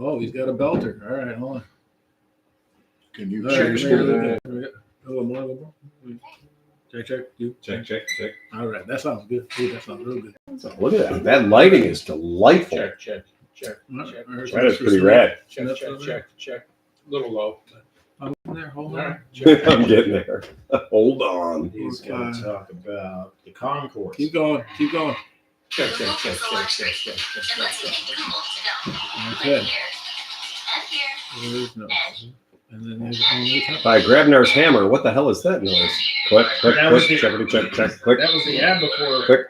Oh, he's got a belter. All right, hold on. Can you Check. All right, that sounds good. Dude, that sounds real good. So look at that. That lighting is delightful. Check. That is pretty rad. Check. A little low. I'm there. Hold All on. right. I'm getting there. Hold on. He's going to talk about the concourse. Keep going. Check. Okay. There's no. And then there's only top. By Grabnar's hammer, what the hell is that noise? Click, That was the- check, click. That was the ad before. Click.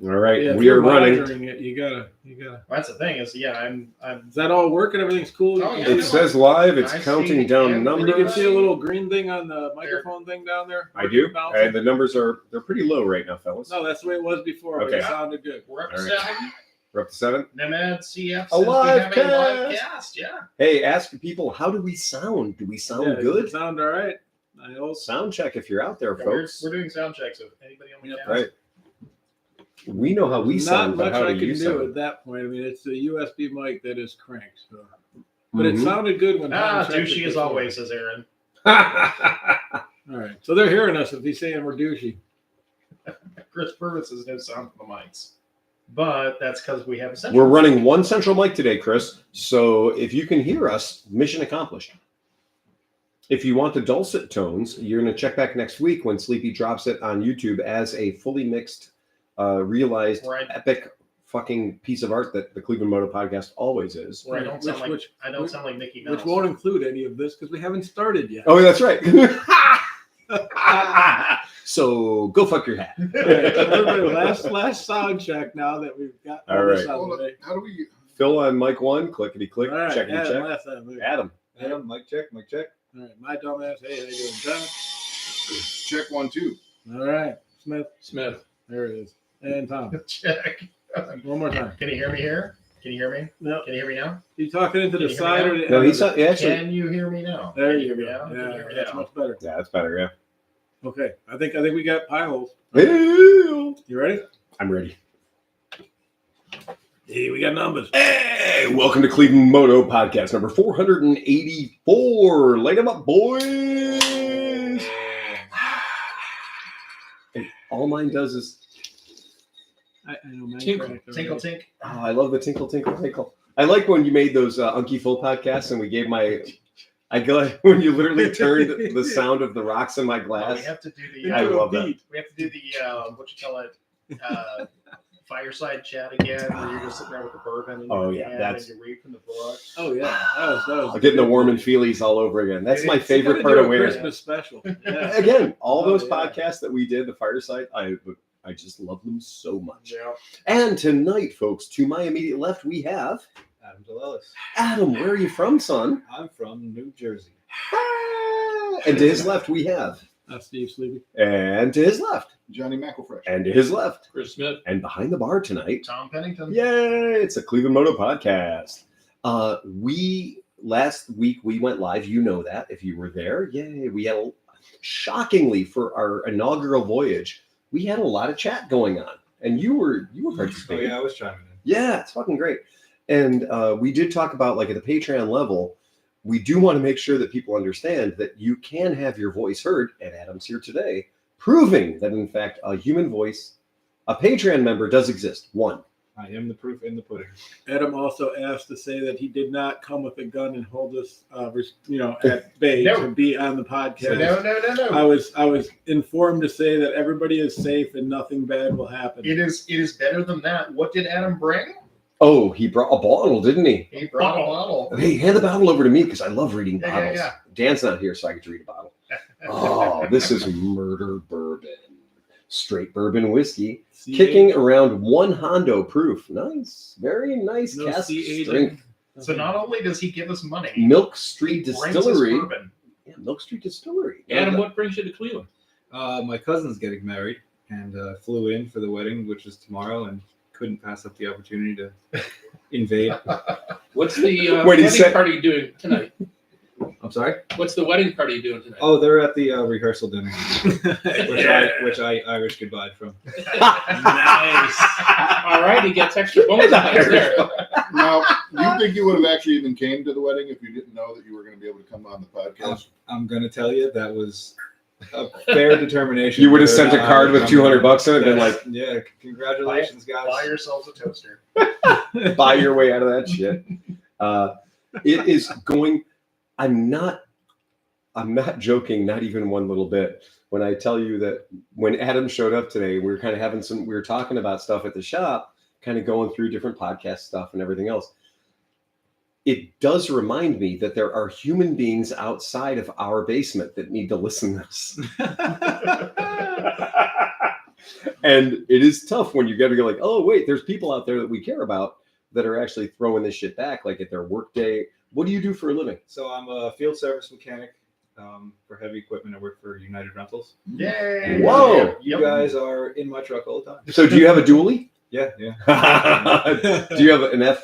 All right, Yeah, if we you're are running. monitoring it, you gotta. Well, that's the thing is, I'm Is that all working? Everything's cool. Oh, yeah. It says live. It's I counting see down everything. And you can numbers. see a little green thing on the microphone thing down there. I do, Bouncing. and the numbers they're pretty low right now, fellas. No, that's the way it was before. But Okay. it sounded good. we're up to All right. 7. We're up to 7. Nemad CF A says live we have a live cast. cast. Yeah. Hey, ask people, how do we sound? Do we sound Yeah, does good? it sound all right? I hope. Sound check if you're out there, Yeah, folks. we're doing sound checks. If anybody on the cast. Right. We know how we Not sound, but much how I do can you do sound? at that point. I mean, it's a USB mic that is cranked. So. But it Mhm. sounded good when Tom checked it Douchey as before. always, says Aaron. All right. So they're hearing us if he's saying we're douchey. Chris Purvis has no sound for the mics. But that's because we have a central. We're running one central mic today, Chris. So if you can hear us, mission accomplished. If you want the dulcet tones, you're going to check back next week when Sleepy drops it on YouTube as a fully mixed, realized, Right. epic fucking piece of art that the Cleveland Moto Podcast always is. Where I don't sound like Which- I don't sound like Mickey Mouse. Which won't include any of this because we haven't started yet. Oh, that's right. So go fuck your hat. Everybody, last sound check now that we've got All right. this out of Hold the on. way. How do we? Phil on mic 1, clickety click, All right, checkity Adam, check. last time. Adam. Adam, mic check. All right, my dumbass. Hey, how you doing, John? Check 1, 2. All right, Smith. there it is, and Tom. Check. One more time. Can you hear me here? Can you hear me? No, Can you hear me now? you talking into Can the you hear me side now? or the No, end he's of it? not, actually. Can you hear me now? There Can you hear me go. now? Can you Yeah, hear me that's now? much better. Yeah, that's better, yeah. Okay, I think we got pie holes. Ew. You ready? I'm ready. Hey, we got numbers. Hey, welcome to Cleveland Moto Podcast number 484. Light them up, boys. And all mine does is, I know, man. Tinkle, Tinkle tink. oh, I love the tinkle, tinkle, tinkle. I like when you made those Unky Full podcasts and we gave I go when you literally turned the sound of the rocks in my We glass. have to do I the. love that. We have to do the what you call it. Fireside chat again, where you're just sitting there with the bourbon. In Oh, your yeah, hand that's- and you read from the book. Oh yeah, that was. I'm getting the warm and feelies all over again. That's my favorite part of winter. Christmas special. Yeah. Again, all Oh, those yeah. podcasts that we did, the fireside, I just love them so much. Yeah. And tonight, folks, to my immediate left, we have Adam DeLellis. Adam. Where are you from, son? I'm from New Jersey. And to his left, we have. Steve Sleepy. And to his left. Johnny McElfresh. And to his left. Chris Smith. And behind the bar tonight. Tom Pennington. Yay! It's a Cleveland Moto Podcast. Last week we went live. You know that if you were there. Yay! We had shockingly for our inaugural voyage, we had a lot of chat going on, and you were Oh participating. yeah, I was chiming in. Yeah, it's fucking great. And we did talk about, like, at the Patreon level, we do want to make sure that people understand that you can have your voice heard, and Adam's here today, proving that, in fact, a human voice, a Patreon member does exist. One. I am the proof in the pudding. Adam also asked to say that he did not come with a gun and hold us, at bay No. to be on the podcast. No. I was informed to say that everybody is safe and nothing bad will happen. It is better than that. What did Adam bring? Oh, he brought a bottle, didn't he? He brought a bottle. Hey, hand the bottle over to me because I love reading Yeah, bottles. yeah. Dan's not here, so I get to read a bottle. Oh, this is murder bourbon. Straight bourbon whiskey. See, Kicking around 1 Hondo proof. Nice. Very nice no cask C strength. So not only does he give us money, Milk he Street brings us Distillery. bourbon. Yeah, Milk Street Distillery. Adam, what brings you to Cleveland? My cousin's getting married and flew in for the wedding, which is tomorrow, and couldn't pass up the opportunity to invade. What's the Wait, he wedding said- party doing tonight? I'm sorry. What's the wedding party doing tonight? Oh, they're at the rehearsal dinner, which I Irish goodbye from. Nice. All right, he gets extra bonus points there. No, you think you would have actually even came to the wedding if you didn't know that you were going to be able to come on the podcast? I'm going to tell you that was a fair determination. You would have sent a card with $200 in it and been like, yeah, congratulations, guys. Buy yourselves a toaster. buy your way out of that shit. It is going. I'm not joking, not even one little bit, when I tell you that when Adam showed up today, we were kind of we were talking about stuff at the shop, kind of going through different podcast stuff and everything else. It does remind me that there are human beings outside of our basement that need to listen to this. And it is tough when you get to go like, oh, wait, there's people out there that we care about that are actually throwing this shit back, like at their work day. What do you do for a living? So I'm a field service mechanic for heavy equipment. I work for United Rentals. Yay! Whoa! You guys are in my truck all the time. So do you have a dually? Yeah. Do you have an I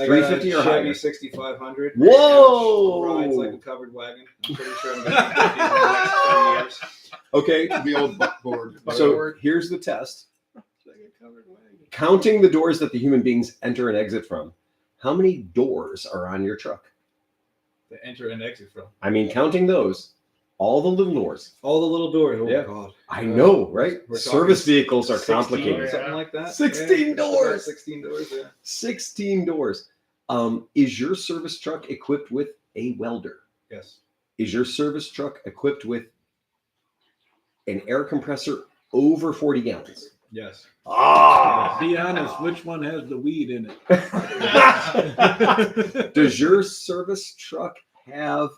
got a F350 or Chevy higher? 6500. Whoa! Rides like a covered wagon. I'm pretty sure I'm going to keep it in the next 10 years. Okay, The old buckboard. so here's the test. Counting the doors that the human beings enter and exit from, how many doors are on your truck? To enter and exit from. I mean, counting those, all the little doors. All the little doors. Oh, Yeah. God. I know, right? We're talking Service vehicles are 16, complicated. something like that. 16 Yeah, doors. 16 doors, yeah. 16 doors. Is your service truck equipped with a welder? Yes. Is your service truck equipped with an air compressor over 40 gallons? Yes. Ah! Be honest, which one has the weed in it? Does your service truck have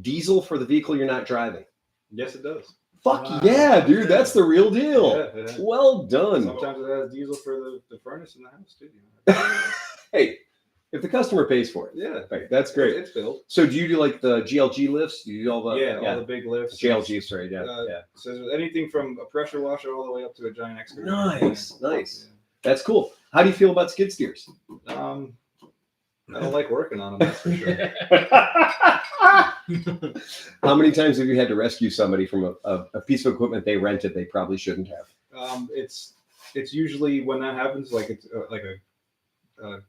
diesel for the vehicle you're not driving? Yes, it does. Fuck Wow. yeah, dude. That's the real deal. Yeah, it has. Well done. Sometimes it has diesel for the furnace in the house, too. Hey, if the customer pays for it. Yeah. Right, that's great. It's built. So do you do like the GLG lifts? Do you do all the All the big lifts. GLG, sorry, yeah. Yeah. So anything from a pressure washer all the way up to a giant excavator. Nice, nice. That's cool. How do you feel about skid steers? Yeah. I don't like working on them, that's for sure. How many times have you had to rescue somebody from a piece of equipment they rented they probably shouldn't have? It's usually when that happens, like it's like a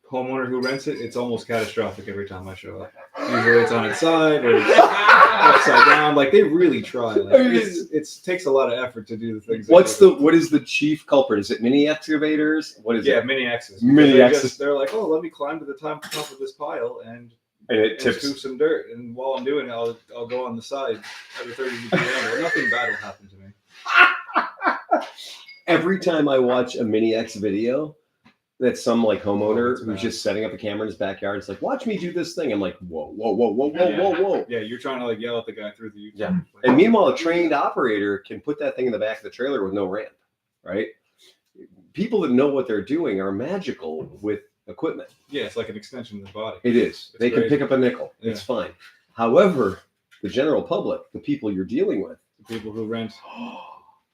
homeowner who rents it, it's almost catastrophic every time I show up. Usually it's on its side or it's upside down. Like they really try. Like, it takes a lot of effort to do the things. What is the chief culprit? Is it mini excavators? What is it? mini X's. Mini X's. They're like, oh, let me climb to the top of this pile and it tips. scoop some dirt. And while I'm doing it, I'll go on the side at a 30-degree angle. Nothing bad will happen to me. Every time I watch a mini X video, that's some like homeowner it's who's bad. just setting up a camera in his backyard. It's like, watch me do this thing. I'm like, whoa, whoa, whoa, whoa, whoa, whoa, whoa. Yeah, you're trying to like yell at the guy through the YouTube. Yeah. And meanwhile, a trained operator can put that thing in the back of the trailer with no ramp, right? People that know what they're doing are magical with equipment. Yeah, it's like an extension of the body. It is. They can crazy. pick up a nickel. Yeah. It's fine. However, the general public, the people you're dealing with, The people who rent,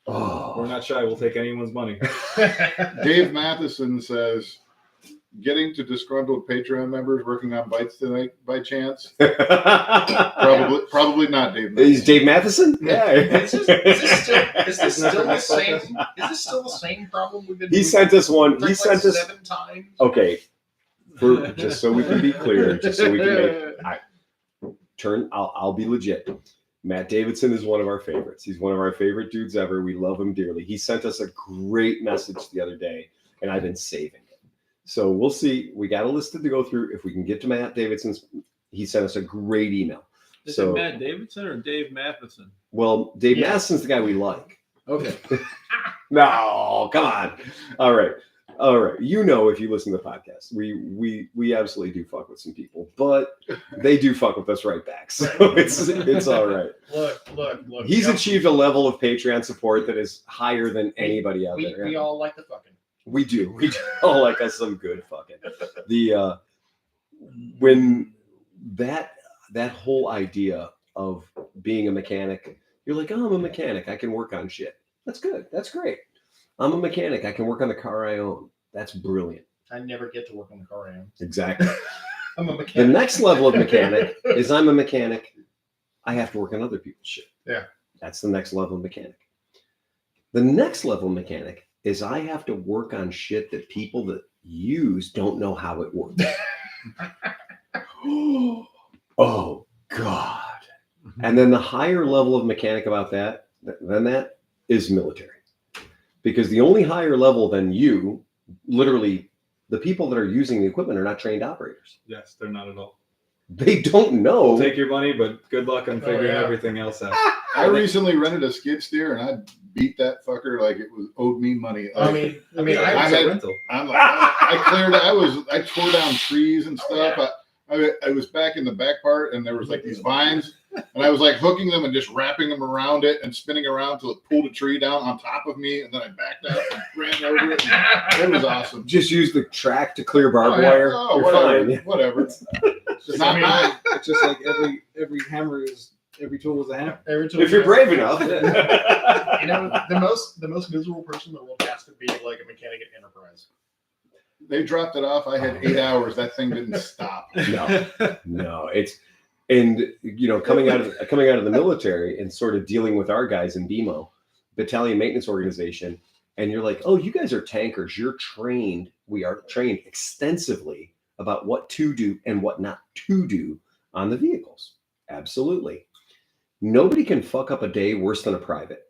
we're oh, not shy. We'll take anyone's money. Dave Matheson says, getting to disgruntled Patreon members working on bites tonight by chance? Probably not, Dave. He's Dave Matheson? Yeah. Is this still Isn't that the the same? next Is this still the same problem we've been? He sent us one. like He sent us. 7 times. Okay. Just so we can be clear, just so we can make I'll be legit. Matt Davidson is one of our favorites. He's one of our favorite dudes ever. We love him dearly. He sent us a great message the other day, and I've been saving it. So we'll see. We got a list to go through. If we can get to Matt Davidson's, he sent us a great email. Is So- it Matt Davidson or Dave Matheson? Well, Dave Yeah. Matheson's the guy we like. Okay. No, come on. All right. You know, if you listen to the podcast, we absolutely do fuck with some people, but they do fuck with us right back. So it's all right. Look. He's we all- achieved a level of Patreon support that is higher than anybody out there. We all like the fucking. We do all like us some good fucking. The when that whole idea of being a mechanic, you're like, oh, I'm a mechanic. I can work on shit. That's good. That's great. I'm a mechanic. I can work on the car I own. That's brilliant. I never get to work on the car I am. Exactly. I'm a The mechanic. next level of mechanic is I'm a mechanic. I have to work on other people's shit. Yeah. That's the next level of mechanic. The next level of mechanic is I have to work on shit that people that use don't know how it works. Oh God. And then the higher level of mechanic about that than that is military. Because the only higher level than you, literally, the people that are using the equipment are not trained operators. Yes, they're not at all. They don't know. Take your money, but good luck on figuring yeah. everything else out. I recently rented a skid steer and I beat that fucker like it was owed me money. I mean, I It's had- a rental. I'm like, I tore down trees and stuff. I was back in the back part and there was like these vines and I was like hooking them and just wrapping them around it and spinning around till it pulled a tree down on top of me. And then I backed up and ran over it. It was awesome. Just use the track to clear barbed wire. Oh, You're whatever. fine. Whatever. It's not mine. It's just like every hammer is every tool is a hammer. If you're brave enough. You know, the most miserable person in the world has to be like a mechanic at Enterprise. They dropped it off. I had 8 hours. That thing didn't stop. No, it's, and you know, coming out of the military and sort of dealing with our guys in BMO, Battalion Maintenance Organization, and you're like, oh, you guys are tankers. You're trained. We are trained extensively about what to do and what not to do on the vehicles. Absolutely. Nobody can fuck up a day worse than a private.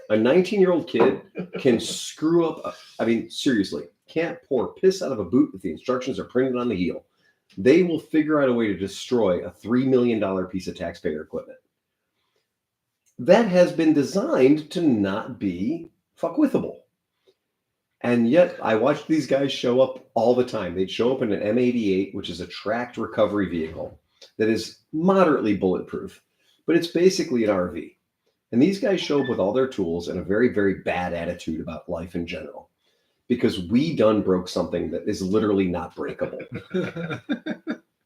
A 19-year-old kid can screw up. I mean, seriously, can't pour piss out of a boot if the instructions are printed on the heel. They will figure out a way to destroy a $3 million piece of taxpayer equipment. That has been designed to not be fuckwithable. And yet I watch these guys show up all the time. They'd show up in an M88, which is a tracked recovery vehicle that is moderately bulletproof, but it's basically an RV. And these guys show up with all their tools and a very, very bad attitude about life in general, because we done broke something that is literally not breakable.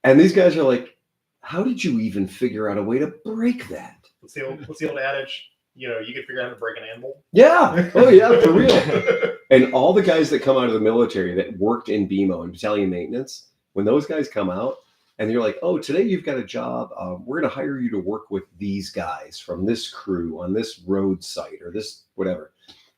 And these guys are like, how did you even figure out a way to break that? What's the old adage? You know, you can figure out how to break an animal. Yeah. Oh, yeah, for real. And all the guys that come out of the military that worked in BMO and battalion maintenance, when those guys come out and you're like, oh, today you've got a job. We're going to hire you to work with these guys from this crew on this road site or this whatever.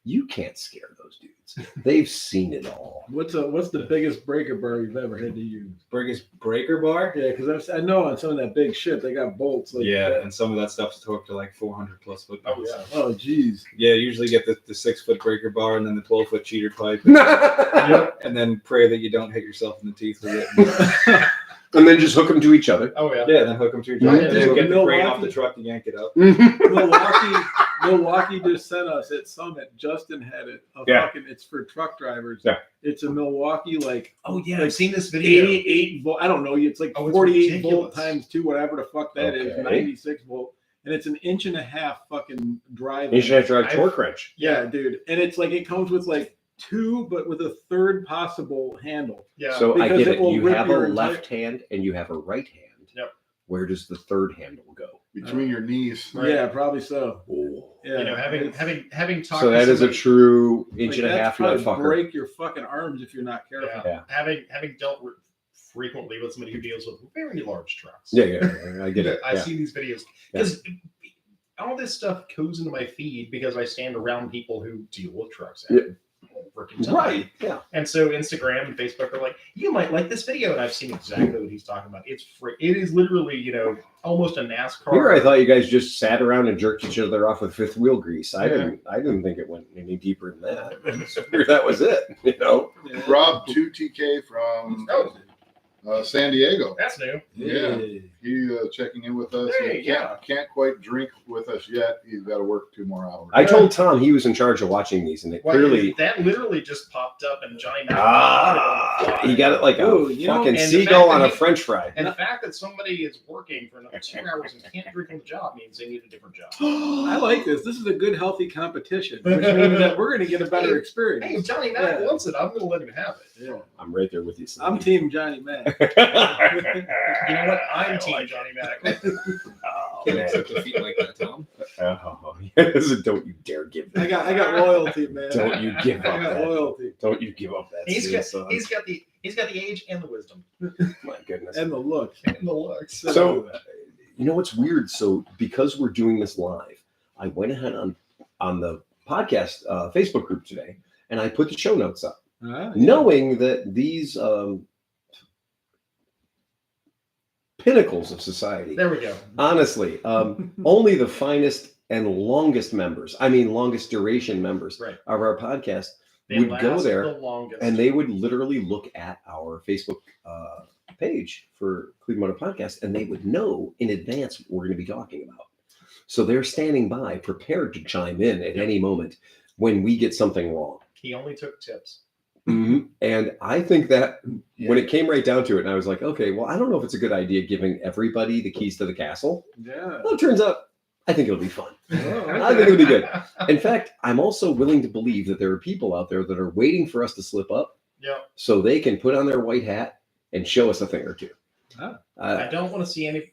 You can't scare those dudes. They've seen it all. What's the biggest breaker bar you've ever had to use? Biggest breaker bar? Yeah, because I know on some of that big shit they got bolts. Like Yeah, that. and some of that stuff's torqued to like 400 plus foot. Oh yeah. Oh, geez. Yeah, usually get the 6-foot breaker bar and then the 12-foot cheater pipe. Yep. And then pray that you don't hit yourself in the teeth with it. And then just hook them to each other. Oh yeah. Yeah, then hook them to your Yeah, truck. And then get the Milwaukee- crane off the truck and yank it up. Milwaukee just sent us at Summit. Justin had it. It's for truck drivers. Yeah. It's a Milwaukee I've seen this video. 88 volt. I don't know. It's like Oh, it's 48 volt ridiculous. times 2, whatever the fuck that is. Okay. 96 volt. And it's an inch and a half fucking drive. You should have to drive torque wrench. Yeah, dude. And it's like it comes with like 2, but with a third possible handle. Yeah. So I Because get it it. will You rip have a your entire- left hand and you have a right hand. Yep. Where does the third handle go? Between your knees. Right. Yeah, probably so. Oh. Yeah. You know, having talked. So that to is a somebody- true inch Like, and a that's half how nut to fucker. break your fucking arms if you're not careful. Yeah. Yeah. Having dealt frequently with somebody who deals with very large trucks. Yeah, I get it. I Yeah. see these videos because all this stuff goes into my feed because I stand around people who deal with trucks. Freaking time. Right. Yeah. And so Instagram and Facebook are like, you might like this video, and I've seen exactly what he's talking about. It's free. It is literally, almost a NASCAR. Here I thought you guys just sat around and jerked each other off with fifth wheel grease. I didn't think it went any deeper than that. I just figured that was it, Yeah. Rob 2TK from San Diego. That's new. Yeah. He checking in with us. Hey, He can't quite drink with us yet. He's got to work 2 more hours. I told Tom he was in charge of watching these, and it Well, clearly that literally just popped up, and Johnny. he got it like a Ooh, fucking and the seagull fact on that a he- French fry. And the fact that somebody is working for another 2 hours and can't drink on the job means they need a different job. I like this. This is a good, healthy competition, which means that we're going to get a better Hey, experience. if Johnny Mac Yeah. wants it, I'm going to let him have it. Yeah. I'm right there with you. Steve. I'm Team Johnny Mac. You know what? I'm Team Johnny Mac. Can't accept defeat like that, Tom. Oh, yes, don't you dare give I that. got loyalty, man. Don't you give I up got that. loyalty Don't you give up that. He's serious, got the age and the wisdom my goodness. and the looks. and the looks. So, you know what's weird? So, because we're doing this live, I went ahead on the podcast Facebook group today, and I put the show notes up, Ah, yeah. knowing that these pinnacles of society. There we go. Honestly, only the finest and longest members, longest duration members Right. of our podcast They would go last there the longest. and they would literally look at our Facebook page for ClevelandMoto Podcast and they would know in advance what we're going to be talking about. So they're standing by, prepared to chime in at any moment when we get something wrong. He only took tips. Mm-hmm. And I think that when it came right down to it, and I was like, okay, well, I don't know if it's a good idea giving everybody the keys to the castle. Yeah. Well, it turns out I think it'll be fun. Oh, I think it'll be good. In fact, I'm also willing to believe that there are people out there that are waiting for us to slip up so they can put on their white hat and show us a thing or two. Oh. I don't want to see any.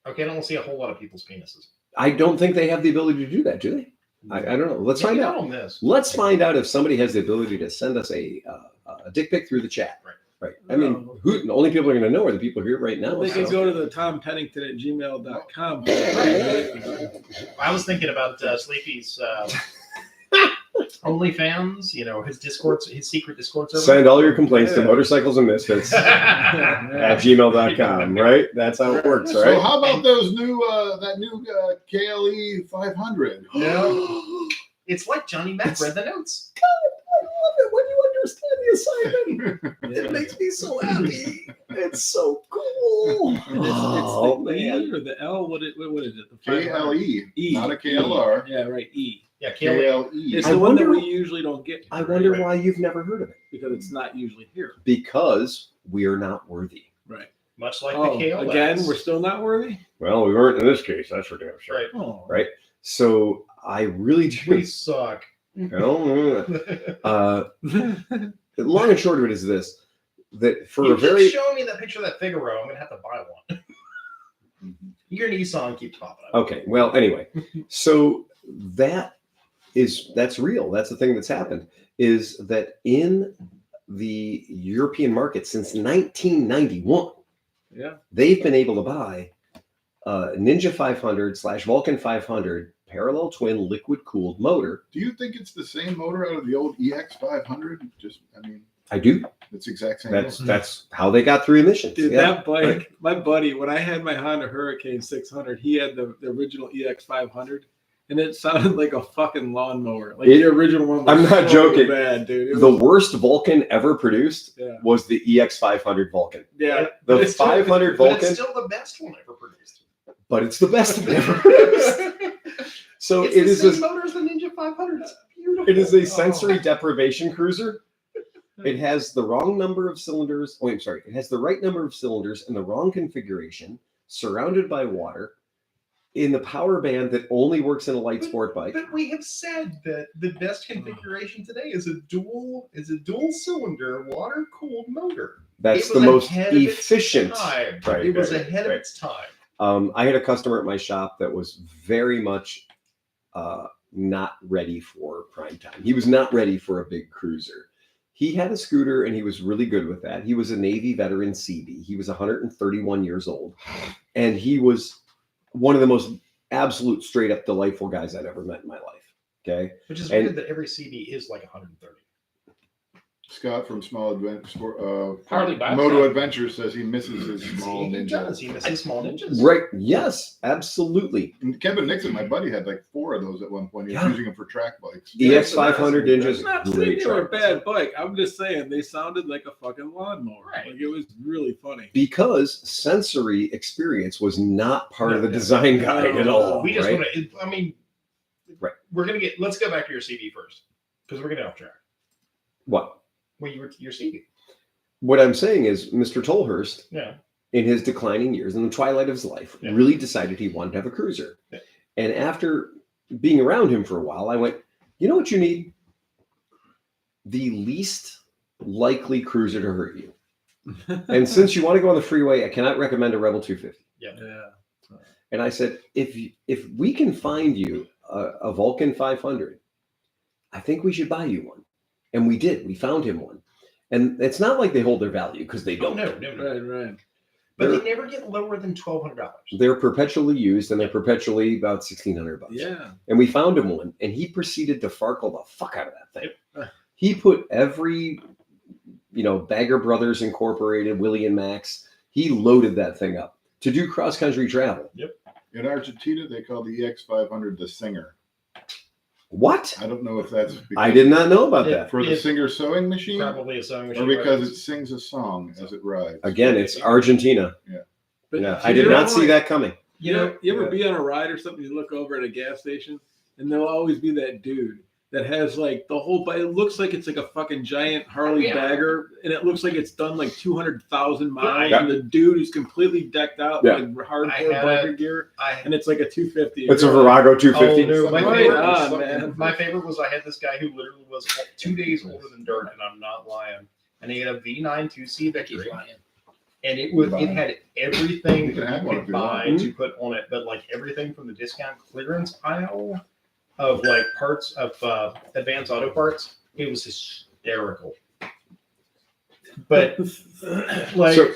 Okay, I don't want to see a whole lot of people's penises. I don't think they have the ability to do that, do they? I don't know. Let's find out. On this. Let's find out if somebody has the ability to send us a dick pic through the chat. Right. I mean, the only people are going to know are the people here right now. They can so. go to the tompennington@gmail.com. I was thinking about Sleepy's OnlyFans. You know, his Discords, his secret Discord server. Send all your complaints to Yeah. motorcycles and misfits at gmail.com, right? That's how it works, So right? how about those new that new KLE500? Yeah. It's like Johnny Mac read the notes. I love it when you understand the assignment. It makes me so happy. It's so cool. It's the E or the L. What is it? The 500? KLE, E. not a KLR. Yeah, right. E. Yeah, KLE. KLE. It's I the one that wonder- we usually don't get. I wonder why you've never heard of it. Because it's not usually here. Because we are not worthy. Right. Much like Oh, the KLS. again, we're still not worthy. Well, we weren't in this case. That's for damn sure. Right. Oh, Right. So I really We do. suck. Long and short of it is this: that for you a very keep showing me that picture of that Figaro, I'm gonna have to buy one. Your Nissan keeps popping up. okay. Well, anyway, so that's real. That's the thing that's happened. Is that in the European market since 1991? yeah. They've been able to buy Ninja 500 / Vulcan 500 parallel twin liquid cooled motor. Do you think it's the same motor out of the old EX500? I do. It's the exact same. That's how they got through emissions. Dude, Yeah. that bike, my buddy, when I had my Honda Hurricane 600, he had the original EX500, and it sounded like a fucking lawnmower. Like the original one. I'm not joking. Bad, dude. It The was- worst Vulcan ever produced Yeah. was the EX500 Vulcan. Yeah. The It's still- 500 But Vulcan, it's still the best one ever produced. but it's the best one ever produced. So It's it the is same a, motor as the Ninja 500. It's beautiful. it is a sensory deprivation cruiser. It has the wrong number of cylinders. Oh, I'm sorry. It has the right number of cylinders in the wrong configuration, surrounded by water, in the power band that only works in a light sport bike. But we have said that the best configuration today is a dual cylinder water cooled motor. That's It the was most ahead of its efficient. time. Right, It was right, ahead of right. its time. I had a customer at my shop that was very much not ready for prime time. He was not ready for a big cruiser. He had a scooter and he was really good with that. He was a Navy veteran CB. He was 131 years old. And he was one of the most absolute straight up delightful guys I'd ever met in my life. Okay. Which is And- weird that every CB is like 130. Scott from Small Adventure, Harley Bobcat. Moto Adventure says he misses his small He ninja. does. He misses small ninjas. Right. Yes, absolutely. And Kevin Nixon, my buddy, had like 4 of those at one point. He was Yeah. using them for track bikes. EX500 It's Ninjas. not saying Great they were a track. bad bike. I'm just saying they sounded like a fucking lawnmower. Right. Like it was really funny. Because sensory experience was not part of the No, design guide at all. We just right? want to, I mean, Right. We're going to let's go back to your CB first because we're getting off track. What? Well, you were your CB. What I'm saying is Mr. Tolhurst, Yeah. in his declining years, in the twilight of his life, Yeah. really decided he wanted to have a cruiser. Yeah. And after being around him for a while, I went, you know what you need? The least likely cruiser to hurt you. And since you want to go on the freeway, I cannot recommend a Rebel 250. Yeah. And I said, if we can find you a Vulcan 500, I think we should buy you one. And we did. We found him one. And it's not like they hold their value because they Oh, don't. no. Right. But They're- they never get lower than $1,200. They're perpetually used and they're perpetually about $1,600. Yeah. And we found him one and he proceeded to farkle the fuck out of that thing. Yep. He put every, Bagger Brothers Incorporated, Willie and Max, he loaded that thing up. to do cross-country travel. In Argentina, they call the EX500 the Singer. What? I don't know if that's I did not know about that. for the Singer sewing machine Probably a sewing machine. or because it sings a song as it rides. Again, it's Argentina. But Yeah, see, I did they're not see always- that coming. You ever be on a ride or something? You look over at a gas station, and there'll always be that dude that has like the whole. It looks like it's like a fucking giant Harley bagger, and it looks like it's done like 200,000 miles. Yeah. And the dude is completely decked out Yeah. in like hardcore I had biker gear, and it's like a 250. It's a Virago 250. Oh, no, my Right favorite, on, man. my favorite was I had this guy who literally was 2 days older than Dirt, and I'm not lying. And he had a V9 2C Victory, and it had everything You can that have you one could if you buy want. to put on it, but like everything from the discount clearance aisle of like parts of Advanced Auto Parts, it was hysterical. But like. So,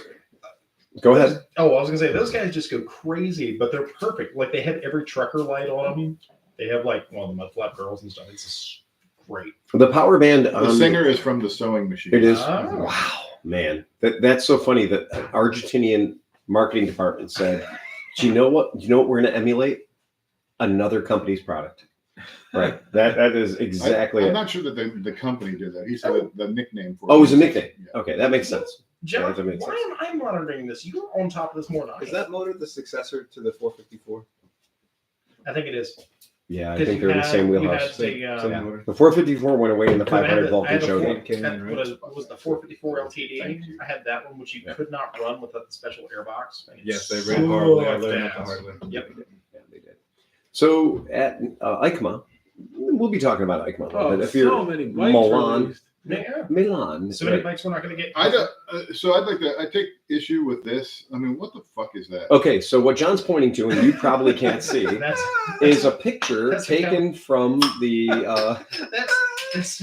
go ahead. Oh, I was gonna say those guys just go crazy, but they're perfect. Like they have every trucker light on them. They have like the mud flap girls and stuff. It's just great. The power band. The Singer is from the sewing machine. It is. Oh. Wow, man. That's so funny that an Argentinian marketing department said, "Do you know what? You know what we're going to emulate? Another company's product." Right. That is exactly I'm it. not sure that the company did that. He said that the nickname for Oh, it was a nickname. Yeah. Okay, that makes sense. John, that makes why am I monitoring this? You're on top of this more than I Is am. that motor the successor to the 454? I think it is. Yeah, I 'Cause think you they're in the had- same you wheelhouse. had the, Same Yeah. motor. The 454 went away in the 500 volt I had and showed the up. Came in, right? What was the 454 LTD? Thank you. I had that one, which you Yeah. could not run without the special airbox. And Yes, it's they ran horribly. I so learned that the fast. hard way. Yep. Yeah, they did. So at EICMA, we'll be talking about EICMA. Oh, but if you're so many bikes Milan, released. Yeah. Milan, So many right? bikes we're not going to get. I don't. So I'd like to. I take issue with this. I mean, what the fuck is that? Okay, so what John's pointing to, and you probably can't see, That's is a picture That's the taken from the. that's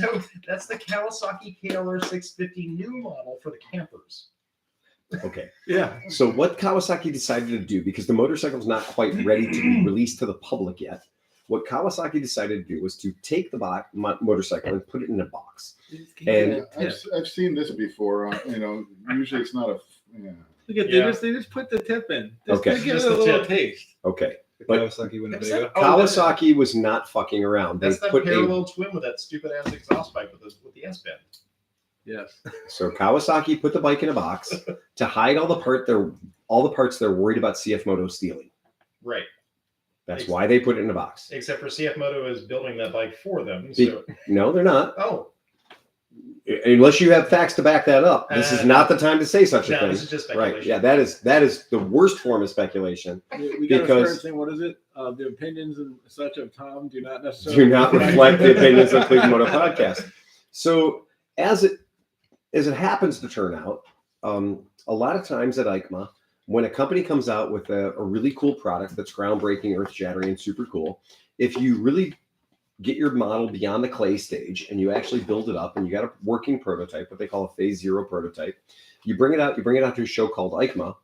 the Kawasaki KLE500 new model for the campers. Okay, Yeah. so what Kawasaki decided to do, because the motorcycle's not quite ready to be released to the public yet, what Kawasaki decided to do was to take the motorcycle and put it in a box. And I've seen this before. Usually it's not a. Yeah. Look at Yeah. they just put the tip in. Okay. They give Just it a the little tip. taste. Okay, The But- Kawasaki That's Winnebago. that- oh, that's- Kawasaki was not fucking around. They That's that put parallel twin with that stupid ass exhaust pipe with the S bend. Yes. so Kawasaki put the bike in a box to hide all the parts they're worried about CF Moto stealing. Right. That's why they put it in a box. Except for CF Moto is building that bike for them. Be- So No, they're not. oh Unless you have facts to back that up. This is not the time to say such a no, thing. this is just speculation. Right. Yeah, that is the worst form of speculation. We got to Because- start saying, what is it? The opinions and such of Tom do not necessarily Do not reflect the opinions of ClevelandMoto Podcast. So as it happens to turn out, a lot of times at EICMA, when a company comes out with a really cool product that's groundbreaking, earth-shattering, and super cool, if you really get your model beyond the clay stage and you actually build it up and you got a working prototype, what they call a phase 0 prototype, you bring it out to a show called EICMA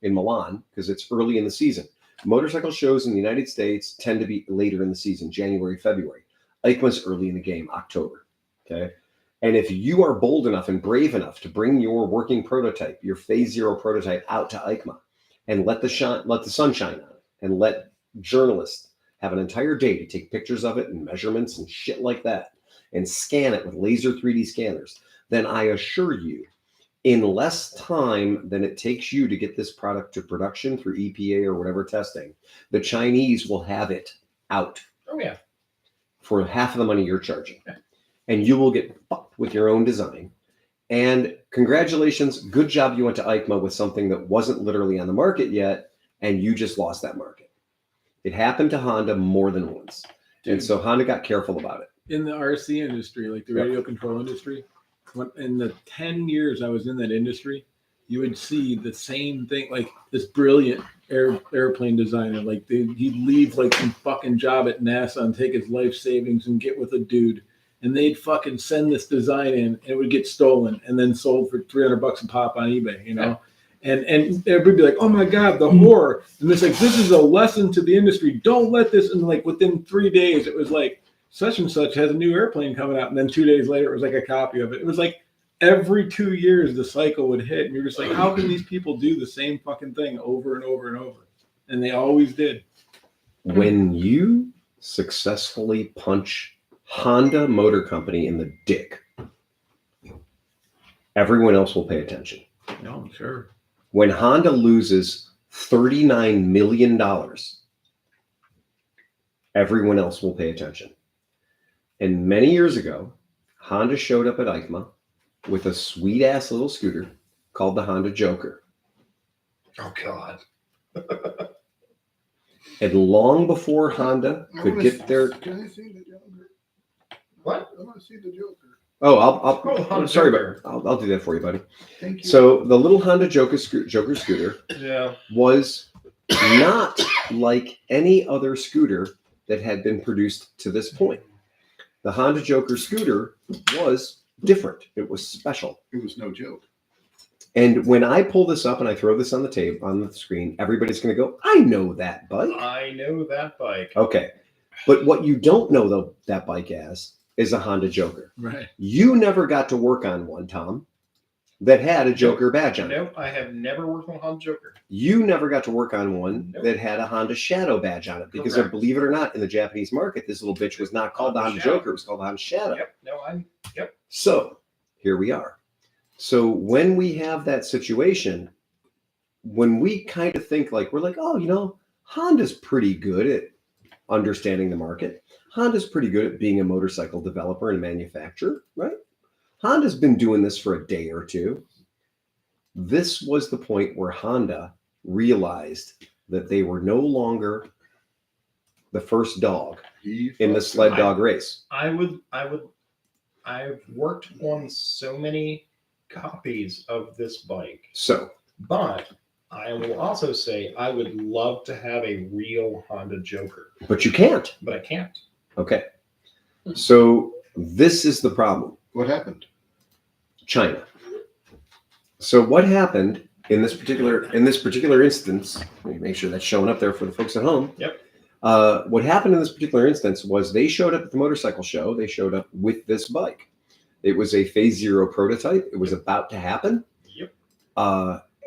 in Milan because it's early in the season. Motorcycle shows in the United States tend to be later in the season, January, February. EICMA's early in the game, October. Okay. And if you are bold enough and brave enough to bring your working prototype, your phase 0 prototype out to EICMA and let the sun shine on it and let journalists have an entire day to take pictures of it and measurements and shit like that and scan it with laser 3D scanners, then I assure you, in less time than it takes you to get this product to production through EPA or whatever testing, the Chinese will have it out Oh yeah. for half of the money you're charging. And you will get fucked with your own design. And congratulations, good job you went to EICMA with something that wasn't literally on the market yet, and you just lost that market. It happened to Honda more than once. And so Honda got careful about it. in the RC industry, like the radio control industry. In the 10 years I was in that industry, you would see the same thing, like this brilliant airplane designer. Like he'd leave like some fucking job at NASA and take his life savings and get with a dude. And they'd fucking send this design in, and it would get stolen and then sold for $300 a pop on eBay, you know? And everybody be like, oh my God, the horror. And it's like, this is a lesson to the industry. Don't let this, and like within 3 days, it was like, such and such has a new airplane coming out. And then 2 days later, it was like a copy of it. It was like every 2 years the cycle would hit, and you're just like, how can these people do the same fucking thing over and over and over? And they always did. When you successfully punch Honda Motor Company in the dick, everyone else will pay attention. No, sure. When Honda loses $39 million, everyone else will pay attention. And many years ago, Honda showed up at EICMA with a sweet ass little scooter called the Honda Joker. Oh God. And long before Honda could get their... Can I see the Joker? What? I want to see the Joker. Oh, Oh, Honda sorry, Joker. but I'll do that for you, buddy. Thank you. So the little Honda Joker scooter Yeah. was not like any other scooter that had been produced to this point. The Honda Joker scooter was different. It was special. It was no joke. And when I pull this up and I throw this on the tape on the screen, everybody's going to go, I know that bike. I know that bike. Okay. But what you don't know, though, that bike as is a Honda Joker. Right. You never got to work on one, Tom, that had a Joker badge on it. Nope, I have never worked on a Honda Joker. You never got to work on one Nope. that had a Honda Shadow badge on it because, believe it or not, in the Japanese market, this little bitch was not called the Honda Shadow. Joker. It was called the Honda Shadow. Yep. No, Yep. So here we are. So when we have that situation, when we kind of think like, we're like, oh, you know, Honda's pretty good at understanding the market. Honda's pretty good at being a motorcycle developer and manufacturer, right? Honda's been doing this for a day or two. This was the point where Honda realized that they were no longer the first dog in the sled dog race. I've worked on so many copies of this bike, So but I will also say I would love to have a real Honda Joker, but you can't. but I can't. Okay. So this is the problem. What happened? China. So what happened in this particular instance? Let me make sure that's showing up there for the folks at home. Yep. What happened in this particular instance was they showed up at the motorcycle show. They showed up with this bike. It was a Phase 0 prototype. It was about to happen. Yep.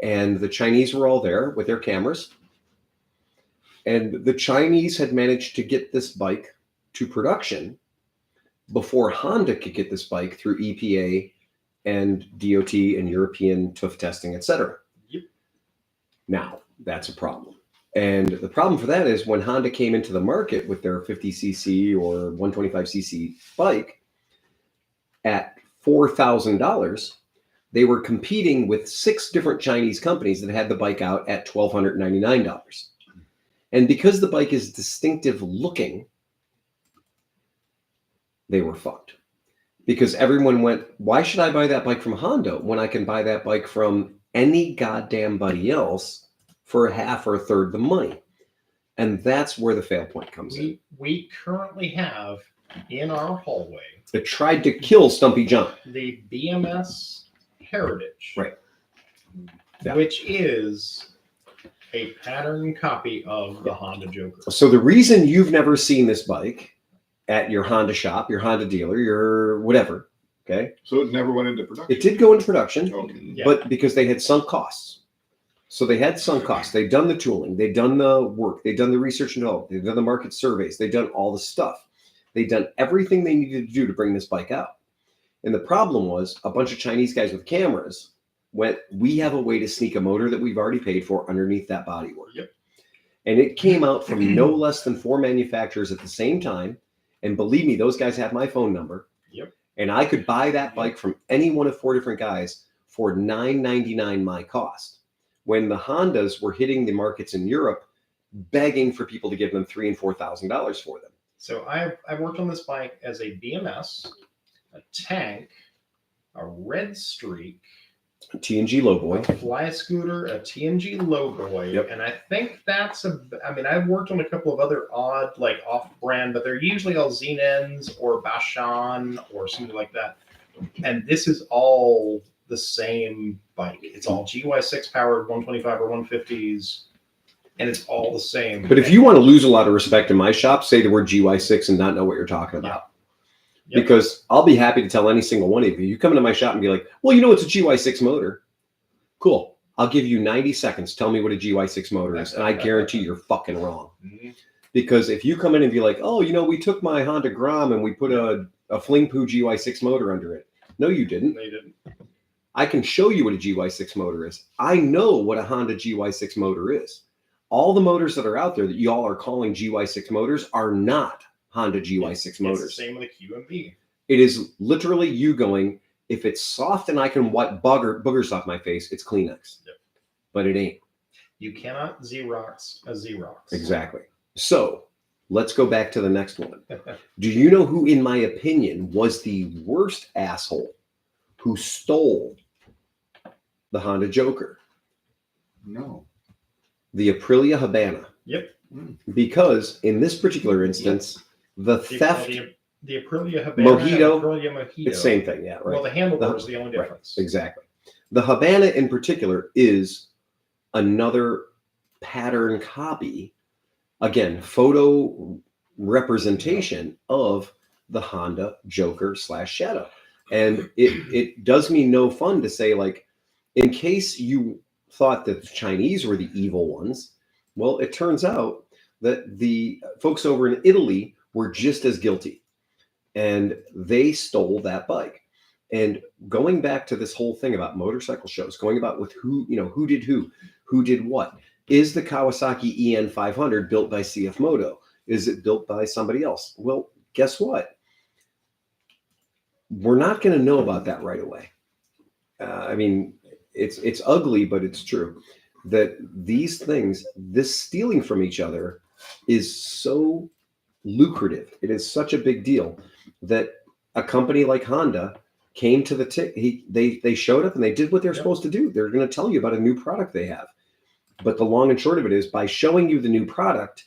And the Chinese were all there with their cameras. And the Chinese had managed to get this bike to production before Honda could get this bike through EPA and DOT and European TÜV testing, etc. Yep. Now, that's a problem. And the problem for that is when Honda came into the market with their 50cc or 125cc bike at $4,000, they were competing with 6 different Chinese companies that had the bike out at $1,299. And because the bike is distinctive looking, they were fucked. Because everyone went, why should I buy that bike from Honda when I can buy that bike from any goddamn buddy else for a half or a third the money? And that's where the fail point comes in. We currently have in our hallway It tried to kill Stumpy John. the BMS Heritage, Right. Yeah. which is a pattern copy of the Honda Joker. So the reason you've never seen this bike at your Honda shop, your Honda dealer, your whatever, okay? So it never went into production. It did go into production, Okay. Yeah. but because they had sunk costs. So they had sunk costs. They'd done the tooling. They'd done the work. They'd done the research and development. They'd done the market surveys. They'd done all the stuff. They'd done everything they needed to do to bring this bike out. And the problem was a bunch of Chinese guys with cameras went, we have a way to sneak a motor that we've already paid for underneath that bodywork. Yep. And it came out from no less than 4 manufacturers at the same time. And believe me, those guys have my phone number. Yep. And I could buy that bike from any one of 4 different guys for $999 my cost. When the Hondas were hitting the markets in Europe, begging for people to give them $3,000 and $4,000 for them. So I've worked on this bike as a BMS, a tank, a red streak, TNG Lowboy. a fly scooter, a TNG Lowboy, Yep. and I think that's I've worked on a couple of other odd, like off-brand, but they're usually all Zenens or Bashan or something like that. And this is all the same bike. It's all GY6 powered 125 or 150s, and it's all the same. But if you want to lose a lot of respect in my shop, say the word GY6 and not know what you're talking about. Yep. Because I'll be happy to tell any single one of you. You come into my shop and be like, well, it's a GY6 motor. Cool. I'll give you 90 seconds. Tell me what a GY6 motor is. And I guarantee you're fucking wrong. Because if you come in and be like, oh, we took my Honda Grom and we put a Fling Poo GY6 motor under it. No, you didn't. They didn't. I can show you what a GY6 motor is. I know what a Honda GY6 motor is. All the motors that are out there that y'all are calling GY6 motors are not Honda GY6 motors. It's the same with a QMB. It is literally you going, if it's soft and I can wipe boogers off my face, it's Kleenex. Yep. But it ain't. You cannot Xerox a Xerox. Exactly. So let's go back to the next one. Do you know who, in my opinion, was the worst asshole who stole the Honda Joker? No. The Aprilia Habana. Yep. Because in this particular instance, the theft, The Aprilia Habana Mojito, and Aprilia Mojito. it's the same thing. Yeah, right. Well, the handlebar is the only Right, difference. exactly. The Habana in particular is another pattern copy. Again, photo representation of the Honda Joker / Shadow. And it does me no fun to say, like, in case you thought that the Chinese were the evil ones, well, it turns out that the folks over in Italy were just as guilty. And they stole that bike. And going back to this whole thing about motorcycle shows, going about with who did what. Is the Kawasaki EN500 built by CF Moto? Is it built by somebody else? Well, guess what? We're not going to know about that right away. I mean, it's ugly, but it's true that these things, this stealing from each other is so lucrative. It is such a big deal that a company like Honda came to the they showed up and they did what they're supposed to do. They're going to tell you about a new product they have. But the long and short of it is, by showing you the new product,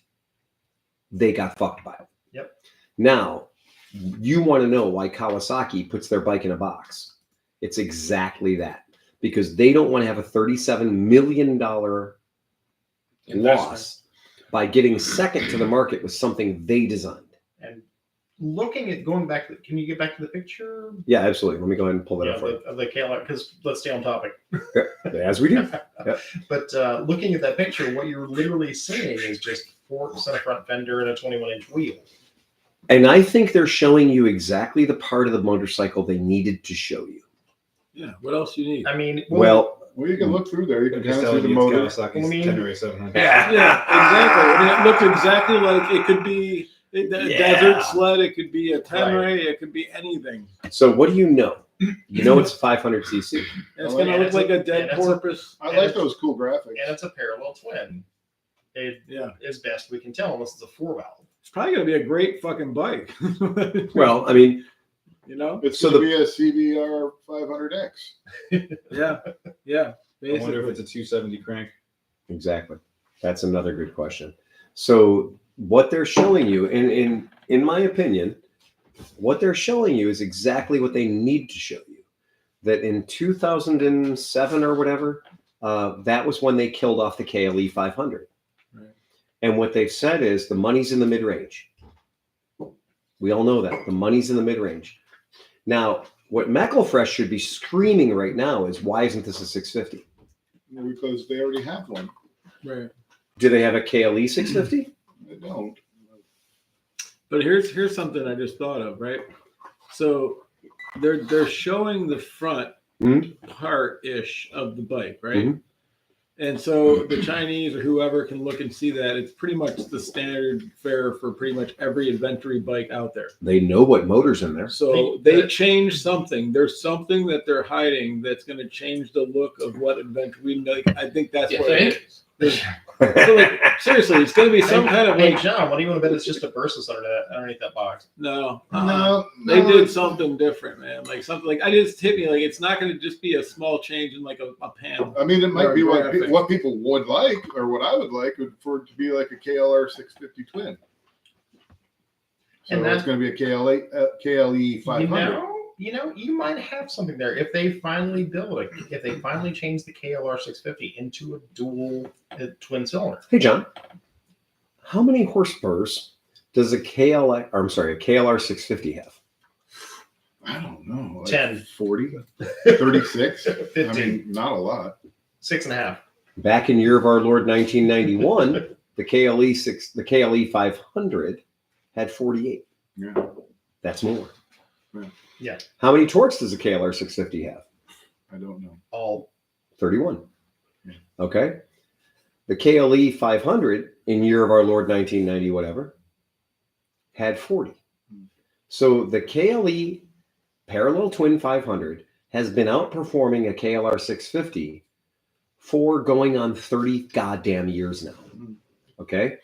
they got fucked by it. Yep. Now, you want to know why Kawasaki puts their bike in a box. It's exactly that. Because they don't want to have a $37 million loss by getting second to the market with something they designed. And looking at going back, can you get back to the picture? Yeah, absolutely. Let me go ahead and pull that up for you. Of the KLR, because let's stay on topic. As we do. Yep. But looking at that picture, what you're literally seeing is just forks and a front fender and a 21-inch wheel. And I think they're showing you exactly the part of the motorcycle they needed to show you. Yeah. What else do you need? I mean, Well, You can look through there. You can Just kind of see telling the you it's motor. Kawasaki's I mean- Tenere 700. Yeah, exactly. I mean, it looks exactly like it could be a desert sled. It could be a Tenere. It could be anything. so what do you know? You know it's 500cc. And it's Oh, going to yeah, look like a dead and it's a- porpoise. I like those cool graphics. and it's a parallel twin. It Yeah. is best we can tell, unless it's a 4-valve. It's probably going to be a great fucking bike. Well, I mean, you know? It's So going to be a CBR 500X. Yeah. Yeah. I wonder if Basically. it's a 270 crank. exactly. That's another good question. So what they're showing you, in my opinion, what they're showing you is exactly what they need to show you. That in 2007 or whatever, that was when they killed off the KLE500. Right. And what they've said is the money's in the mid-range. We all know that. The money's in the mid-range. Now, what McElfresh should be screaming right now is, why isn't this a 650? Because they already have one. Right. Do they have a KLE 650? They don't. But here's something I just thought of, right? So they're showing the front Mhm. part-ish of the bike, right? Mhm. And so the Chinese or whoever can look and see that it's pretty much the standard fare for pretty much every adventure bike out there. They know what motor's in there. So they changed something. There's something that they're hiding that's going to change the look of what adventure we make. I think that's You what it think? is. So, like, seriously, it's going to be some kind of Hey, like John, what do you want to bet it's just a Versus underneath that box? no. No, They did something different, man. Like something like I just hit me like it's not going to just be a small change in like a panel. I mean, it might Or be graphic. what people would like, or what I would like, for it to be like a KLR 650 twin. So And it's going to be a KLE 500. You might have something there if they finally build it. If they finally change the KLR 650 into a dual twin cylinder. Hey, John, how many horsepowers does a KLR 650 have? I don't know. Like 10. 40, 36. 15. I mean, not a lot. 6.5. Back in year of our Lord 1991, the KLE500 had 48. Yeah. That's more. Yeah. How many torques does a KLR 650 have? I don't know. All 31. Yeah. Okay. The KLE500 in year of our Lord 1990 whatever had 40. So the KLE parallel twin 500 has been outperforming a KLR 650 for going on 30 goddamn years now. Okay.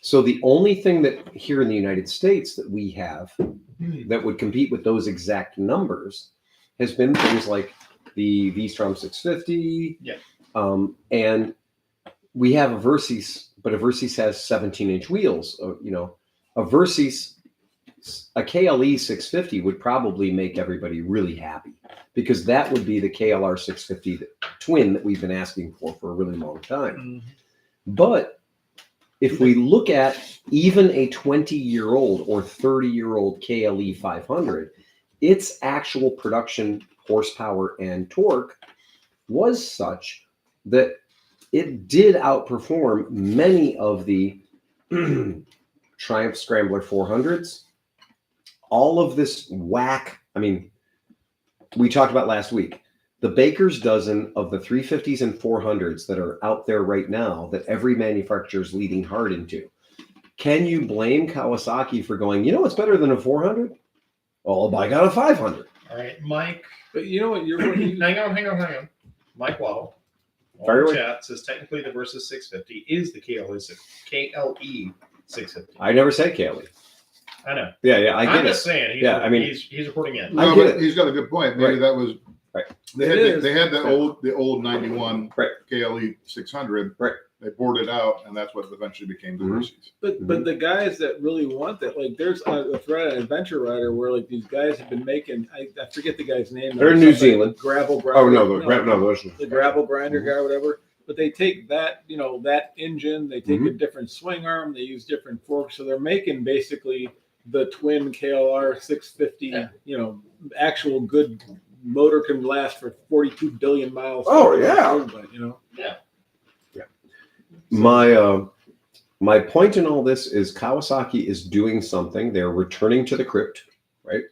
So the only thing that here in the United States that we have that would compete with those exact numbers has been things like the V-Strom 650. Yeah. And we have a Versys, but a Versys has 17-inch wheels. You know, a Versys, a KLE 650 would probably make everybody really happy because that would be the KLR 650 twin that we've been asking for a really long time. But if we look at even a 20-year-old or 30-year-old KLE 500, its actual production horsepower and torque was such that it did outperform many of the Triumph Scrambler 400s. All of this whack, I mean, we talked about last week, the baker's dozen of the 350s and 400s that are out there right now that every manufacturer is leading hard into. Can you blame Kawasaki for going, you know what's better than a 400? Well, I'll buy a 500. All right, Mike. But you know what? Hang on. Mike Waddle. Fire away. Chat says technically the Versus 650 is the KLE 650. I never said KLE. I know. Yeah, I I'm get just it. saying. Yeah, I mean, he's reporting in. No, get but it. he's got a good point. Maybe Right. that was Right. They had the old 91 Right. KLE 600. Right. They bored it out, and that's what eventually became the Mhm. Versys. But the guys that really want that, like there's a thread on Adventure Rider where like these guys have been making, I forget the guy's name. They're in New Zealand. Gravel grinder. Oh, no, The gravel grinder guy, whatever. But they take that, that engine, they take a different swing arm, they use different forks. So they're making basically the twin KLR 650, actual good motor can last for 42 billion miles. Oh, yeah. But, My point in all this is Kawasaki is doing something. They're returning to the crypt, right?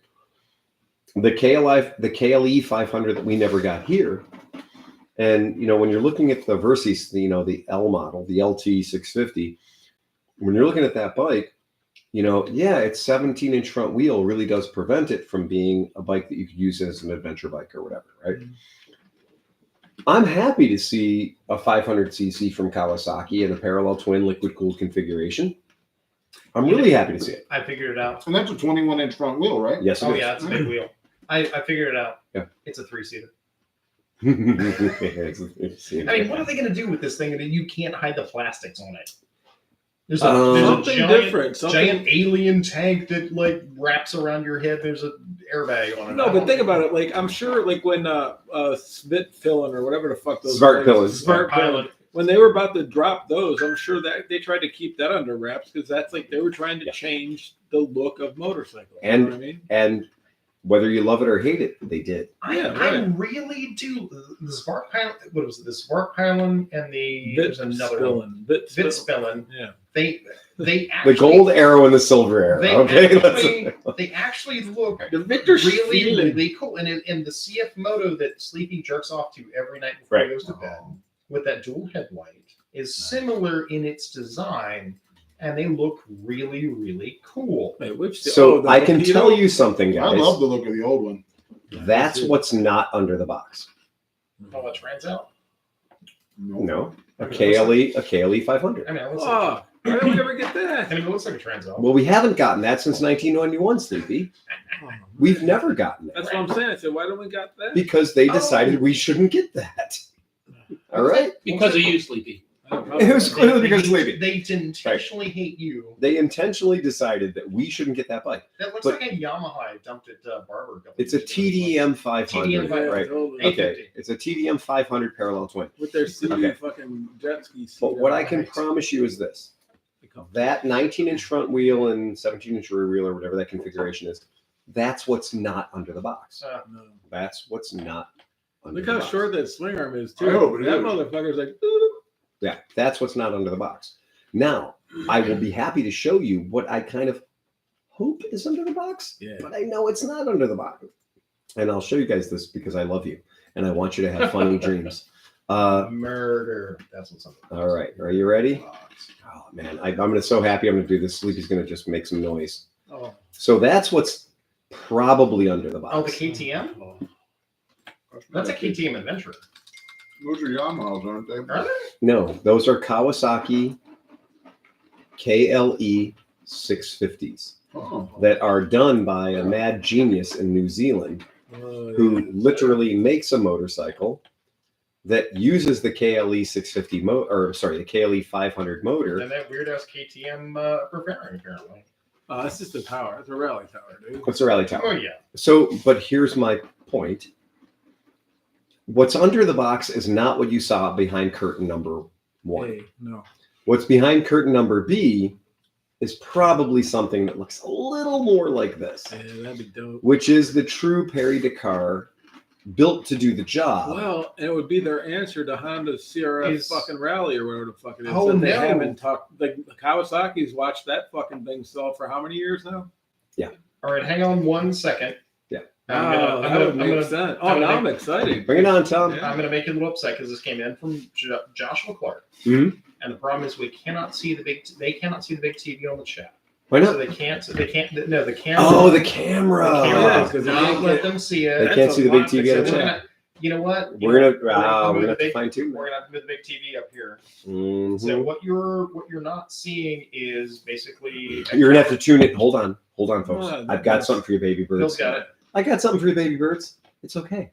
The KLE 500 that we never got here. And, when you're looking at the Versys, the L model, the LT 650, when you're looking at that bike, its 17-inch front wheel really does prevent it from being a bike that you could use as an adventure bike or whatever, right? I'm happy to see a 500cc from Kawasaki in a parallel twin liquid-cooled configuration. I'm really happy to see it. I figured it out. And that's a 21-inch front wheel, right? Yes, it Oh is. yeah, it's a big wheel. I figured it out. Yeah. It's a 3-seater. I I mean, what are they going to do with this thing? And you can't hide the plastics on it. There's a something different. giant alien tank that like wraps around your head. There's an airbag on it. No, but think about it. Like I'm sure, like when Svitfillen or whatever the fuck those Svartpillen. when they were about to drop those, I'm sure that they tried to keep that under wraps because that's like they were trying to change the look of motorcycles. You know what I mean? And whether you love it or hate it, they did. I really do. The Svartpillen. What was it? The Svartpillen and there's another one. Vitspillen. Yeah. They actually, The gold arrow and the silver arrow. They actually look The Victor really cool. And in the CF Moto that Sleepy jerks off to every night before he goes to bed with that dual headlight is similar in its design, and they look really, really cool. Wait, I can tell you something, I guys. love the look of the old one. That's what's not under the box. Oh, what trans out? No, a KLE 500. I mean, it looks why did we never get that? it looks like a trans out. Well, we haven't gotten that since 1991, Sleepy. We've never gotten that That's what I'm saying. I said, why don't we got that? because they decided we shouldn't get that. All right. Because of you, Sleepy. It was clearly because of Sleepy. They intentionally hate you. They intentionally decided that we shouldn't get that bike. That looks But- like a Yamaha I dumped at Barber. It's a TDM 500, TDM 500. right? Totally. Okay, it's a TDM 500 parallel twin. With their CD Okay. fucking jet ski seat. But what I can promise you is this. That 19-inch front wheel and 17-inch rear wheel or whatever that configuration is, That's what's not under the box. No. That's what's not under Look the how box. short that swing arm is, I too. hope it That is. motherfucker's like, Yeah, that's what's not under the box. Now, I will be happy to show you what I kind of hope is under the box, yeah. but I know it's not under the box. And I'll show you guys this because I love you and I want you to have funny dreams. Murder. That's what's up. All right, are you ready? Oh man, I'm so happy I'm going to do this. Sleepy's going to just make some noise. Oh. So that's what's probably under the box. Oh, the KTM? That's a KTM Adventure. Those are Yamahas, aren't they? Are they? No, those are Kawasaki KLE550s Oh. that are done by a mad genius in New Zealand Oh, who yeah. literally makes a motorcycle that uses the KLE650 the KLE500 motor. And that weird ass KTM preparing apparently. It's just a tower. It's a rally tower, dude. What's a rally Oh tower? yeah. So, but here's my point. What's under the box is not what you saw behind curtain number 1. Hey, no. What's behind curtain number B is probably something that looks a little more like this, Yeah, that'd be dope. which is the true Perry Dakar built to do the job. Well, it would be their answer to Honda's CRF Is- fucking rally or whatever the fuck it is. Oh, that they no. haven't talked. Like Kawasaki's watched that fucking thing sell for how many years now? All right, hang on 1 second. Yeah. That would make sense. Oh, I'm now gonna I'm excited. Bring it on, Tom. Yeah. I'm going to make you a little upset because this came in from Joshua Clark. Mhm. And the problem is we cannot see the big. They cannot see the big TV on the chat. Why So not? they can't. They can't. No, the camera. Oh, the camera. The camera Yeah, does 'cause not they let can't- them see They it. can't see the big TV So on we're the gonna, chat. you know what? We're gonna We're gonna have move to the big- fine tune We're that. gonna have to move the big TV up here. Mhm. So what you're not seeing is basically You're gonna have to tune it. Hold on, folks. Oh, I've got something for you, baby Bill's birds. got it. I got something for you, baby birds. It's okay.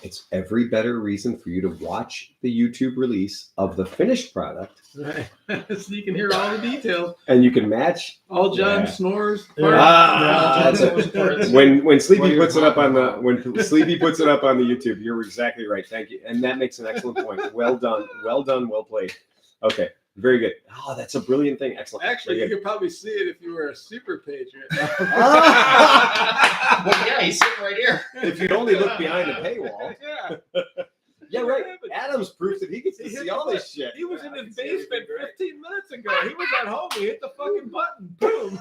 It's every better reason for you to watch the YouTube release of the finished product, Right. So you can hear all the details. and you can match All John Yeah. snores. That's it. when Sleepy Well, puts it up on the you're- when Sleepy puts it up on the YouTube. You're exactly right. Thank you, and that makes an excellent point. Well done, well played. Okay, very good. Oh, that's a brilliant thing. Excellent. Actually, you Very good. could probably see it if you were a super patriot. Well, yeah, he's sitting right here. If you'd only look behind the paywall. Yeah. Yeah, right. Adam's proof that he gets to He hit see the all this shit. He was in I can his see everything basement great. 15 minutes ago. He was at home. He hit the fucking button. Boom.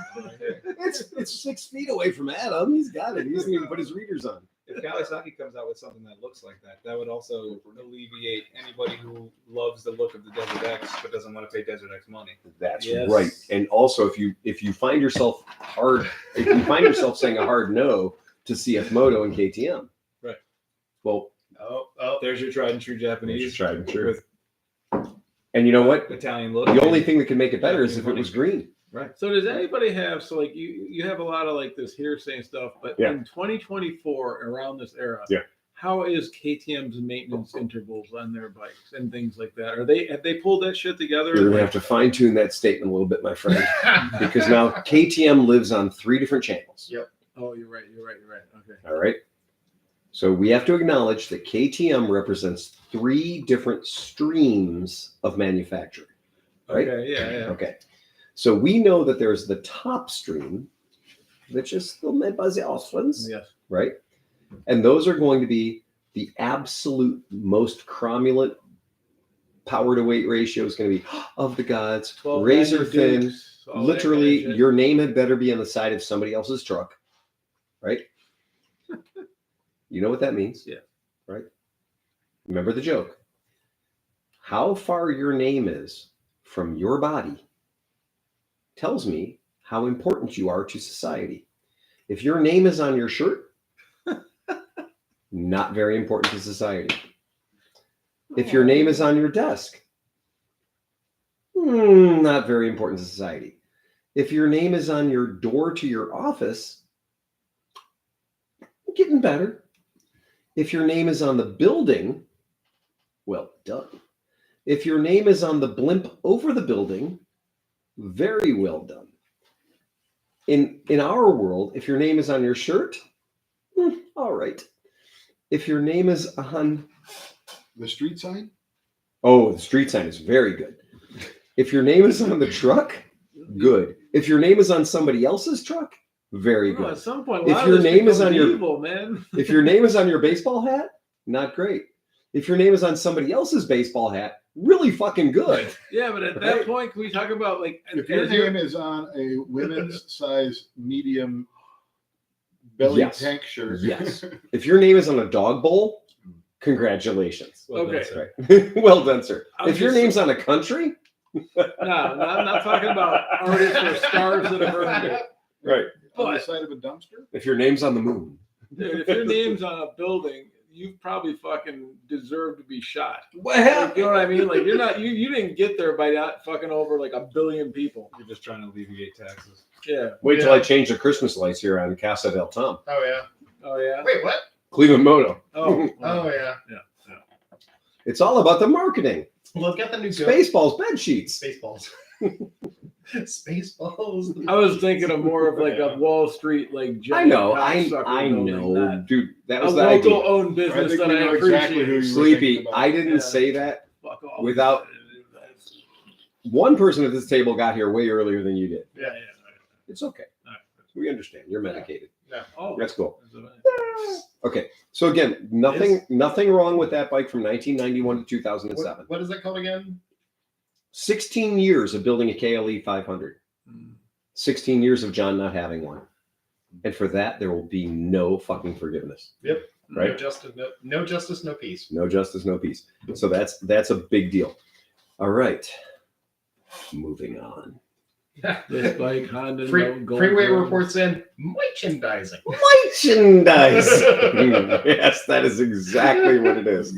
It's 6 feet away from Adam. He's got it. He doesn't even put his readers on. If Kawasaki comes out with something that looks like that, that would also alleviate anybody who loves the look of the Desert X but doesn't want to pay Desert X money. That's Yes. right. And also, if you find yourself saying a hard no to CF Moto and KTM, Right. Well, Oh, There's your tried and true Japanese. There's your tried and true. With and you know what? Italian look. The only thing that could make it better is if it was green. So does anybody have, so like you have a lot of like this hearsay and stuff, but Yeah. in 2024 around this era, Yeah. how is KTM's maintenance intervals on their bikes and things like that? Have they pulled that shit together? You're gonna have to fine tune that statement a little bit, my friend, because now KTM lives on 3 different channels. Yep. Oh, you're right. Okay. All right. So we have to acknowledge that KTM represents 3 different streams of manufacturing. Right? Okay, yeah. Okay. So we know that there's the top stream, which is still made by the Austrians, Yes. right? And those are going to be the absolute most cromulent power to weight ratio is going to be of the gods, 12 razor thin. Dukes, all that Literally, kind of shit. your name had better be on the side of somebody else's truck, right? You know what that means? Yeah. Right? Remember the joke. How far your name is from your body tells me how important you are to society. If your name is on your shirt, not very important to society. If your name is on your desk, not very important to society. If your name is on your door to your office, getting better. If your name is on the building, well done. If your name is on the blimp over the building, very well done. In our world, if your name is on your shirt, all right. If your name is on The street sign? the street sign is very good. If your name is on the truck, good. If your name is on somebody else's truck, very Well, good. at some point, a If lot your of this name is becomes on your- evil, man. If your name is on your baseball hat, not great. If your name is on somebody else's baseball hat, really fucking good. Yeah, but at Right. that point, can we talk about like If your as you're- name is on a women's size medium belly Yes. tank shirt, Yes. If your name is on a dog bowl, congratulations. Well done, Okay. sir. Right. Well done, sir. I was If your just- name's on a country, no, I'm not talking about artists or stars that have earned it. right. on the But- side of a dumpster. If your name's on the moon. Dude, if your name's on a building, you probably fucking deserve to be shot. Well, Like, you know what I mean? Like you're not you didn't get there by not fucking over like 1 billion people. You're just trying to alleviate taxes. Yeah. wait till I change the Christmas lights here on Casa del Tom. Oh yeah. Oh yeah. Wait, what? Cleveland Moto. Oh. Oh yeah. It's all about the marketing. Well, I've got the new Spaceballs, bed sheets. Spaceballs. Spaceballs. I was thinking of more of like a Wall Street like I giant know, cocksucker I building know, that. dude. That A was the idea. local owned I business think that we I know appreciate. exactly who you were Sleepy. thinking about. I didn't Yeah. say that. Fuck off. Without- One person at this table got here way earlier than you did. Yeah. It's okay. Alright. We understand. You're medicated. Oh, That's cool. that's what I- Okay. So again, nothing wrong with that bike from 1991 to 2007. What is that called again? 16 years of building a KLE500. 16 years of John not having one. And for that, there will be no fucking forgiveness. Right. No justice, no justice, no peace. No justice, no peace. So that's a big deal. All right. Moving on. This bike Honda no gold Freeway rim. reports in merchandising. Merchandise. Yes, that is exactly what it is.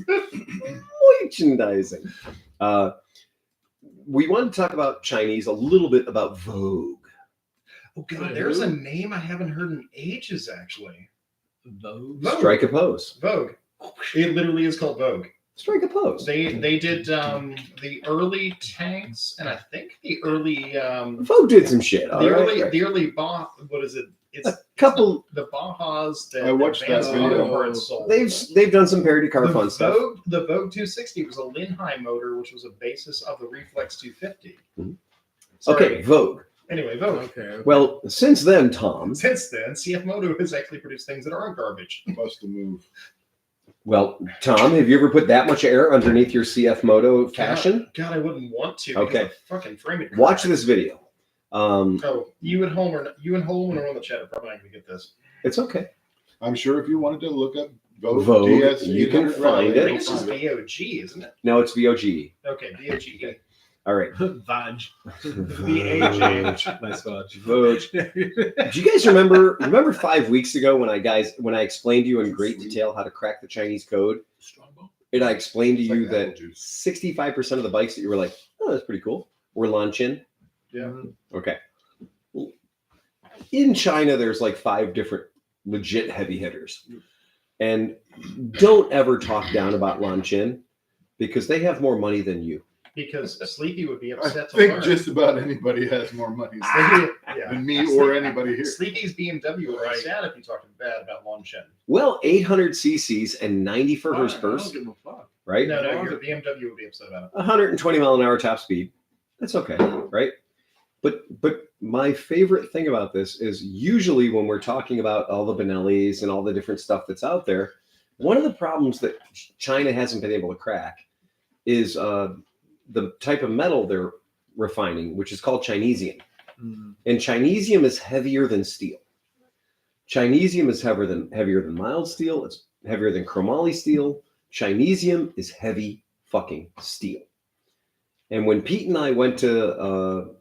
Merchandising. We want to talk about Chinese, a little bit about Vogue. Oh god, there's a name I haven't heard in ages. Actually, Vogue. Vogue. Strike a pose. Vogue. It literally is called Vogue. Strike a pose. They did the early tanks, and I think the early Vogue did some shit. All the right, early right. the early what is it? It's A couple. the Bajas that I watched that Advanced video. Auto Parts sold. They've done some parody car fun stuff. The Vogue 260 was a Linhai motor, which was a basis of the Reflex 250. Mhm. Sorry. Okay, Vogue. Anyway, Vogue. Okay. Well, since then, Tom. Since then, CF Moto has actually produced things that aren't garbage. Must have moved. Well, Tom, have you ever put that much air underneath your CF Moto fashion? God, I wouldn't want to. because Okay. the fucking framing. Watch this video. Oh, you and Holman are on the chat are probably not going to get this. It's okay. I'm sure if you wanted to look up Vogue, Vogue, GS you can 800 find rally, I it. think you'll it's just find it. VOG, isn't it? No, it's VOG. Okay, VOG. All right. Vaj. VAG. Nice watch. Vogue. Do you guys remember 5 weeks ago when I explained to you in great detail how to crack the Chinese code? Strongbow. And I explained to It's you like that apple juice. 65% of the bikes that you were like, oh, that's pretty cool, were Lanchin. Yeah. Okay. In China, there's like 5 different legit heavy hitters. And don't ever talk down about Lanchin because they have more money than you. Because Sleepy would be I upset to think learn. just about anybody has more money Sleepy, yeah. than me or anybody here. Sleepy's BMW would Right. be sad if you talked bad about Longchenn. Well, 800 cc's and 90 for I horse don't purse, give a fuck. right? No, your BMW would be upset about it. 120 mile an hour top speed. That's okay, right? But my favorite thing about this is usually when we're talking about all the Benellis and all the different stuff that's out there, one of the problems that China hasn't been able to crack is the type of metal they're refining, which is called Chinesium. And Chinesium is heavier than steel. Chinesium is heavier than mild steel. It's heavier than chromoly steel. Chinesium is heavy fucking steel. And when Pete and I went to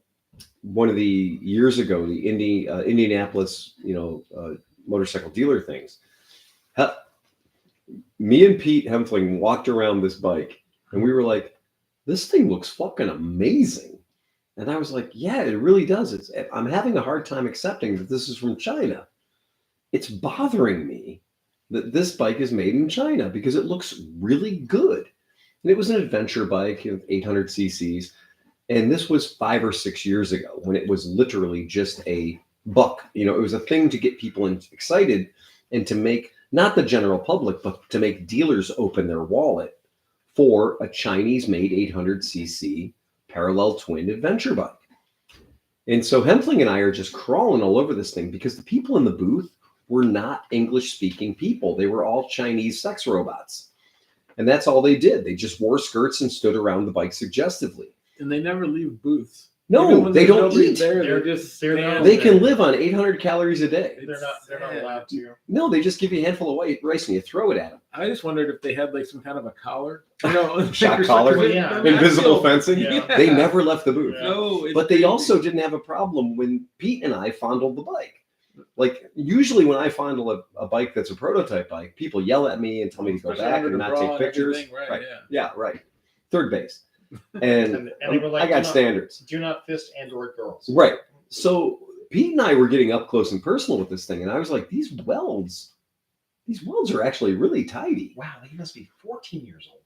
one of the years ago, the Indianapolis, motorcycle dealer things, me and Pete Hempfling walked around this bike, and we were like, "This thing looks fucking amazing." And I was like, "Yeah, it really does." I'm having a hard time accepting that this is from China. It's bothering me that this bike is made in China because it looks really good. And it was an adventure bike, 800 cc's. And this was 5 or 6 years ago when it was literally just a buck. It was a thing to get people excited and to make not the general public, but to make dealers open their wallet for a Chinese-made 800 cc parallel twin adventure bike. And so Hempling and I are just crawling all over this thing because the people in the booth were not English-speaking people. They were all Chinese sex robots. And that's all they did. They just wore skirts and stood around the bike suggestively. And they never leave booths. No, Even when they there's don't nobody eat. There, They're- they're just they're not- stand They there. can live on 800 calories a day. They're not allowed to. No, they just give you a handful of white rice and you throw it at them. I just wondered if they had like some kind of a collar. You know, Shock or collar? something. Yeah. Invisible fencing. Yeah. They never left the booth. Yeah. No, it's But they crazy. also didn't have a problem when Pete and I fondled the bike. Like usually when I fondle a bike that's a prototype bike, people yell at me and tell me to go Especially back under and the not bra take and pictures. everything, Right, Right. yeah. Yeah, right. Third base. And, And they were like, I got "Do not- standards. Do not fist and/or girls. Right. So Pete and I were getting up close and personal with this thing, and I was like, these welds are actually really tidy. Wow, they must be 14 years old.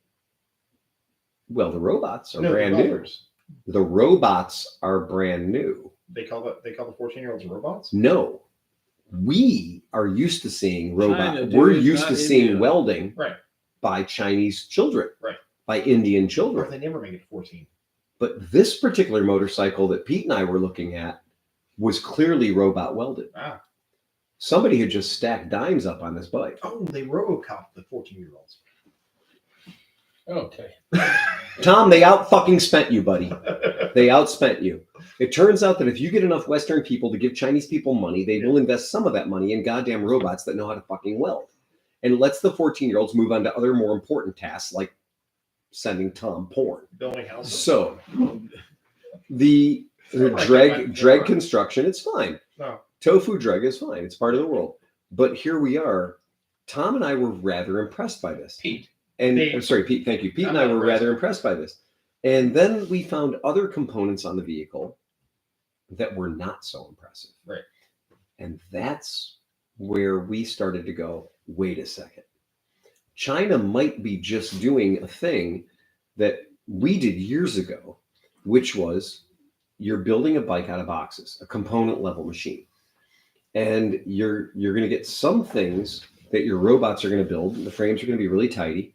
Well, the robots are No, brand the new. robbers. The robots are brand new. They call the 14-year-olds robots. No, we are used to seeing China, dude, We're it's used not to seeing India. welding Right. by Chinese children, Right. by Indian Or children. they never make it 14. But this particular motorcycle that Pete and I were looking at was clearly robot welded. Ah. Somebody had just stacked dimes up on this bike. Oh, they RoboCop the 14-year-olds. Okay. Tom, they out fucking spent you, buddy. They outspent you. It turns out that if you get enough Western people to give Chinese people money, they will invest some of that money in goddamn robots that know how to fucking weld. And it lets the 14-year-olds move on to other more important tasks like sending Tom porn. Building houses. So the Like dreg that. construction, it's fine. No. Tofu dreg is fine. It's part of the world. But here we are. Tom and I were rather impressed by this. Pete. And They- I'm sorry, Pete, thank you. Pete I'm and I not were impressed. rather impressed by this. And then we found other components on the vehicle that were not so impressive. Right. And that's where we started to go, wait a second. China might be just doing a thing that we did years ago, which was you're building a bike out of boxes, a component level machine. And you're going to get some things that your robots are going to build. The frames are going to be really tidy.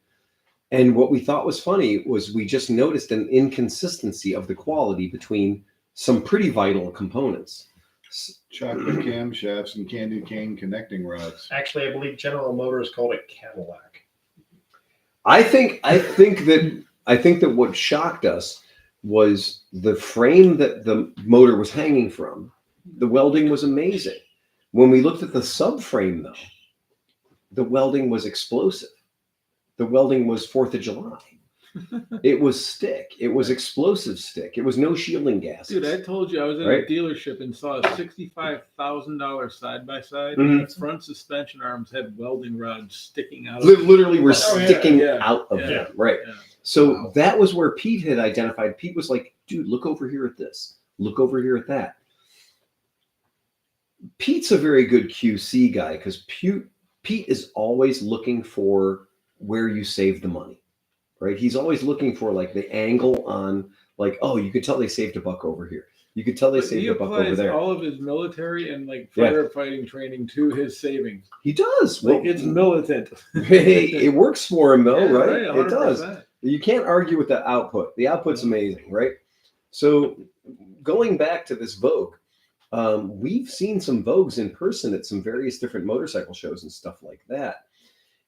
And what we thought was funny was we just noticed an inconsistency of the quality between some pretty vital components. Chocolate camshafts and candy cane connecting rods. Actually, I believe General Motors called it Cadillac. I think that what shocked us was the frame that the motor was hanging from. The welding was amazing. When we looked at the subframe, though, the welding was explosive. The welding was 4th of July. It was stick. It was explosive stick. It was no shielding gas. Dude, I told you I was in Right. a dealership and saw a $65,000 side by side. Mhm. The front suspension arms had welding rods sticking out. Literally were Oh, yeah, sticking yeah, out of yeah, them. Right. Yeah. So Wow. that was where Pete had identified. Pete was like, dude, look over here at this. Look over here at that. Pete's a very good QC guy because Pete is always looking for where you save the money, right? He's always looking for like the angle on like, oh, you could tell they saved $1 over here. You could tell they But saved he $1 over applies there. all of his military and like Yeah. firefighting training to his savings. He does. Like Well, it's militant. hey, it works for him though, Yeah, right? It 100%. does. You can't argue with the output. The output's amazing, right? So going back to this Vogue, we've seen some Vogues in person at some various different motorcycle shows and stuff like that.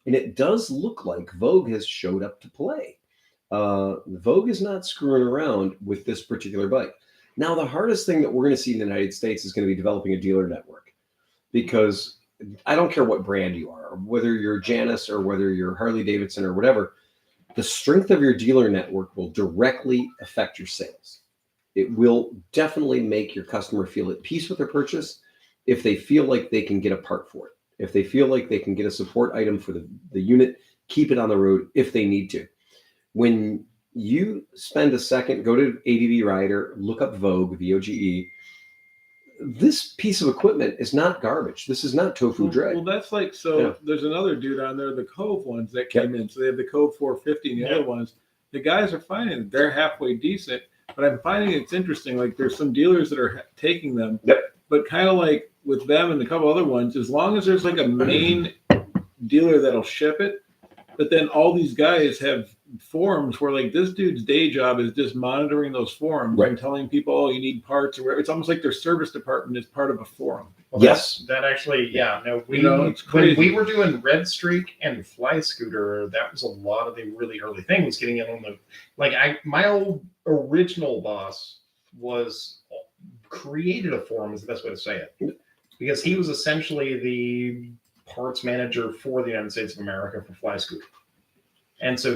And it does look like Vogue has showed up to play. Vogue is not screwing around with this particular bike. Now, the hardest thing that we're going to see in the United States is going to be developing a dealer network, because I don't care what brand you are, whether you're Janus or whether you're Harley Davidson or whatever, the strength of your dealer network will directly affect your sales. It will definitely make your customer feel at peace with their purchase if they feel like they can get a part for it. If they feel like they can get a support item for the unit, keep it on the road if they need to. When you spend a second, go to ADV Rider, look up Vogue, VOGE. This piece of equipment is not garbage. This is not tofu drag. Well, that's like, so Yeah. there's another dude on there, the Cove ones that came in. So they have the Cove 450 and the other ones. The guys are finding it. They're halfway decent, but I'm finding it's interesting. Like there's some dealers that are taking them, but kind of like with them and a couple other ones, as long as there's like a main dealer that'll ship it, but then all these guys have forums where like this dude's day job is just monitoring those forums Right. and telling people, oh, you need parts or whatever. It's almost like their service department is part of a forum. Well, Yes. that actually, yeah, no, we You know, it's when crazy. we were doing Red Streak and Fly Scooter, that was a lot of the really early things getting in on the my old original boss created a forum is the best way to say it, because he was essentially the parts manager for the United States of America for Fly Scooter. And so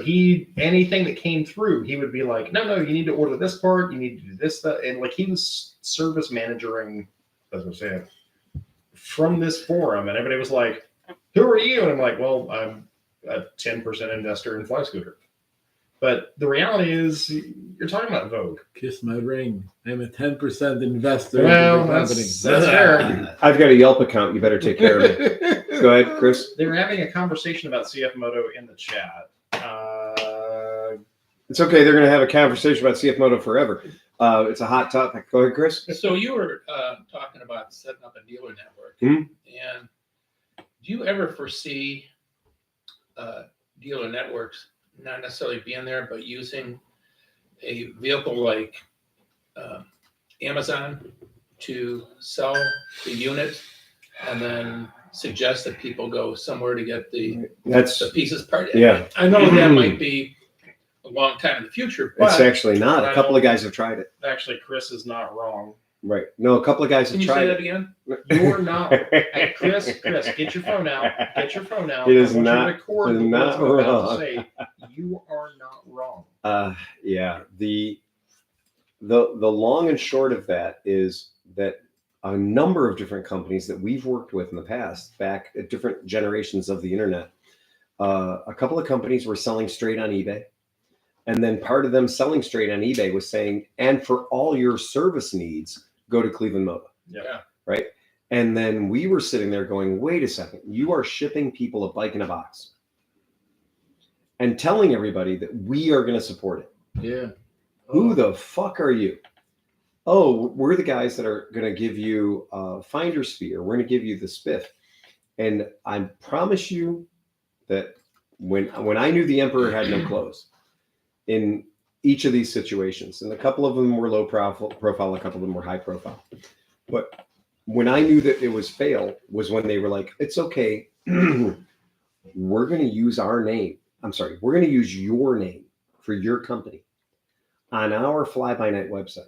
anything that came through, he would be like, no, you need to order this part, you need to do this stuff. And like he was service managering, that's what I'm saying, from this forum. And everybody was like, who are you? And I'm like, well, I'm a 10% investor in Fly Scooter. But the reality is, you're talking about Vogue. Kiss my ring. I'm a 10% investor Well, in the company. that's fair. I've got a Yelp account. You better take care of me. Go ahead, Chris. They were having a conversation about CF Moto in the chat. It's okay. They're going to have a conversation about CF Moto forever. It's a hot topic. Go ahead, Chris. So you were talking about setting up a dealer network, Mhm. and do you ever foresee dealer networks not necessarily being there, but using a vehicle like Amazon to sell the unit, and then suggest that people go somewhere to get the pieces part? Yeah. I know that might be a long time in the future, It's but actually not. A couple of guys have tried it. Actually, Chris is not wrong. Right. No, a couple of guys can have you say tried that it. again? You're not. Hey, Chris, get your phone out. Get your phone out. It is I want you to not- record it is the words not I'm about to wrong. say. You are not wrong. Yeah. The long and short of that is that a number of different companies that we've worked with in the past, back at different generations of the internet, a couple of companies were selling straight on eBay. And then part of them selling straight on eBay was saying, and for all your service needs, go to ClevelandMoto. Yeah. Right. And then we were sitting there going, wait a second, you are shipping people a bike in a box and telling everybody that we are going to support it. Yeah. Who the fuck are you? Oh, we're the guys that are going to give you a finder sphere. We're going to give you the spiff. And I promise you that when I knew the emperor had no clothes in each of these situations, and a couple of them were low profile, a couple of them were high profile. But when I knew that it was fail was when they were like, it's okay. We're going to use our name. I'm sorry. We're going to use your name for your company on our fly-by-night website,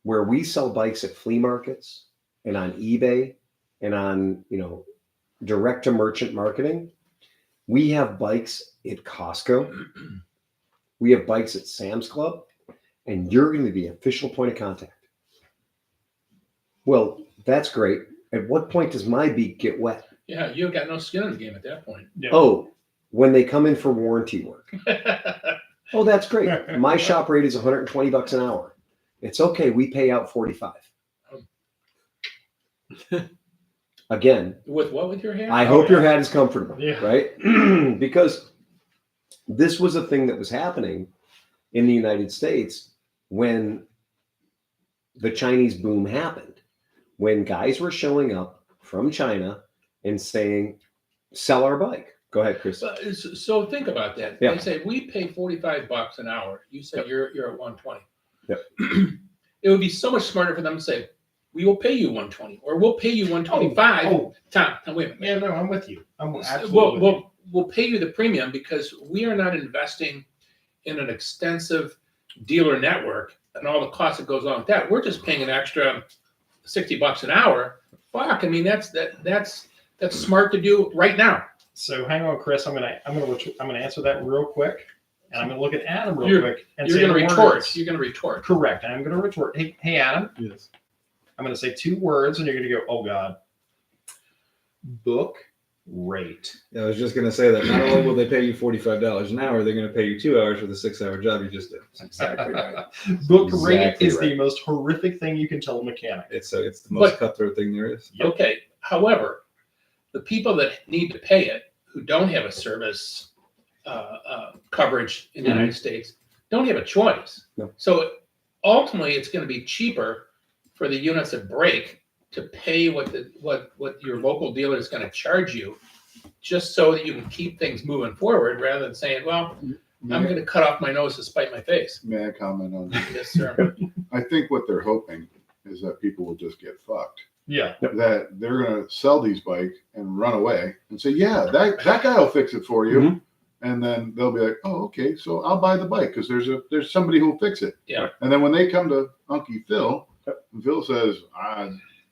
where we sell bikes at flea markets and on eBay and on, direct to merchant marketing. We have bikes at Costco. We have bikes at Sam's Club, and you're going to be the official point of contact. Well, that's great. At what point does my beak get wet? Yeah, you've got no skin in the game at that point. Yeah. Oh, when they come in for warranty work. Oh, that's great. My shop rate is $120 an hour. It's okay. We pay out 45. Again, With what with your hair? I hope your hat is comfortable, Yeah. right? Because this was a thing that was happening in the United States when the Chinese boom happened, when guys were showing up from China and saying, sell our bike. Go ahead, Chris. So think about that. Yeah. They say we pay $45 an hour. You say Yep. you're at 120. Yep. It would be so much smarter for them to say, we will pay you 120 or we'll pay you 125. Oh, Tom, wait a minute. yeah, no, I'm with you. I'm absolutely with you. We'll pay you the premium because we are not investing in an extensive dealer network and all the costs that goes on with that. We're just paying an extra $60 an hour. Fuck, I mean that's smart to do right now. So hang on, Chris. I'm gonna answer that real quick, and I'm gonna look at Adam real quick and You're say going to the retort. words. You're going to retort. Correct. And I'm gonna retort. Hey, Adam. Yes. I'm gonna say 2 words, and you're gonna go, oh God. Book rate. I was just going to say that not only will they pay you $45 an hour, they're going to pay you 2 hours for the 6-hour job you just did. That's exactly right. Book rate Exactly is right. the most horrific thing you can tell a mechanic. It's the most cutthroat thing there is. Yep. Okay. However, the people that need to pay it, who don't have a service coverage in the United States, don't have a choice. No. So ultimately, it's going to be cheaper for the units that break to pay what your local dealer is going to charge you, just so that you can keep things moving forward, rather than saying, well, I'm going to cut off my nose to spite my face. May I comment on that? Yes, sir. I think what they're hoping is that people will just get fucked. Yeah. That they're going to sell these bikes and run away and say, yeah, that guy will fix it for you. Mhm. And then they'll be like, oh, okay, so I'll buy the bike because there's somebody who'll fix it. Yeah. And then when they come to Unky Phil, Phil says,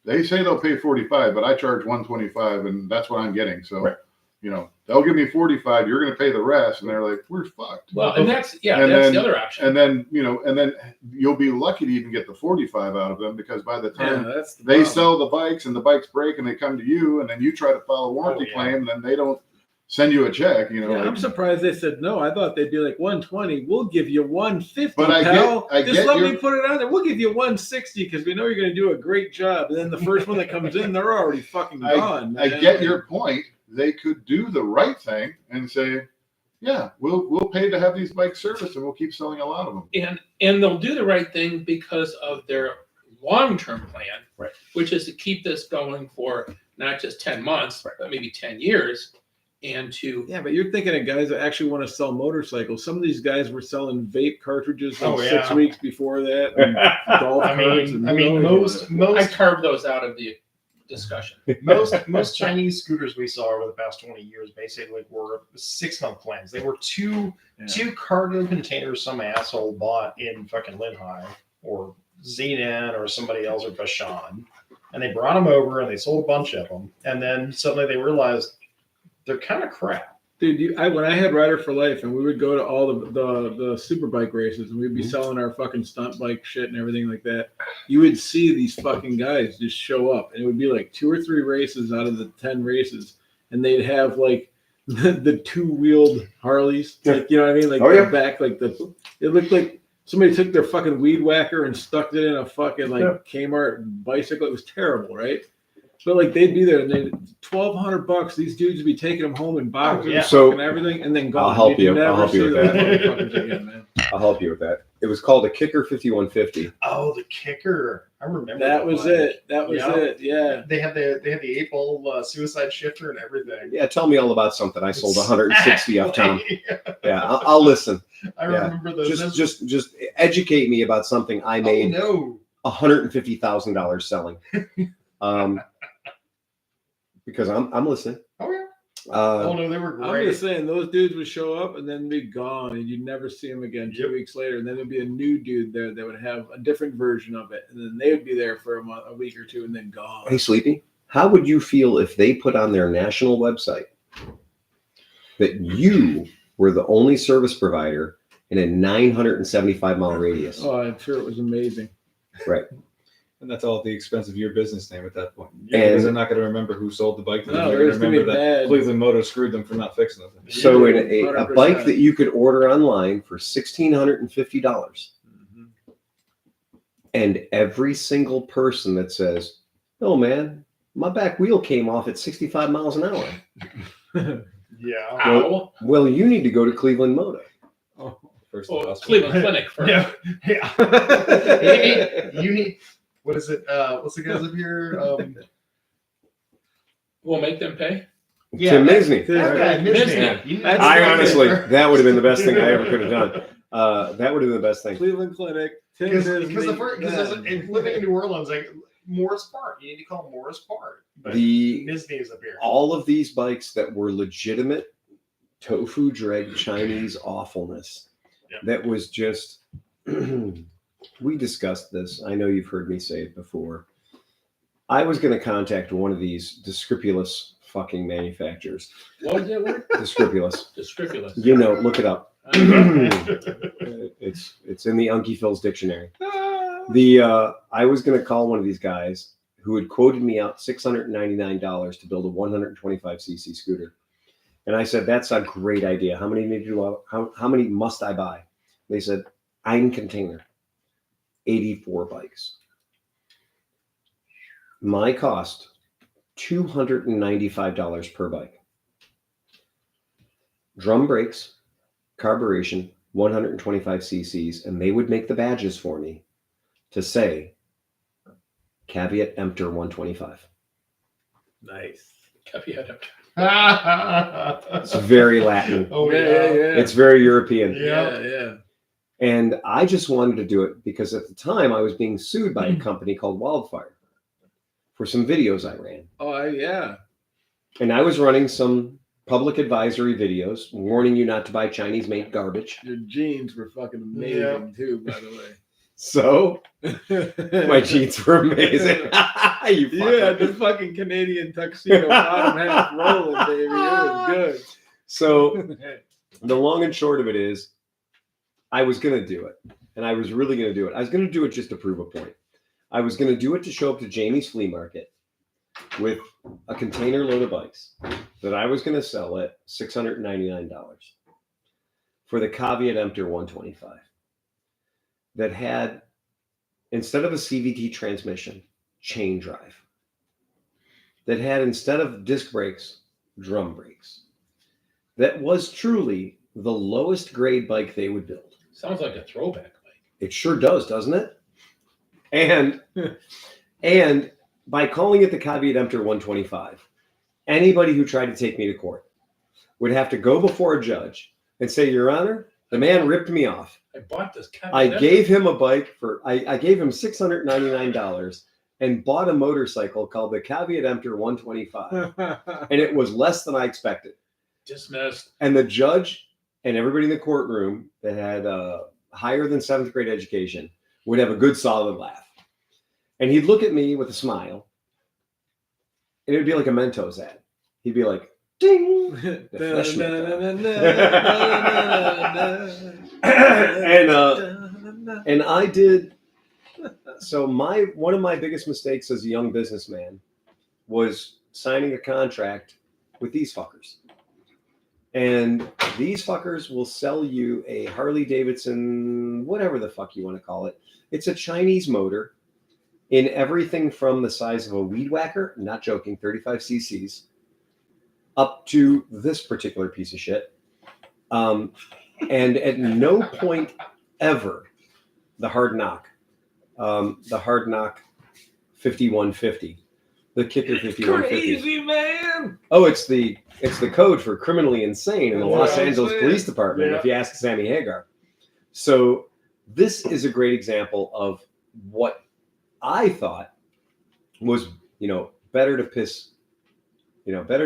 they say they'll pay 45, but I charge 125 and that's what I'm getting. So, Right. you know, they'll give me 45. You're going to pay the rest. And they're like, we're fucked. Well, and that's And that's then- the other option. And then, you know, and then you'll be lucky to even get the 45 out of them because by the time that's the they problem. sell the bikes and the bikes break and they come to you and then you try to file a warranty Oh, yeah. claim and then they don't send you a check, you know. Yeah, I'm surprised they said no. I thought they'd be like 120. We'll give you 150, But I pal. get Just let your- me put it on there. We'll give you 160 because we know you're going to do a great job. And then the first one that comes in, they're already fucking gone. I man. get your point. They could do the right thing and say, yeah, we'll pay to have these bikes serviced and we'll keep selling a lot of them. And they'll do the right thing because of their long-term plan, Right. which is to keep this going for not just 10 months, but maybe 10 years. And to Yeah, but you're thinking of guys that actually want to sell motorcycles. Some of these guys were selling vape cartridges like Oh, 6 yeah. weeks before that. And golf I carts mean, and I mean, most. I most carved those out of the discussion. most Chinese scooters we saw over the past 20 years basically were 6-month plans. They were two cargo containers some asshole bought in fucking Linhai or Zenin or somebody else or Bashan, and they brought them over and they sold a bunch of them, and then suddenly they realized they're kind of crap. Dude, when I had Rider for Life and we would go to all the super bike races and we'd be Mhm. selling our fucking stunt bike shit and everything like that, you would see these fucking guys just show up and it would be like 2 or 3 races out of the 10 races and they'd have like the 2-wheeled Harleys, Yeah. like, you know what I mean? Like Oh, the yeah. back, like it looked like somebody took their fucking weed whacker and stuck it in a fucking like Yeah. Kmart bicycle. It was terrible, right? But like they'd be there and they $1,200. These dudes would be taking them home in boxes yeah. So- and everything, and then gone. I'll help You'd you. never I'll help you see with those that. motherfuckers again, man. I'll help you with that. It was called a Kicker 5150. Oh, the kicker! I remember That was bike. it. That was Yeah. it. Yeah. They had the 8-ball suicide shifter and everything. Yeah, tell me all about something. I sold 160 of Tom. Exactly. Yeah, I'll listen. I Yeah. remember those. Just educate me about something I made Oh no! $150,000 selling. Because I'm listening. Oh yeah! Oh Uh, no, they were I'm great. just saying, those dudes would show up and then be gone, and you'd never see them again 2 Yep. weeks later. And then there'd be a new dude there that would have a different version of it, and then they would be there for a week or two, and then gone. hey, Sleepy, how would you feel if they put on their national website that you were the only service provider in a 975-mile radius? Oh, I'm sure it was amazing. Right. And that's all at the expense of your business name at that point. And- Because they're not going to remember who sold the bike to them. No, They're going it's to gonna be remember that bad. Cleveland Moto screwed them for not fixing it. So in a 100%. bike that you could order online for $1,650, Mhm. and every single person that says, "Oh man, my back wheel came off at 65 miles an hour," Yeah. Ow. well, you need to go to Cleveland Moto. Oh. First Well, hospital. Cleveland Clinic first. Yeah. Yeah. You need. What is it? What's the guys up here? We'll make them pay. Tim Misney. That guy, Misney. Misney. You need That's to I go honestly, there. that would have been the best thing I ever could have done. That would have been the best thing. Cleveland Clinic. Tim Because Disney. living in New Orleans, like Morris Park, you need to call Morris Park. But The Disney is up here. all of these bikes that were legitimate tofu dreg Chinese awfulness. Yep. That was just. We discussed this. I know you've heard me say it before. I was going to contact one of these discrepulous fucking manufacturers. What was that word? Discrepulous. Discrepulous. You know, look it up. I It's in the Unky Phil's dictionary. Ah. I was going to call one of these guys who had quoted me out $699 to build a 125cc scooter, and I said, "That's a great idea. How many need you? How many must I buy?" They said, "Ein container, 84 bikes. My cost, $295 per bike. Drum brakes, carburation, 125 cc's, and they would make the badges for me to say caveat emptor 125. Nice. Caveat emptor. It's very Latin. Oh yeah, yeah. It's very European. yeah. And I just wanted to do it because at the time I was being sued by a company called Wildfire for some videos I ran. Oh, yeah. And I was running some public advisory videos warning you not to buy Chinese-made garbage. Your jeans were fucking amazing too, by the way. So my jeans were amazing. You Yeah, fucker. the fucking Canadian tuxedo bottom half rolling, baby. It was good. So the long and short of it is, I was going to do it. And I was really going to do it. I was going to do it just to prove a point. I was going to do it to show up to Jamie's flea market with a container load of bikes that I was going to sell at $699 for the Caveat Emptor 125 that had, instead of a CVT transmission, chain drive, that had, instead of disc brakes, drum brakes, that was truly the lowest grade bike they would build. Sounds like a throwback bike. It sure does, doesn't it? And by calling it the Caveat Emptor 125, anybody who tried to take me to court would have to go before a judge and say, Your Honor, the man ripped me off. I bought this. I gave him a bike for, I gave him $699 and bought a motorcycle called the Caveat Emptor 125. And it was less than I expected. Dismissed. And the judge and everybody in the courtroom that had higher than 7th grade education would have a good solid laugh. And he'd look at me with a smile, and it would be like a Mentos ad. He'd be like, ding! And I did. So one of my biggest mistakes as a young businessman was signing a contract with these fuckers. And these fuckers will sell you a Harley Davidson, whatever the fuck you want to call it. It's a Chinese motor in everything from the size of a weed whacker, not joking, 35 cc's, up to this particular piece of shit. And at no point ever the hard knock 5150, the Kicker 5150. Crazy, man. Oh, it's the code for criminally insane in the Los Yeah, Angeles yeah. Police Department, if you ask Sammy Hagar. So this is a great example of what I thought was, better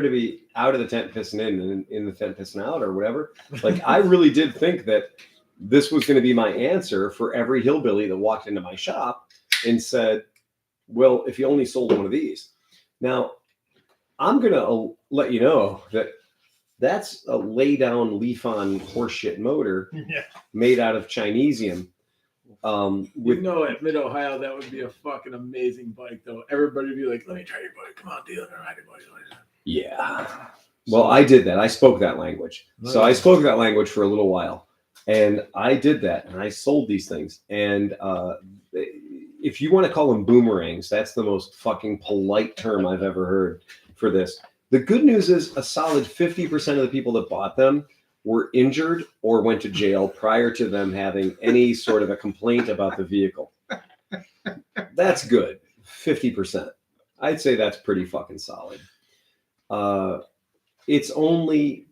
to be out of the tent pissing in than in the tent pissing out or whatever. Like, I really did think that this was going to be my answer for every hillbilly that walked into my shop and said, well, if you only sold one of these. Now, I'm going to let you know that that's a lay down leaf-on horseshit motor made out of Chinesium. At Mid-Ohio, that would be a fucking amazing bike, though. Everybody would be like, let me try your bike. Come on, dealer. Ride it, boy. Yeah. Well, I did that. I spoke that language. So I spoke that language for a little while. And I did that. And I sold these things. And if you want to call them boomerangs, that's the most fucking polite term I've ever heard for this. The good news is a solid 50% of the people that bought them were injured or went to jail prior to them having any sort of a complaint about the vehicle. That's good. 50%. I'd say that's pretty fucking solid. It's only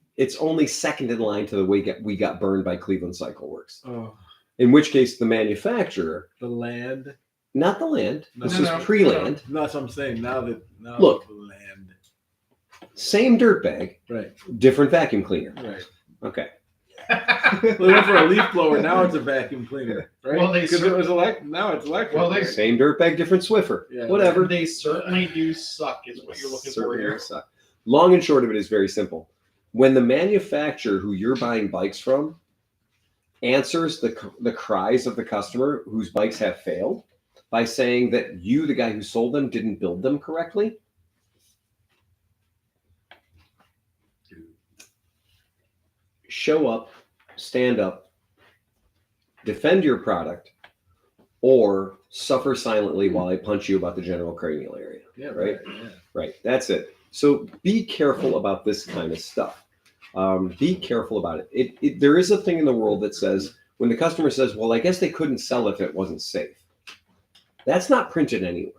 second in line to the way we got burned by Cleveland Cycle Works. Oh, In which case the manufacturer, the land. not the land, this No, is no, pre-land. That's what I'm saying. Now Look. the land. Same dirtbag, Right, different vacuum cleaner. right. Okay. We went for a leaf blower. Now it's a vacuum cleaner, right? Well, they Because it was now it's electric. Well, they- right? Same dirtbag, different Swiffer. Yeah. Whatever. They certainly do suck, is what you're looking for Certainly here. suck. Long and short of it is very simple. When the manufacturer who you're buying bikes from answers the cries of the customer whose bikes have failed by saying that you, the guy who sold them, didn't build them correctly, show up, stand up, defend your product, or suffer silently while I punch you about the general cranial area. Yeah, right? Yeah. Right. That's it. So be careful about this kind of stuff. Be careful about it. There is a thing in the world that says, when the customer says, well, I guess they couldn't sell if it wasn't safe. That's not printed anywhere.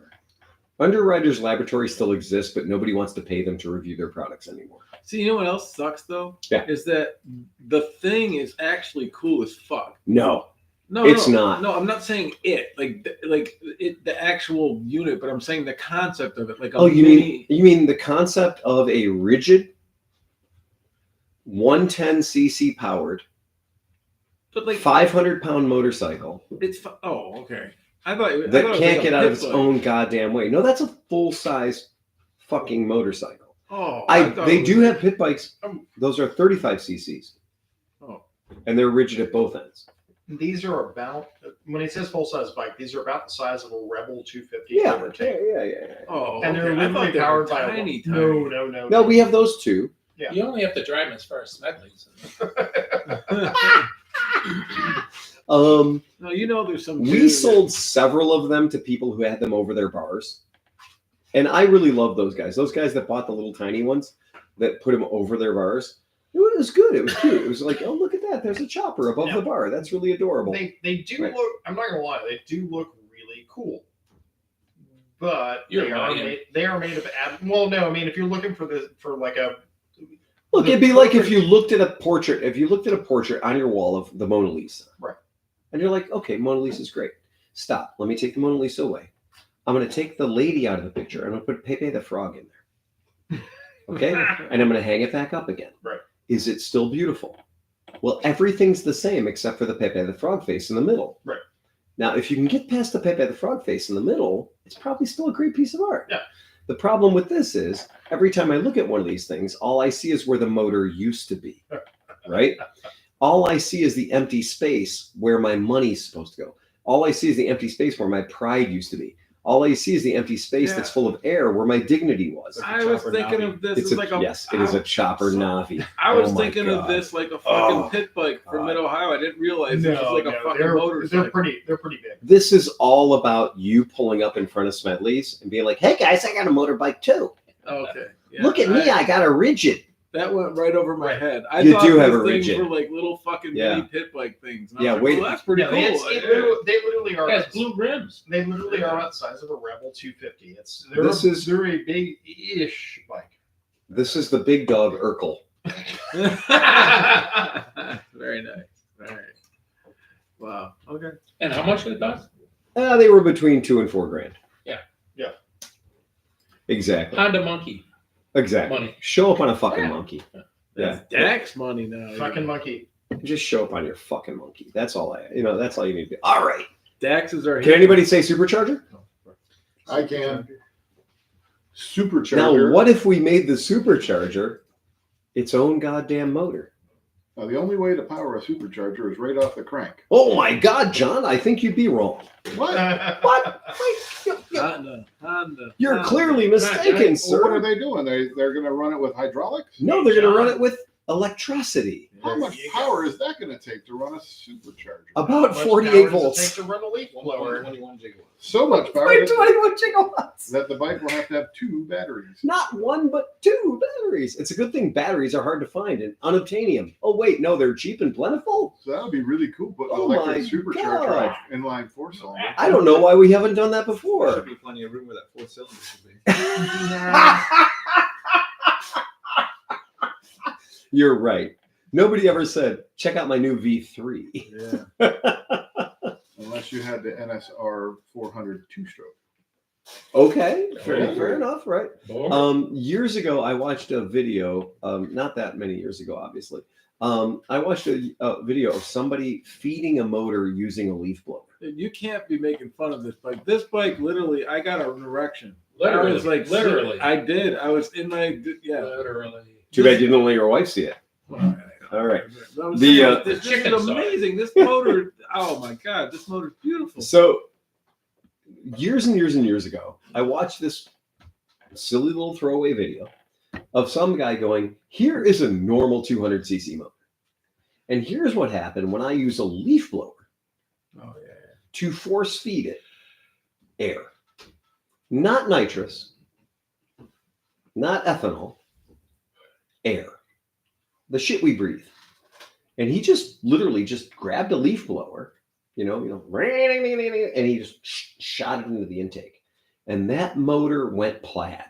Underwriters Laboratory still exists, but nobody wants to pay them to review their products anymore. See, you know what else sucks though? Yeah. Is that the thing is actually cool as fuck. No, No, It's no, not. No, I'm not saying it the actual unit, but I'm saying the concept of it. Like a oh, you mini. mean the concept of a rigid 110cc powered But like 500-pound motorcycle oh, okay. I thought it that was can't like a get out of pit its bike. own goddamn way. No, that's a full-size fucking motorcycle. Oh, They it do was- have pit bikes. Those are 35cc's, Oh, and they're rigid at both ends. These are about, when he says full size bike, these are about the size of a Rebel 250. Yeah, give or take. yeah. oh, And they're okay. I literally thought they were powered by tiny. No, We have those too. Yeah. You only have to drive them as far as Smedley's. Um, No, you know, there's some. we dude sold several of them to people who had them over their bars, and I really love those guys. Those guys that bought the little tiny ones that put them over their bars. It was good. It was cute. It was like, oh, look at that. There's a chopper above Yeah. the bar. That's really adorable. They do Right. look, I'm not going to lie, they do look really cool. But You're they are lying. made of, well, no, I mean, if you're looking for like a, Look, the it'd be like if perfect- you looked at a portrait. If you looked at a portrait on your wall of the Mona Lisa, Right. and you're like, okay, Mona Lisa's great. Stop. Let me take the Mona Lisa away. I'm going to take the lady out of the picture. I'm going to put Pepe the Frog in there. Okay, and I'm going to hang it back up again. Right. Is it still beautiful? Well, everything's the same except for the Pepe the Frog face in the middle. Right. Now, if you can get past the Pepe the Frog face in the middle, it's probably still a great piece of art. Yeah. The problem with this is every time I look at one of these things, all I see is where the motor used to be, right? All I see is the empty space where my money's supposed to go. All I see is the empty space where my pride used to be. All I see is the empty space Yeah. that's full of air where my dignity was. I was Chopper thinking Navi. of this as like a. Yes, it is a chopper Navi. I was Oh my thinking of God. this like a fucking Oh, pit bike from God. Mid Ohio. I didn't realize it was like a fucking they're motorcycle. pretty big. This is all about you pulling up in front of Smedley's and being like, hey guys, I got a motorbike too. Okay. Yeah, Look at me, I got a rigid. That went right over my head. I You thought do have these a things rigid. were like little fucking Yeah. mini pit bike things. And I Yeah, was like, wait. well, that's pretty Yeah, cool. they literally are. It has blue rims. They literally are about the size of a Rebel 250. They're a big-ish bike. This is the big dog Urkel. Very nice. Very. Wow. Okay. And how much did it cost? They were between $2,000 and $4,000. Yeah. Yeah. Exactly. Honda Monkey. Exactly. Money. Show up on a fucking Yeah. monkey. That's Dax money now. Fucking monkey. Just show up on your fucking monkey. That's all that's all you need to do. All right. Dax is our. Can anybody say supercharger? I can. Supercharger. Now, what if we made the supercharger its own goddamn motor? Now, the only way to power a supercharger is right off the crank. Oh my God, John, I think you'd be wrong. What? What? Wait, Honda. you're Honda. clearly mistaken, Well, what sir. are they doing? They're going to run it with hydraulics? No, they're going to run it with electricity. How much power is that going to take to run a supercharger? About How much 48 power does it volts. take to run a leaf blower? 21 gigawatts. So much power Wait, that, 21 gigawatts. that the bike will have to have 2 batteries. Not one, but 2 batteries. It's a good thing batteries are hard to find and unobtainium. Oh, wait, no, they're cheap and plentiful. So that would be really cool. Put an Oh electric my supercharger God. on inline 4-cylinder. I don't know why we haven't done that There before. should be plenty of room where that 4-cylinder should be. You're right. Nobody ever said, check out my new V3. Yeah. Unless you had the NSR 400 2-stroke. Okay, Fair fair enough, right? Years ago, I watched a video, not that many years ago, obviously. I watched a video of somebody feeding a motor using a leaf blower. You can't be making fun of this bike. This bike, literally, I got an erection. Literally. I was like, Literally. I did. I was in my, yeah. Literally. Too bad you didn't let your wife see it. All right. I'm The, saying, this chicken is side. amazing. This motor, oh my God, this motor's beautiful. So, years and years and years ago, I watched this silly little throwaway video of some guy going, here is a normal 200cc motor. And here's what happened when I use a leaf blower Oh, yeah. to force feed it air. Not nitrous, not ethanol, air. The shit we breathe. And he just literally just grabbed a leaf blower, and he just shot it into the intake. And that motor went plaid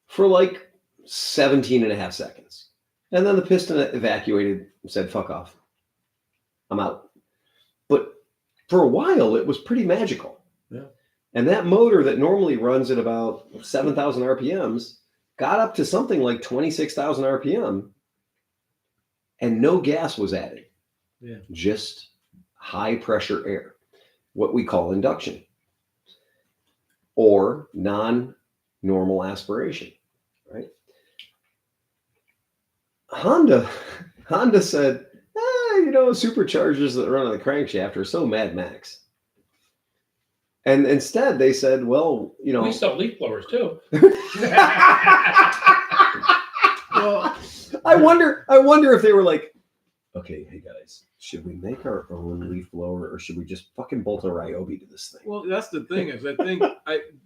for like 17 and a half seconds. And then the piston evacuated and said, fuck off. I'm out. But for a while, it was pretty magical. Yeah. And that motor that normally runs at about 7,000 RPMs got up to something like 26,000 RPM, and no gas was added. Yeah. Just high pressure air, what we call induction, or non-normal aspiration, right? Honda said, superchargers that run on the crankshaft are so Mad Max. And instead they said, well, We sell leaf blowers too. Well, I wonder if they were like, okay, hey guys, should we make our own leaf blower or should we just fucking bolt a Ryobi to this thing? well, that's the thing is, I think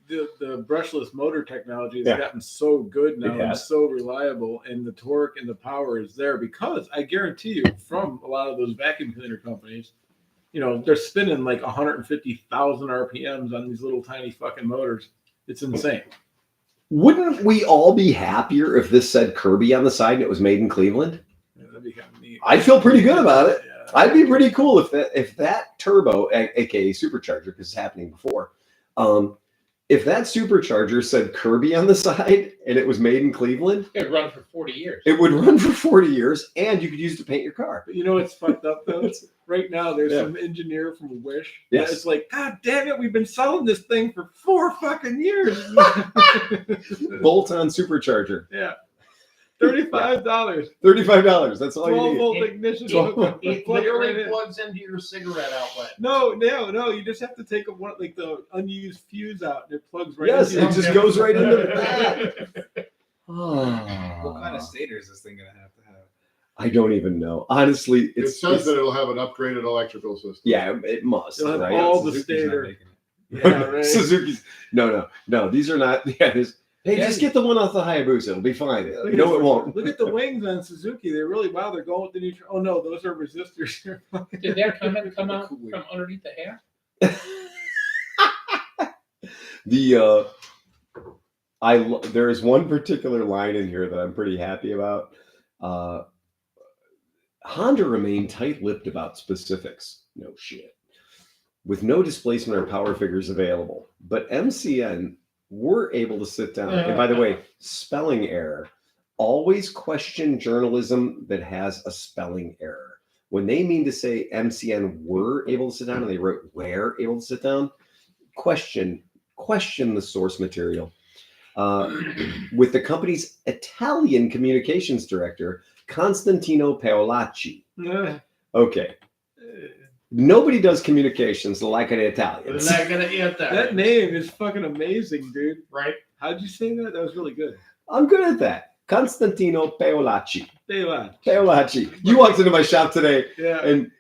the brushless motor technology has Yeah. gotten so good now It and has. so reliable, and the torque and the power is there because I guarantee you, from a lot of those vacuum cleaner companies, they're spinning like 150,000 RPMs on these little tiny fucking motors. It's insane. Wouldn't we all be happier if this said Kirby on the side and it was made in Cleveland? Yeah, that'd be kind of neat. I feel pretty good about it. Yeah. I'd be pretty cool if that turbo, aka supercharger, because it's happening before, if that supercharger said Kirby on the side and it was made in Cleveland, It run for 40 years. it would run for 40 years and you could use it to paint your car. But you know what's fucked up though? Right now, there's Yeah. some engineer from Wish. Yes. It's like, God damn it, we've been selling this thing for 4 fucking years. Bolt-on supercharger, Yeah. $35. $35. That's all you 12 need. volt ignition. Twelve- hookup. It Plug it literally right in. plugs into your cigarette outlet. No. You just have to take one like the unused fuse out, and it plugs right. Yes, into it just goes right into that. What kind of stator is this thing gonna have to have? I don't even know. Honestly, It it's says that it'll have an upgraded electrical system. yeah, it must. It'll have Right? all the Suzuki's not stator. making it. Yeah, right. Suzuki's. No. These are not. Yeah, hey, Yeah. just get the one off the Hayabusa. It'll be fine. Look No, at it won't. Look at the wings on Suzuki. They're really they're going with the new. Oh no, those are resistors. Did that comment come out Cool. from underneath the hat? There is one particular line in here that I'm pretty happy about. Honda remained tight-lipped about specifics. No shit. With no displacement or power figures available. But MCN were able to sit down. And by the way, spelling error. Always question journalism that has a spelling error. When they mean to say MCN were able to sit down and they wrote were able to sit down, question the source material. With the company's Italian communications director, Constantino Paolacci. Okay. Nobody does communications like an Italian. Not gonna eat That name is fucking amazing, dude. right? How'd you say that? That was really good. I'm good at that. Constantino Paolacci. They laugh. Paolacci. You walked into my shop today, Yeah. and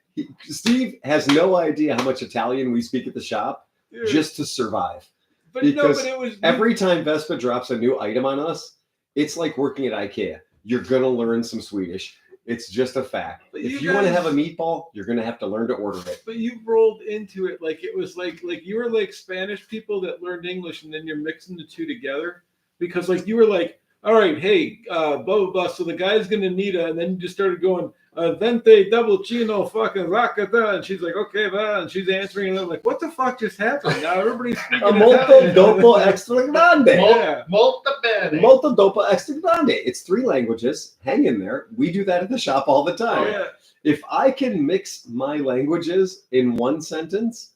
Steve has no idea how much Italian we speak at the shop Dude. just to survive. but because it was Every time Vespa drops a new item on us, it's like working at IKEA. You're going to learn some Swedish. It's just a fact. But If you you want to guys- have a meatball, you're going to have to learn to order it. But you rolled into it like it was like you were like Spanish people that learned English, and then you're mixing the two together because like you were like, all right, hey, blah blah blah. So the guy's gonna need and then you just started going, vente double chino fucking rakata, and she's like, okay, and she's answering, and I'm like, what the fuck just happened? Now everybody's speaking A molto Italian. dopo extra grande. Yeah. Molto bene. Molto dopo extra grande. It's 3 languages. Hang in there. We do that at the shop all the Oh, time. yeah. If I can mix my languages in one sentence,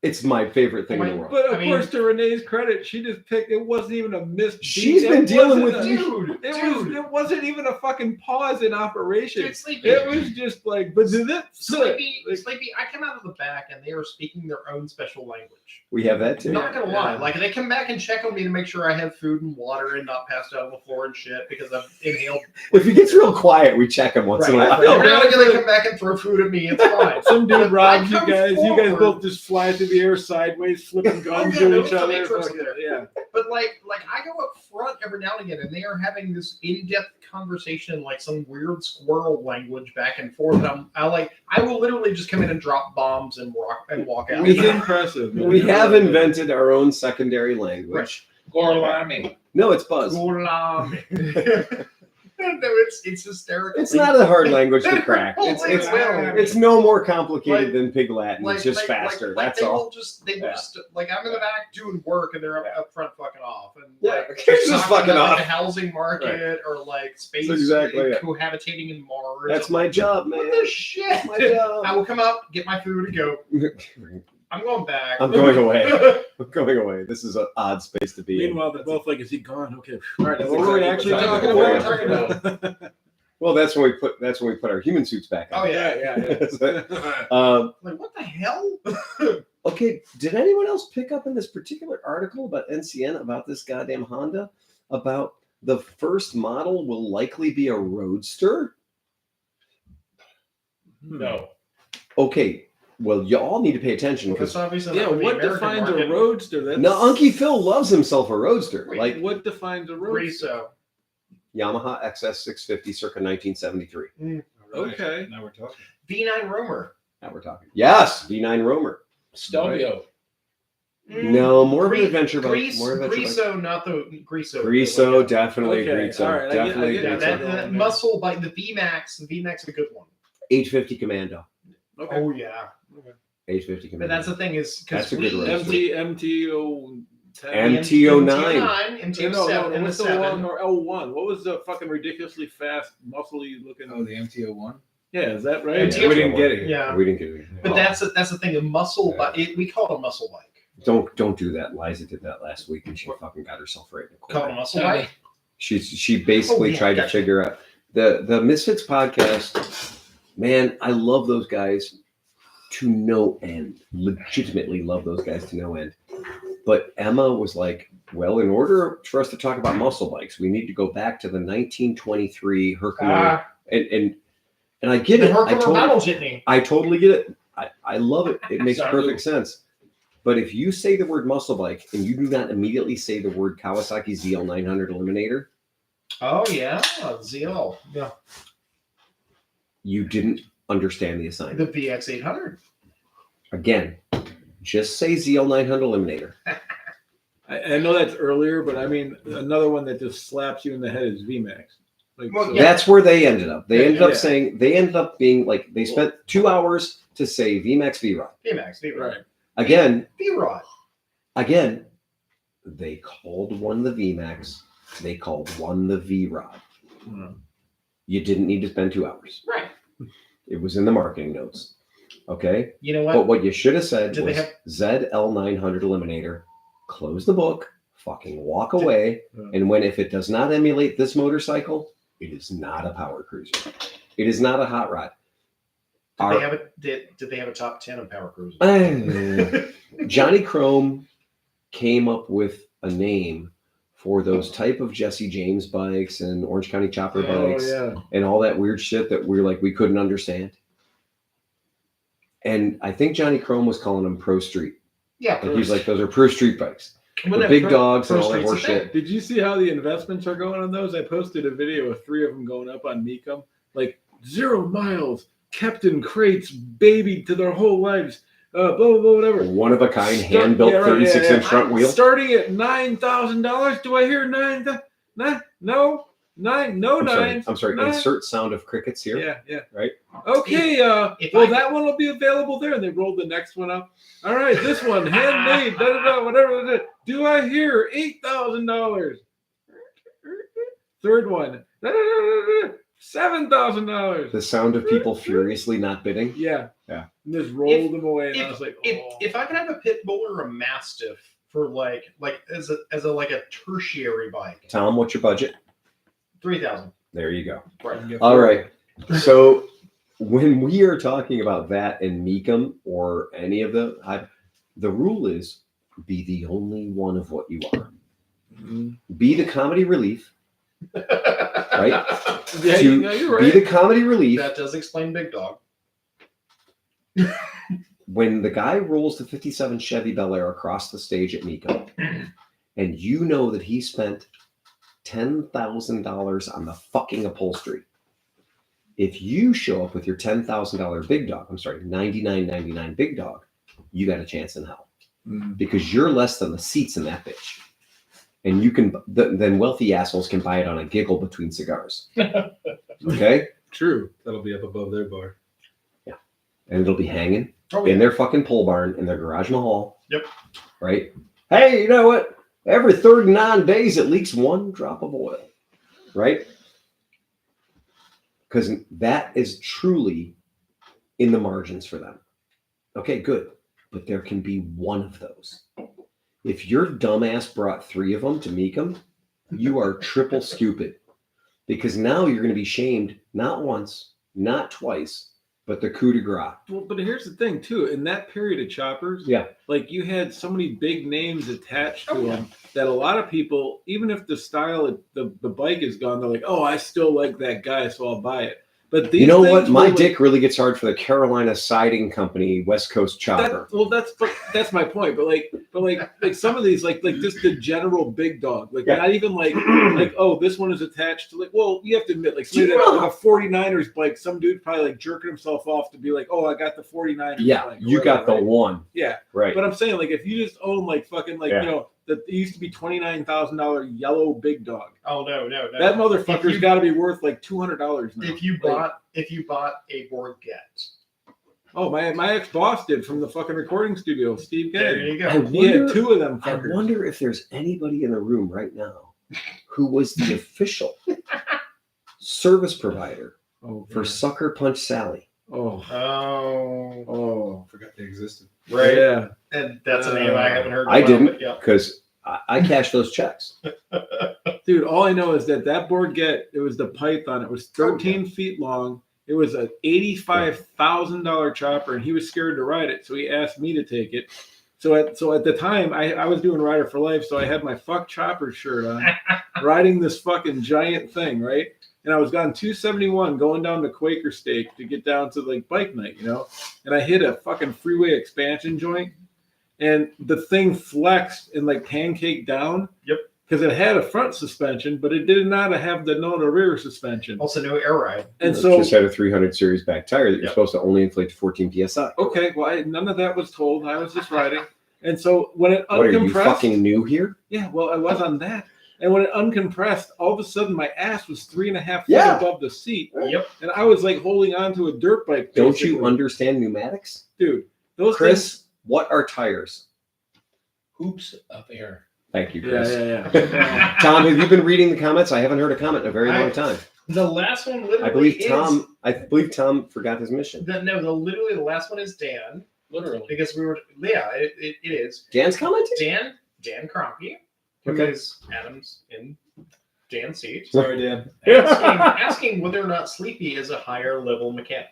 it's my favorite thing in the world. But of I mean- course, to Renee's credit, she just picked. It wasn't even a missed. She's beat. been It dealing wasn't with a- you. It wasn't even a fucking pause in operation. Dude, Sleepy. It was just like, but did it? Sleepy, Like- Sleepy, I come out of the back and they are speaking their own special language. We have that too. Not gonna lie, Yeah. like they come back and check on me to make sure I have food and water and not passed out on the floor and shit because I've inhaled. If he gets real quiet, we check him once in a Right. while. Every now and again they come back and throw food at me. It's fine. Some dude But robs I you come guys. You guys forward- both just fly through the air sideways, flipping guns yeah, to no, each it's the other. Matrix Fucking- there. yeah. But like I go up front every now and again, and they are having this in-depth conversation, like some weird squirrel language back and forth. And I will literally just come in and drop bombs and walk out. It's impressive. man. We have invented our own secondary language. Right. Gorlami. No, it's Buzz. Gorlami. No, it's hysterical. It's not a hard language to crack. Holy well. It's no more complicated Like- than Pig Latin. It's just faster. That's they all. Will just like I'm in the back doing work and they're up front fucking off and Yeah, like they're just talking fucking about, off. like, the housing market or like space That's exactly it. cohabitating in Mars. That's my job, man. What the shit? My job. I will come up, get my food, and go. I'm going back. I'm going away. I'm going away. This is an odd space to be in. Meanwhile, they're both like, "Is he gone?" Okay. All right. That's What were we exactly actually what talking we're about? talking Well, that's when we put our human suits back on. Oh yeah. Like what the hell? Okay, did anyone else pick up in this particular article about NCN about this goddamn Honda about the first model will likely be a roadster? No. Okay, well, y'all need to pay attention That's because obviously Yeah. not the What American defines market. a roadster? That's now Unky Phil loves himself a roadster, Wait, like what defines a roadster? Riso. Yamaha XS650 circa 1973. Okay. Now we're talking. V9 Roamer. Now we're talking. Yes, V9 Roamer. Stelvio. No, more of an adventure bike. Grease, More adventure bike. Griso, not the Griso. Greaso, definitely Okay, Greaso. all right, I get- Definitely I Yeah, get Greaso. that muscle bike, the VMAX. The VMAX is a good one. 850 Commando. Okay. Oh yeah, 850 Commando. but that's the thing is because That's a good roadster. MTO. MT09. MT07, and the what's the one 7. or L1? What was the fucking ridiculously fast, muscly looking? Oh, the MT01. Yeah, is that right? MTO We didn't get it. Yeah, We didn't get it. but that's the thing. A muscle bike. We call it a muscle bike. Don't do that. Liza did that last week and she fucking got herself right in the Call it a corner. muscle bike. She basically Oh, yeah, tried to gotcha. figure out the Misfits podcast. Man, I love those guys to no end. Legitimately love those guys to no end. But Emma was like, well, in order for us to talk about muscle bikes, we need to go back to the 1923 Herkimer. And I get The it. Herkimer Battle Jitney. I totally get it. I love it. It makes Sound perfect good. sense. But if you say the word muscle bike and you do not immediately say the word Kawasaki ZL900 Eliminator, Oh yeah, ZL. Yeah, you didn't understand the assignment. the VX800. Again, just say ZL900 Eliminator. I know that's earlier, but I mean another one that just slaps you in the head is VMAX. Like, Well, so- yeah. That's where they ended up. They ended up Yeah. saying, they ended up being like, they spent 2 hours to say VMAX V-Rod. VMAX, V-Rod. right. Again, V-Rod. they called one the VMAX. They called one the V-Rod. You didn't need to spend 2 hours. Right. It was in the marketing notes. Okay. You know But what? what you should have said Did they was have- ZL900 Eliminator, close the book, fucking walk away. Yeah. And if it does not emulate this motorcycle, it is not a power cruiser. It is not a hot rod. Did they have a top 10 of power cruisers? Johnny Chrome came up with a name for those type of Jesse James bikes and Orange County Chopper Oh bikes yeah. and all that weird shit that we couldn't understand. And I think Johnny Chrome was calling them Pro Street. Yeah. Like he's like, those are Pro Street bikes. Well, With no, big Pro- dogs Pro and all that Street's a horse thing. shit. Did you see how the investments are going on those? I posted a video of 3 of them going up on Mecum, like 0 miles, kept in crates, babied to their whole lives, blah blah blah, whatever. One of a kind, hand built 36-inch front wheel. Starting at $9,000. Do I hear $9,000? No, nine. I'm sorry. Nine. Insert sound of crickets here. Yeah. Right. Okay. If Well, I- that one will be available there. And they rolled the next one up. All right, this one handmade. Whatever. Do I hear $8,000? Third one. $7,000. The sound of people furiously not bidding. Yeah. Yeah. And just rolled them away, and I was like, oh. If I could have a pit bull or a mastiff for like as a tertiary bike, Tom, what's your budget? 3,000. There you go. Right. All right. So when we are talking about that and Mecum or any of the rule is be the only one of what you are. Mhm. Be the comedy relief. Right? Yeah, To you're Be right. the comedy relief. That does explain Big Dog. When the guy rolls the 57 Chevy Bel Air across the stage at Mecum, and you know that he spent $10,000 on the fucking upholstery. If you show up with your $10,000 Big Dog, I'm sorry, $99.99 Big Dog, you got a chance in hell Mhm. because you're less than the seats in that bitch. and you can then wealthy assholes can buy it on a giggle between cigars. Okay, True. That'll be up above their bar. and it'll be hanging Oh, in their fucking pole barn in their garage in the hall. Yep. Right. Hey, you know what? Every 39 days it leaks 1 drop of oil. Right. Because that is truly in the margins for them. Okay, good. But there can be one of those. If your dumbass brought 3 of them to Meekum, you are triple stupid. Because now you're going to be shamed not once, not twice, but the coup de grace. Well, but here's the thing too. In that period of choppers, Yeah. like you had so many big names attached to Oh, yeah. them that a lot of people, even if the style of the bike is gone, they're like, "Oh, I still like that guy, so I'll buy it." But these You know things what? My were like- dick really gets hard for the Carolina Siding Company West Coast chopper. That's my point. But like some of these, like just the general big dog, like Yeah. not even like oh, this one is attached to, like, well, you have to admit, like, somebody Do you that, know- like a 49ers bike, some dude probably like jerking himself off to be like, oh, I got the 49ers Yeah, bike, or you got whatever, the right? one. Yeah. Right. But I'm saying, like, if you just own like fucking like Yeah. you know that it used to be $29,000 yellow big dog, Oh no. that motherfucker's If you- got to be worth like $200 now. If you bought a Borgette, Oh, my ex-boss did from the fucking recording studio, Steve there Gay. you go. He had 2 of them I fuckers. wonder if there's anybody in the room right now who was the official service provider Oh, for yeah. Sucker Punch Sally. Oh, Oh, I forgot they existed. right. Yeah. And that's a name I haven't heard. in a I while, didn't but yeah. because I cashed those checks. Dude, all I know is that Borgette, it was the Python. It was 13 feet long. It was an $85,000 chopper, and he was scared to ride it, so he asked me to take it. So at the time, I was doing Rider for Life, so I had my fuck chopper shirt on, riding this fucking giant thing, right? And I was on 271 going down to Quaker Steak to get down to like bike night, you know? And I hit a fucking freeway expansion joint, and the thing flexed and like pancaked down. Yep. Because it had a front suspension, but it did not have the rear suspension. Also, no air ride. And It so, just had a 300 series back tire that you're Yeah. supposed to only inflate to 14 psi. okay, well, none of that was told. I was just riding. And so when it What are you uncompressed, fucking new here? yeah, well, I was on that. And when it uncompressed, all of a sudden my ass was 3.5 feet Yeah. above the seat. Yep. And I was like holding on to a dirt bike. Don't you basically. understand pneumatics? Dude, those Chris, what are tires? Hoops of air. Thank you, things. Chris. Yeah. Tom, have you been reading the comments? I haven't heard a comment in a very long time. The last one literally I believe is Tom forgot his mission. literally the last one is Dan, Literally. because we were it is Dan's commented? Dan Kroenke, who Okay. is Adams in Dan's seat, Sorry, Dan. asking whether or not Sleepy is a higher level mechanic.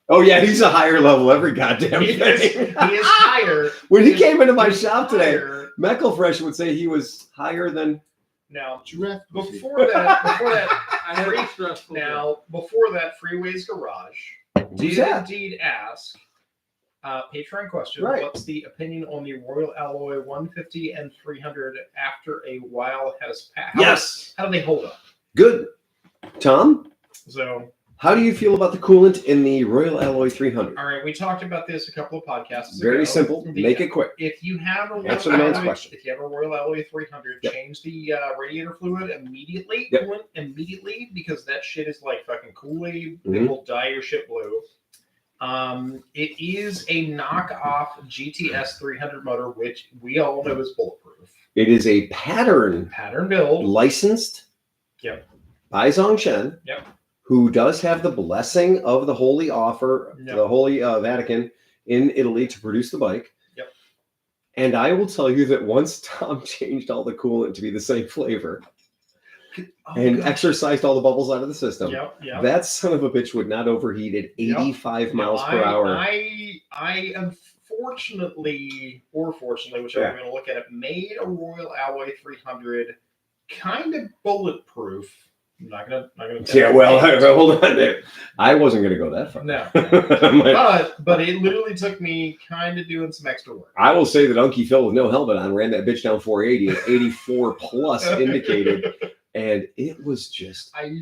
Oh yeah, he's a higher level every goddamn He thing. is higher. When he is- came into my he's shop today, higher. Meckelfresh would say he was higher than. Now Giraffe pussy. before that I had a stressful day. before that Freeway's Garage Who's did that? indeed ask Patreon question. Right. What's the opinion on the Royal Alloy 150 and 300 after a while has passed? Yes, How do they hold up? good. Tom, So, how do you feel about the coolant in the Royal Alloy 300? all right, we talked about this a couple of podcasts ago. Very simple. The- Make it quick. If you have a Royal Answer the man's Alloy, question. if you have a Royal Alloy 300, Yep. change the radiator fluid immediately. Yep. Coolant immediately, because that shit is like fucking Kool-Aid. It Mhm. will dye your shit blue. It is a knockoff GTS 300 motor, which we all know is bulletproof. It is a pattern Pattern build. licensed Yep. by Zhongshan, Yep. who does have the blessing of the Holy Offer, Yep. the Holy Vatican in Italy to produce the bike. Yep. And I will tell you that once Tom changed all the coolant to be the same flavor Oh, and gosh. exercised all the bubbles out of the system, Yep. Yep. that son of a bitch would not overheat at 85 miles per hour. I unfortunately, or fortunately, whichever Yeah. you're going to look at it, made a Royal Alloy 300 kind of bulletproof. I'm not gonna. tell Yeah, you. well, hold on there. I wasn't going to go that far. No, I'm like, but it literally took me kind of doing some extra work. I will say that Unky Phil with no helmet on ran that bitch down 480 at 84 plus indicated, and it was just I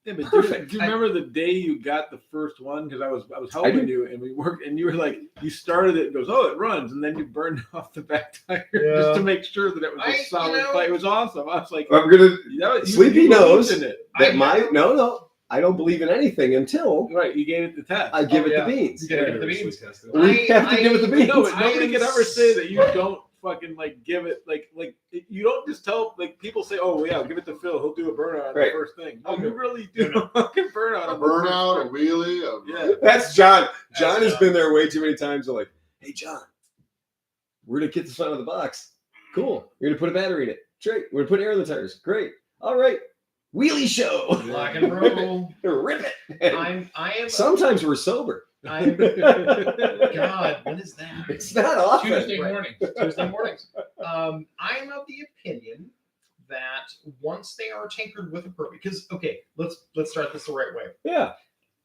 Yeah, but Perfect. do you remember the day you got the first one? Because I was helping you, and we worked, and you were like, you started it, and goes, oh, it runs, and then you burned off the back tire just to make sure that it was a solid fight. It was awesome. I was like, I'm gonna. Sleepy you knows believed in it. that no. I don't believe in anything until Right, you gave it the test. I give it the beans. You gotta give it the beans. We have to give it the beans. No, but nobody can ever say that you don't fucking like give it like you don't just tell like people say, oh yeah, give it to Phil, he'll do a burnout on the first thing. No, you really do a fucking burnout. A burnout, a wheelie. Yeah, That's John. John has been there way too many times. I'm like, hey John, we're gonna get this out of the box. Cool. You're gonna put a battery in it. Great. We're gonna put air in the tires. Great. All right. Wheelie show. Rock and roll. Rip it. I am. Sometimes we're sober. God, when is that? It's not often. Tuesday morning. Tuesday mornings. I'm of the opinion that once they are tinkered with a because let's start this the right way. Yeah.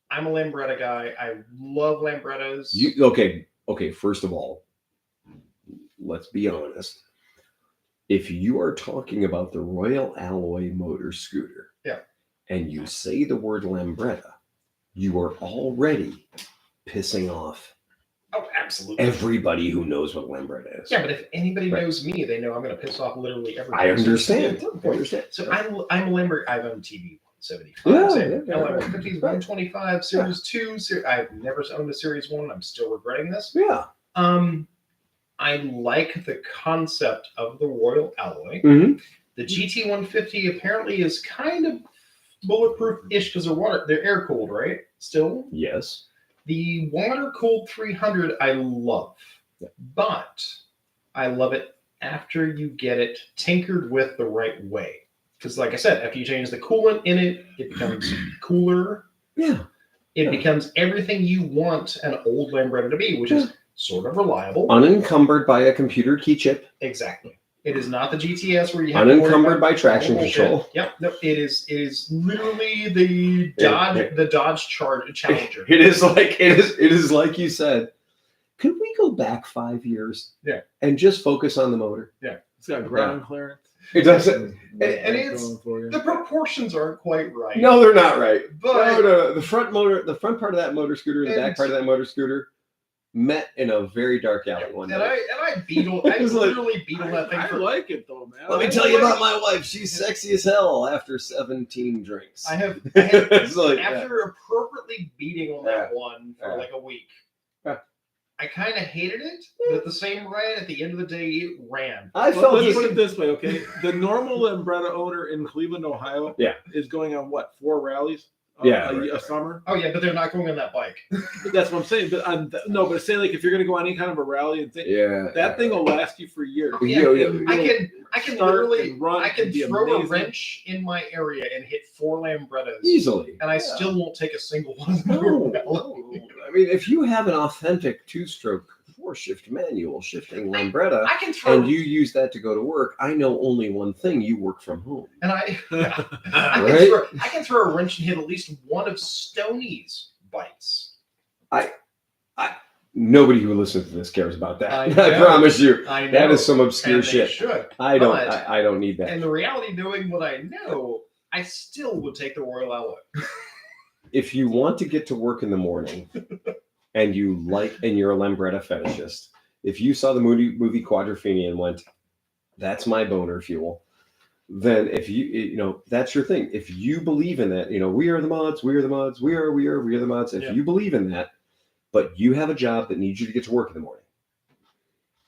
I'm a Lambretta guy. I love Lambrettas. Okay. First of all, let's be honest. If you are talking about the Royal Alloy motor scooter, and you say the word Lambretta, you are already pissing off absolutely everybody who knows what Lambretta is. Yeah, but if anybody knows me, they know I'm going to piss off literally everybody. I understand. So I'm a Lambretta. I own TV 175. Yeah. LM50s, 125, Series 2. I've never owned a Series 1. I'm still regretting this. Yeah. I like the concept of the Royal Alloy. Mm-hmm. The GT150 apparently is kind of bulletproof-ish because they're air-cooled, right? Still? Yes. The water-cooled 300 I love, but I love it after you get it tinkered with the right way. Because like I said, after you change the coolant in it, it becomes cooler. Yeah. It becomes everything you want an old Lambretta to be, which is sort of reliable. Unencumbered by a computer key chip. Exactly. It is not the GTS where you have unencumbered by traction control. Yep. No, it is literally the Dodge Challenger. It is like you said. Could we go back 5 years? Yeah. And just focus on the motor? Yeah. It's got ground clearance. It doesn't. And it's the proportions aren't quite right. No, they're not right. But no, the front part of that motor scooter, and the back part of that motor scooter met in a very dark alley one day. And I literally beetled that thing. I like it though, man. Let me tell you about my wife. She's sexy as hell after 17 drinks. I have like, after appropriately beating on that one for like a week. I kind of hated it, but at the same rate, at the end of the day, it ran. Let's put it this way, okay? The normal Lambretta owner in Cleveland, Ohio, is going on what, 4 rallies? A summer. Oh yeah, but they're not going on that bike. That's what I'm saying. But but say like if you're going to go on any kind of a rally and thing, that thing will last you for years. I can literally run. I can throw a wrench in my area and hit 4 Lambrettas easily, and I still won't take a single one of them. I mean, if you have an authentic 2-stroke 4-shift manual shifting Lambretta, and you use that to go to work, I know only one thing: you work from home. And I can throw a wrench and hit at least one of Stoney's bikes. Nobody who listens to this cares about that. I promise you. I know. That is some obscure shit. Should. I don't need that. And the reality, knowing what I know, I still would take the Royal Alloy. If you want to get to work in the morning and you're a Lambretta fetishist, if you saw the movie Quadrophenia and went, that's my boner fuel, then if that's your thing. If you believe in that, we are the mods, we are the mods, we are the mods. If you believe in that, but you have a job that needs you to get to work in the morning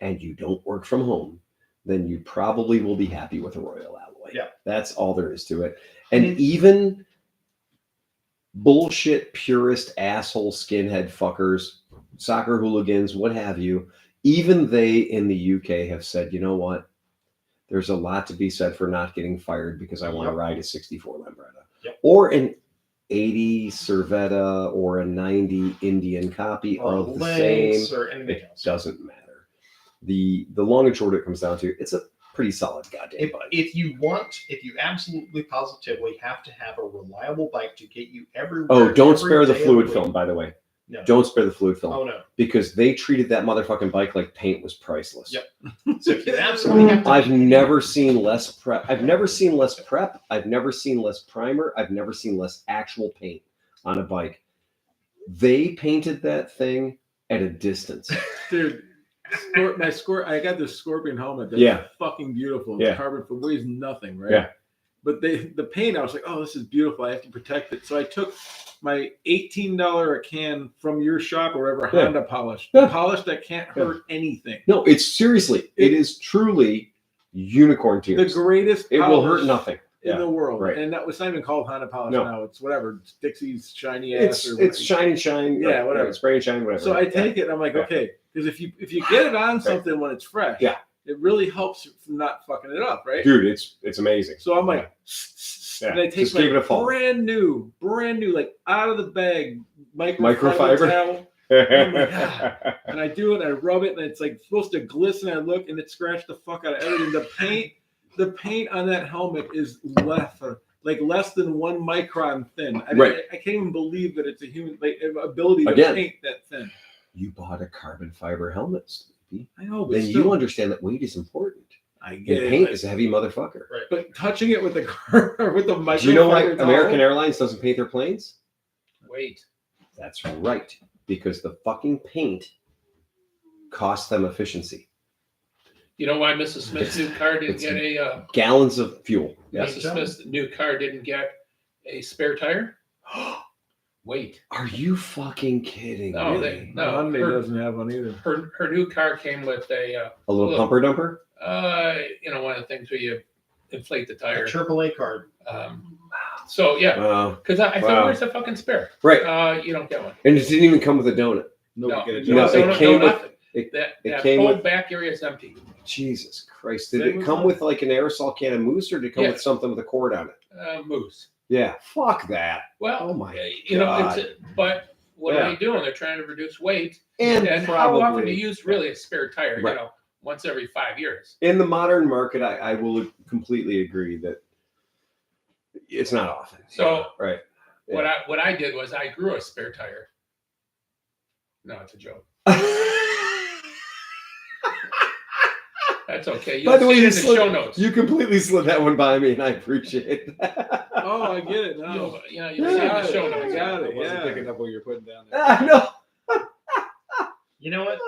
and you don't work from home, then you probably will be happy with a Royal Alloy. Yeah. That's all there is to it. And even bullshit purist asshole skinhead fuckers, soccer hooligans, what have you, even they in the UK have said, you know what? There's a lot to be said for not getting fired because I want to ride a 64 Lambretta. Or an 80 Cervetta or a 90 Indian copy of the same. It doesn't matter. The long and short it comes down to, it's a pretty solid goddamn bike. If you absolutely positively have to have a reliable bike to get you everywhere. Oh, don't spare the fluid film, by the way. No. Don't spray the fluid film Oh no. because they treated that motherfucking bike like paint was priceless. Yep. So you absolutely have to. I've never seen less prep. I've never seen less prep. I've never seen less primer. I've never seen less actual paint on a bike. They painted that thing at a distance. Dude, I got this Scorpion helmet that's Yeah. fucking beautiful. It's Yeah. carbon, it weighs nothing, right? Yeah. But the paint, I was like, oh, this is beautiful. I have to protect it. So I took my $18 a can from your shop or whatever, Yeah. Honda polish. Yeah. Polish that can't hurt anything. No, it's seriously, it is truly unicorn The tears. greatest It will hurt polish nothing. in Yeah. the world. right. And that was not even called Honda polish No. now. It's whatever. It's Dixie's shiny ass. It's shine and shine. Yeah, whatever. Right, spray and shine, whatever. So I take it and I'm like, Yeah. okay, because if you get it on something when it's fresh, Yeah. it really helps from not fucking it up, right? Dude, it's amazing. So I'm like, Yeah. and I take Just give it a fall. brand new, like out of the bag Microfiber? towel, Oh my God. and I do it. And I rub it, and it's like supposed to glisten. I look, and it scratched the fuck out of everything. The paint on that helmet is less than 1 micron thin. I mean, Right. I can't even believe that it's a human ability to Again. paint that thin. You bought a carbon fiber helmet, Sleepy. I know, but Then still, you understand that weight is important. I And get paint it. is a heavy motherfucker. But touching it with the car with the microfiber Do you know why towel- American Airlines doesn't paint their planes? Wait. That's right. Because the fucking paint costs them efficiency. You know why Mrs. Smith's new car didn't it's- get a Gallons of fuel. Yes. Mrs. Smith's new car didn't get a spare tire? Wait. Are you fucking kidding No, me? they- no. Hyundai her- doesn't have one either. Her new car came with A little Look. pumper dumper? one of the things where you inflate the A tire. AAA card. So yeah, Wow. because I thought, Wow. where's the fucking spare? Right. You don't get one. And it didn't even come with a donut. No, get a No, job. it came with- nothing. it- that it came whole with- back area is empty. Jesus Christ. Did Same it with come mine. with like an aerosol can of mousse or did it come Yeah. with something with a cord on it? Moose. Yeah. Fuck that. Well, Oh my it's but what Yeah. are they doing? They're trying to reduce weight. And, how often do probably you use really a spare tire? Right. Once every 5 years. in the modern market, I will completely agree that it's not often. So right. what I did was I grew a spare tire. No, it's a joke. That's okay. By the way, see it you in the slid- show notes. You completely slid that one by me, and I appreciate that. Oh, I get it now. You'll see it in the show notes. got I it. wasn't Yeah. picking up what you're putting down there. I know. You know what?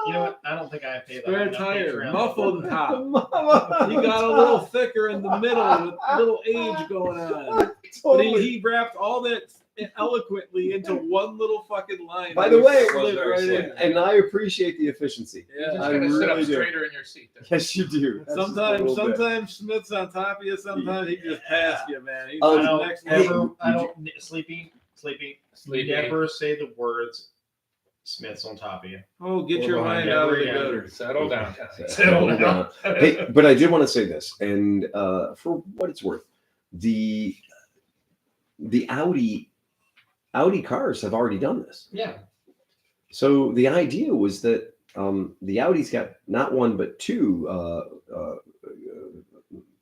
I don't think I pay that. Spare on tire, Patreon. muffled top. Mama. He got a little thicker in the middle with a little age going on. But Totally. he wrapped all that eloquently into one little fucking line. By the way, It it was slid very right slick. in. And I appreciate the efficiency. You Yeah. just I gotta sit up really do. straighter in your seat. There. Yes, you do. That's just a little bit. Sometimes Smith's on top of you. Sometimes he just pass you, man. He's Um, I don't next hey, level. sleepy. Sleepy. Never say the words Smith's on top of you. Oh, get Hold your on, mind never out of the again. gutter. Settle down. Settle down. Hey, but I did want to say this, and for what it's worth, the Audi cars have already done this. Yeah. So the idea was that the Audi's got not one but two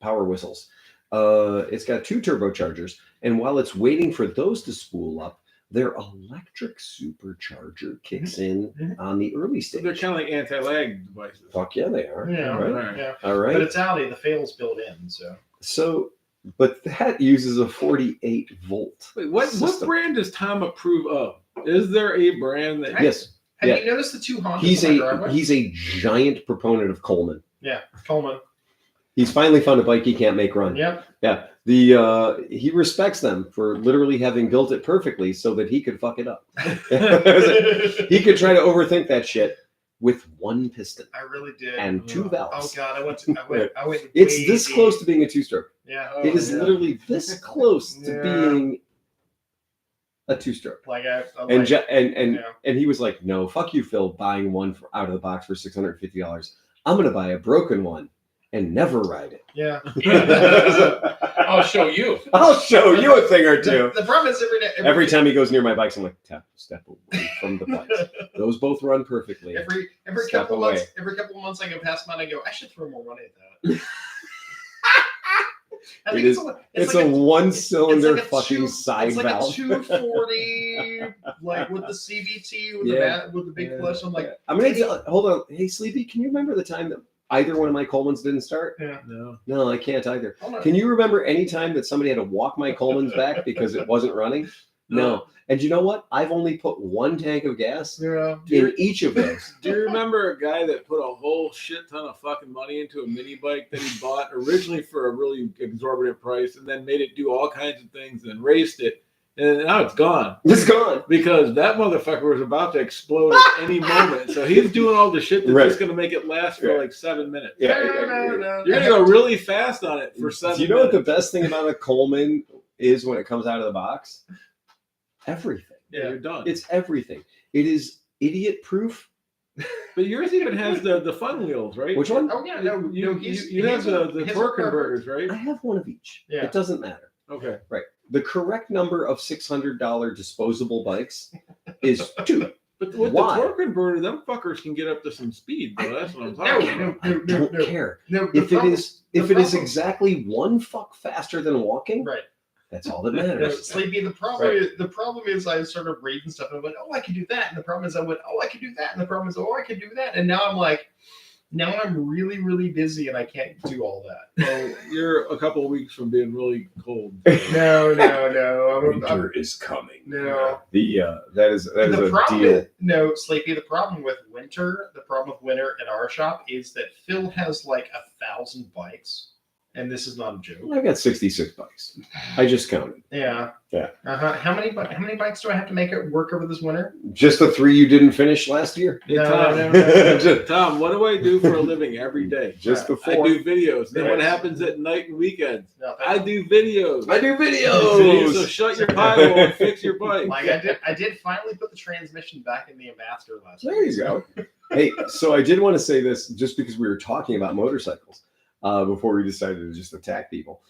power whistles. It's got 2 turbochargers, and while it's waiting for those to spool up, their electric supercharger kicks in on the early So they're stage. kind of like anti-lag devices. Fuck yeah, they are. Yeah. Right? Yeah. All But right. it's Audi. The fail's built in. So But that uses a 48 volt. Wait, what system. brand does Tom approve of? Is there a brand that Yes, have Yeah. you noticed the 2 Hondas he's in my driveway? he's a giant proponent of Coleman. Yeah. Coleman. He's finally found a bike he can't make run. Yep. Yeah, he respects them for literally having built it perfectly so that he could fuck it up. He could try to overthink that shit with 1 piston I really did. and 2 Oh valves. God, I went. It's way this deep. close to being a 2-stroke. Yeah. Oh, It is yeah. literally this close to Yeah. being a 2-stroke. Like I. I'm And like, and he was like, "No, fuck you, Phil, buying one out of the box for $650. I'm gonna buy a broken one and never ride it. yeah. I'll show you. I'll show you a thing or two." The problem is Every time he goes near my bikes, I'm like, step away from the bikes. Those both run perfectly. Every Step couple away. months, I go past mine. I go, I should throw more money at that. I It think is- it's It's like a 1-cylinder it's like a fucking two- side it's like valve. a 240 dude, like with the CVT, with Yeah. with the big clutch. I'm like, I mean, hold on. Hey, Sleepy, can you remember the time that either one of my Colemans didn't start? yeah. No, I can't either. Hold on. Can you remember any time that somebody had to walk my Colemans back because it wasn't running? No. And you know what? I've only put one tank of gas Yeah. in each of those. Do you remember a guy that put a whole shit ton of fucking money into a mini bike that he bought originally for a really exorbitant price and then made it do all kinds of things and raced it? And now it's gone It's gone. because that motherfucker was about to explode at any moment. So he's doing all the shit that's Right. just going to make it last for like 7 minutes. Yeah. You're going to go really fast on it for 7 minutes. Do you know what the best thing about a Coleman is when it comes out of the box? Everything. Yeah, you're done. It's everything. It is idiot proof. But yours even has the fun wheels, right? Which one? Oh yeah, no, You have the his torque are converters, right? I have one of each. Yeah. It doesn't matter. Okay. The correct number of $600 disposable bikes is 2. But with Why? the torque converter, them fuckers can get up to some speed, though. That's what I'm No, talking about. I don't care. No, If it is problem- exactly 1 fuck faster than walking, right. that's all that No, matters. Sleepy, the problem is I started reading stuff and I went, oh, I could do that. And the problem is I went, oh, I could do that. And the problem is, oh, I could do that. And now I'm like, now I'm really, really busy and I can't do all that. Well, you're a couple of weeks from being really cold. No. Winter is coming. No. That is The a problem deal. is, no, Sleepy, the problem with winter at our shop is that Phil has like 1,000 bikes. And this is not a joke. I got 66 bikes. I just counted. Yeah. Yeah. How many bikes do I have to make it work over this winter? Just the 3 you didn't finish last year. Hey, No, Tom, Just- Tom, what do I do for a living every day? Just I before. do videos. Then what Right. happens at night and weekends? Nothing. I do videos. I do So videos. shut your pie hole and fix your bike. Like I did finally put the transmission back in the ambassador last There you go. Hey, so I did want to say this just because we were talking about motorcycles before we decided to just attack people.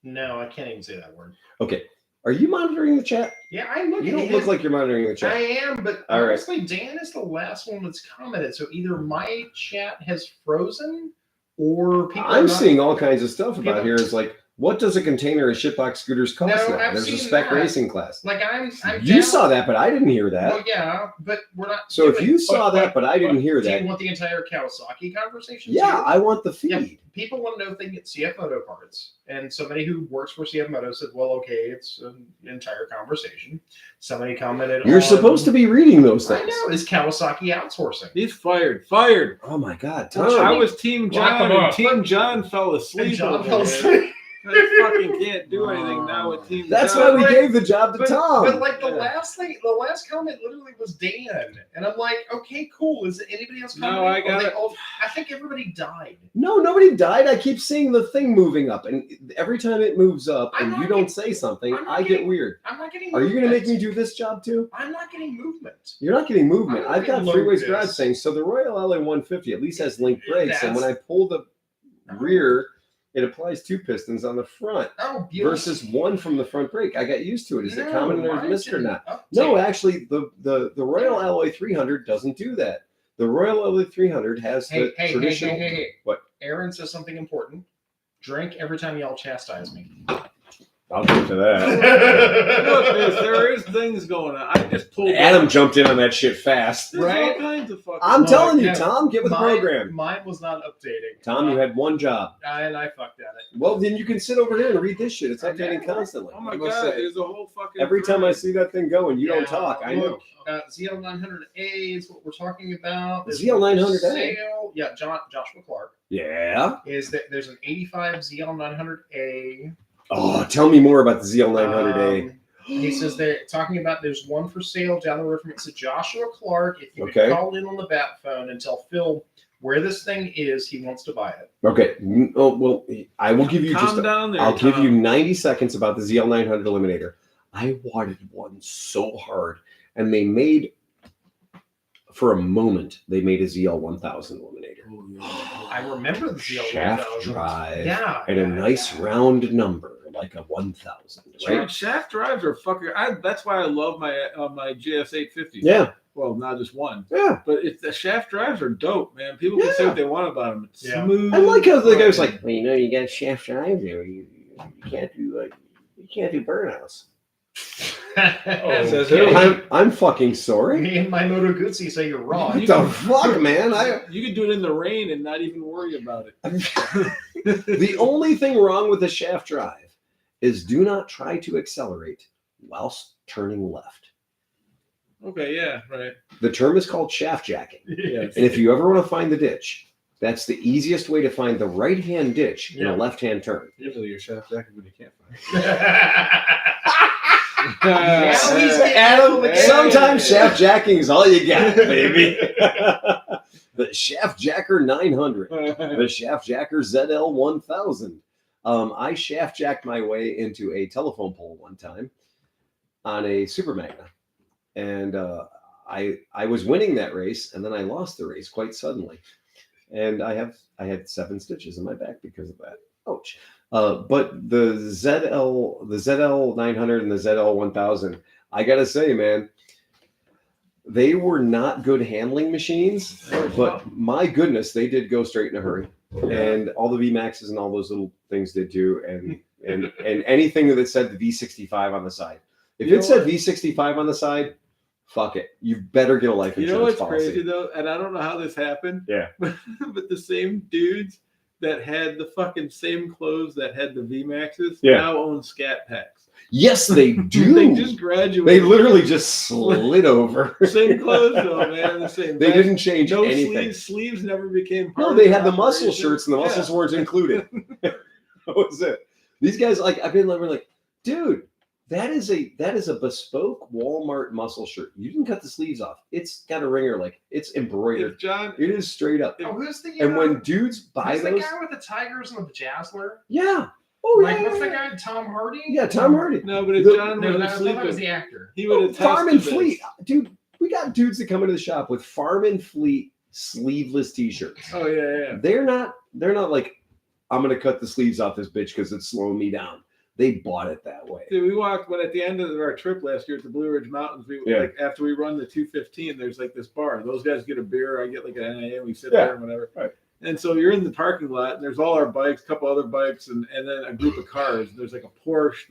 No, I can't even say that word. Okay. Are you monitoring the chat? Yeah, I look. You at don't it. look like you're monitoring the I chat. am, but All right. honestly, Dan is the last one that's commented. So either my chat has frozen, or people. I'm are not- seeing all kinds of stuff about People- here. It's like, what does a container of shitbox scooters cost No, now? I've There's a seen spec that. racing class. Like I'm You down- saw that, but I didn't hear that. Well, yeah, but we're not. So if doing- you saw that, but I didn't hear do that, you want the entire Kawasaki conversation? yeah, too? I want the Yeah, feed. people want to know if they can get CF Moto parts. And somebody who works for CF Moto said, well, okay, it's an entire conversation. Somebody commented You're on, supposed to be reading those I things. know, is Kawasaki outsourcing? He's fired. Fired. Oh my God, Well, Tom. I was Team Lock John, him and up. Team John fell asleep. And John over fell there. asleep. I fucking can't do anything now with Team That's John. why we gave the job to Tom. But like the Yeah. last comment literally was Dan. And I'm like, okay, cool. Is it anybody else No, commenting? I got Or they it. all- I think everybody died. No, nobody died. I keep seeing the thing moving up, and every time it moves up I'm and not you don't getting- say something, I'm not I get getting- weird. I'm not getting Are you going to make me movement. do this job too? I'm not getting movement. You're not getting movement. I'm not I've got getting freeways load garage this. things. So the Royal LA150 at least has linked brakes, and when I That's- pull the rear, it applies 2 pistons on the front Oh, beautiful. versus 1 from the front brake. I got used to it. Is it common or mine missed or didn't not? update. No, actually, the Royal LA300 doesn't do that. The Royal LA300 has the traditional. Hey. What? Aaron says something important. Drink every time y'all chastise me. I'll get to Look, there is things going on. I just pulled Adam up. jumped in on that shit fast. There's Right? all kinds of fucking. I'm No, telling you, yeah. Tom, get with the program. Mine was not updating. Tom, you had one job. And I fucked at it. Well, then you can sit over here and read this shit. It's I updating know. constantly. Oh my I must god, say. there's a whole fucking. Every time I thread. see that thing go and you don't Yeah, talk, I know. look, ZL900A is what we're talking about. There's ZL900A? sale. Yeah, Joshua Clark Yeah. is that there's an 85 ZL900A. Oh, tell me more about the ZL900A. He says they're talking about there's one for sale down the road from it. It's a Joshua Clark. If you Okay. could call in on the bat phone and tell Phil where this thing is, he wants to buy it. Okay. Oh, well, I will give you Calm just. down there. I'll give Tom. you 90 seconds about the ZL900 Eliminator. I wanted one so hard, and they made, for a moment, they made a ZL1000 Eliminator. Oh, yeah. I remember the ZL1000. Shaft drive Yeah. and a nice round number, like a 1000, right? Dude, shaft drives are fucking. That's why I love my GS 850. Yeah, Well, not just one, yeah. but the shaft drives are dope, man. People can say Yeah. what they want about them. It's Yeah. smooth. I like how the guy was like, well, you know, you got shaft drive there. You can't do like, you can't do burnouts. Says who? I'm fucking sorry. Me and my Moto Guzzi say you're wrong. What the fuck, man? You could do it in the rain and not even worry about it. The only thing wrong with the shaft drive is do not try to accelerate whilst turning left. Okay, yeah, right. The term is called shaft jacking. Yes. And if you ever want to find the ditch, that's the easiest way to find the right-hand ditch in a left-hand turn. Usually your shaft jacket when you can't find. Now he's getting Adam, again. sometimes shaft jacking is all you got, baby. The Shaft Jacker 900, the Shaft Jacker ZL 1000. I shaft jacked my way into a telephone pole one time on a Super Magna, and I was winning that race, and then I lost the race quite suddenly, and I had 7 stitches in my back because of that. Ouch. But the ZL 900 and the ZL 1000, I gotta say, man, they were not good handling machines, but my goodness, they did go straight in a hurry. And all the VMAXs and all those little things did too, and anything that said the V65 on the side. If it said V65 on the side, fuck it. You better get a life You insurance know what's policy. crazy though, and I don't know how this happened. Yeah. But the same dudes that had the fucking same clothes that had the VMAXs Yeah. now own Scat Packs. Yes, they do. They just graduated. They literally just slid over. Same clothes though, man. The same. They didn't change no anything. Sleeves never became part No, of they had the muscle operation. shirts and the muscles weren't included. That was it. These guys, like, I've been like, dude, that is a bespoke Walmart muscle shirt. You didn't cut the sleeves off. It's got a ringer, like it's embroidered. If John, It is straight up. Oh, who's the And when dudes buy who's the those, guy with the tigers and the Bejazzler? yeah, oh Like, yeah, what's the yeah. guy? Tom Hardy? Yeah, Tom Hardy. no, but if The- John No, was that, I thought that was sleeping, the actor. he would have Farm and Fleet, dude. We got dudes that come into the shop with Farm and Fleet sleeveless T-shirts. Oh yeah. They're not like, I'm gonna cut the sleeves off this bitch because it's slowing me down. They bought it that way. Dude, we walked, but at the end of our trip last year at the Blue Ridge Mountains, like after we run the 215, there's like this bar. Those guys get a beer, I get like an NIA, we sit there and whatever. Right. And so you're in the parking lot, and there's all our bikes, a couple other bikes, and then a group of cars. There's like a Porsche,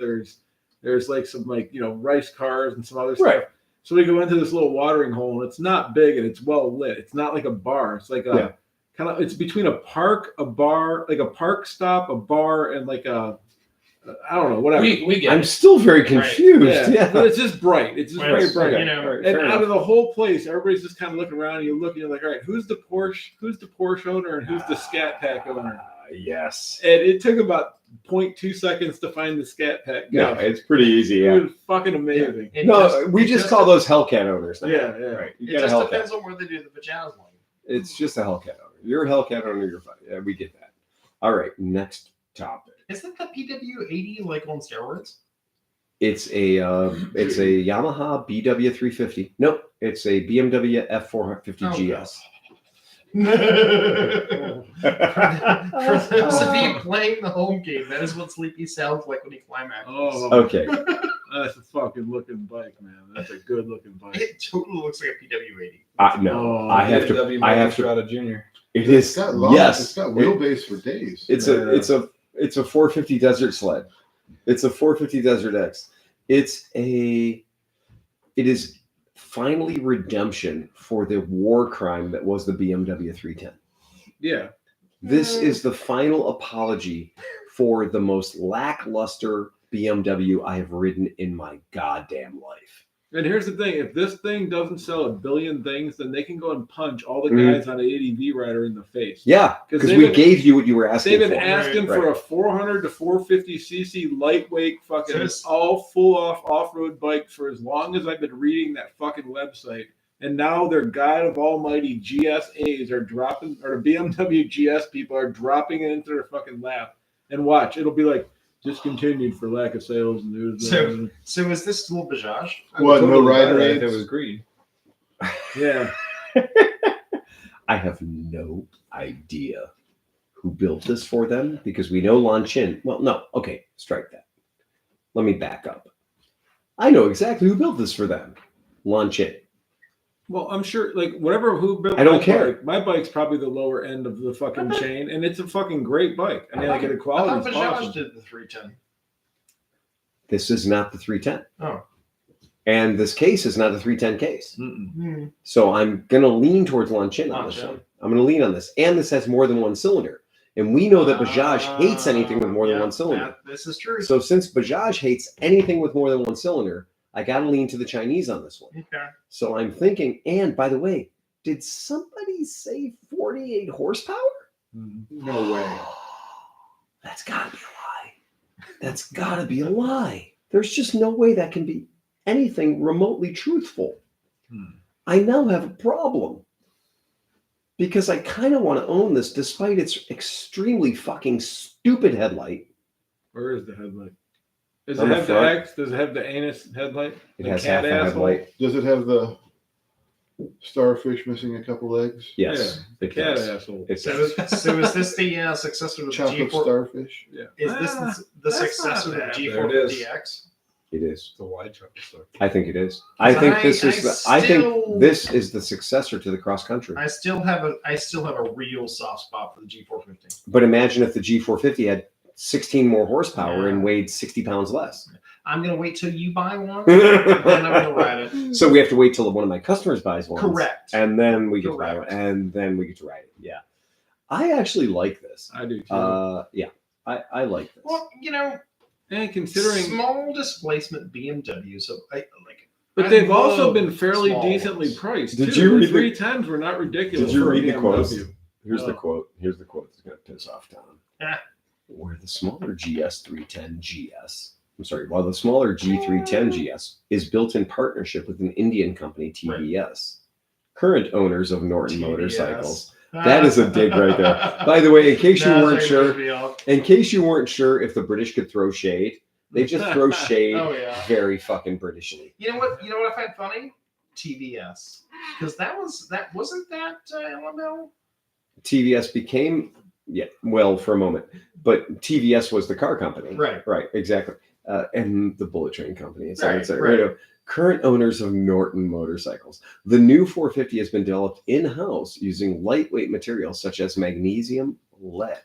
there's like some like rice cars and some other stuff. Right. So we go into this little watering hole, and it's not big and it's well lit. It's not like a bar. It's like a kind of, it's between a park, a bar, like a park stop, a bar, and like a, I don't know, whatever. We get I'm it. still very confused. Yeah, but it's just bright. It's just very bright. Okay. You know, Right, And fair out enough. of the whole place, everybody's just kind of looking around. And you look, and you're like, all right, who's the Porsche owner, and who's the Scat Pack owner? Yes. And it took about 0.2 seconds to find the Scat Pack guy. No, it's pretty easy. It Yeah. was fucking amazing. It No, we it just call those Hellcat owners. Now. Yeah. Right. You It got a just Hellcat. depends on where they do the Bejazzling. It's just a Hellcat owner. You're a Hellcat owner. You're fine. Yeah, we get that. All right. Next topic. Isn't the PW80 like on steroids? It's a Yamaha BW350. No, it's a BMW F450 GS. For those of you playing the home game, that is what Sleepy sounds like when he climaxes. Oh, Okay. that's a fucking looking bike, man. That's a good looking bike. It totally looks like a PW80. No, Oh, I have to. BMW I have to. Strada Jr. It It's is. got long, Yes. it's got wheelbase for days. It's a 450 Desert Sled. It's a 450 Desert X. It is finally redemption for the war crime that was the BMW 310. Yeah. This is the final apology for the most lackluster BMW I have ridden in my goddamn life. And here's the thing: if this thing doesn't sell a billion things, then they can go and punch all the Mhm. guys on an ADV rider in the face. Yeah, 'Cause because they've we been- gave you what you were asking They've been for. asking Right. for a 400 to 450cc lightweight fucking Just- all full off-road bike for as long as I've been reading that fucking website. And now their God of Almighty GSAs are dropping, or the BMW GS people are dropping it into their fucking lap. And watch, it'll be like discontinued for lack of sales. And So is this still Bajaj? What, no rider buy it if aids? it was green. yeah. I have no idea who built this for them because we know Lon Chin. Well, no, okay, strike that. Let me back up. I know exactly who built this for them. Lon Chin. Well, I'm sure, like, who built I don't my care. bike, my bike's probably the lower end of the fucking chain, and it's a fucking great bike. I mean, like, the I quality thought is Bajaj awesome. did the 310. This is not the 310. Oh. And this case is not a 310 case. Mm-mm. So I'm going to lean towards Longchin on this Longchin. one. I'm going to lean on this. And this has more than one cylinder. And we know that Bajaj hates anything with more than one cylinder. This is true. So since Bajaj hates anything with more than one cylinder, I got to lean to the Chinese on this one. Okay. So I'm thinking, and by the way, did somebody say 48 horsepower? No way. That's got to be a lie. That's got to be a lie. There's just no way that can be anything remotely truthful. I now have a problem because I kind of want to own this despite its extremely fucking stupid headlight. Where is the headlight? Does On it the have the front. X? Does it have the anus headlight? It The has cat half a asshole? headlight. Does it have the starfish missing a couple legs? Yes, Yeah, the it cat does. asshole. It So, does. so is this the successor to the Chocolate G4? starfish. Yeah. Is this the that's successor not to the bad. There it is. G450X? It is. The wide chocolate store. I think it is. I think this is. I still- think this is the successor to the cross country. I still have a real soft spot for the G450. But imagine if the G450 had 16 more horsepower Yeah. and weighed 60 pounds less. I'm gonna wait till you buy one, and then I'm gonna ride it. So we have to wait till one of my customers buys one. Correct. And then we get to buy Correct. one. And then we get to ride it. Yeah. I actually like this. I do too. Yeah. I like this. Well, you know, and considering, small displacement BMW, so I like. but I they've also love been fairly small decently ones. priced. Did too. you The read the- 310s were not ridiculous. Did you for a read the BMW. quotes? Here's the No. quote. Here's the quote that's going to piss off Tom. Yeah. Where the smaller GS310 GS, I'm sorry, while the smaller G310 GS is built in partnership with an Indian company, TVS, current owners of Norton TVS. Motorcycles. That is a dig right there. By the way, in case you weren't sure, if the British could throw shade, they just throw shade Oh yeah. very fucking Britishly. You know what? You know what I find funny? TVS, because wasn't that LML? TVS became, for a moment, but TVS was the car company. Right. Exactly. And the bullet train company. It's Right. right. Current owners of Norton Motorcycles. The new 450 has been developed in-house using lightweight materials such as magnesium lead.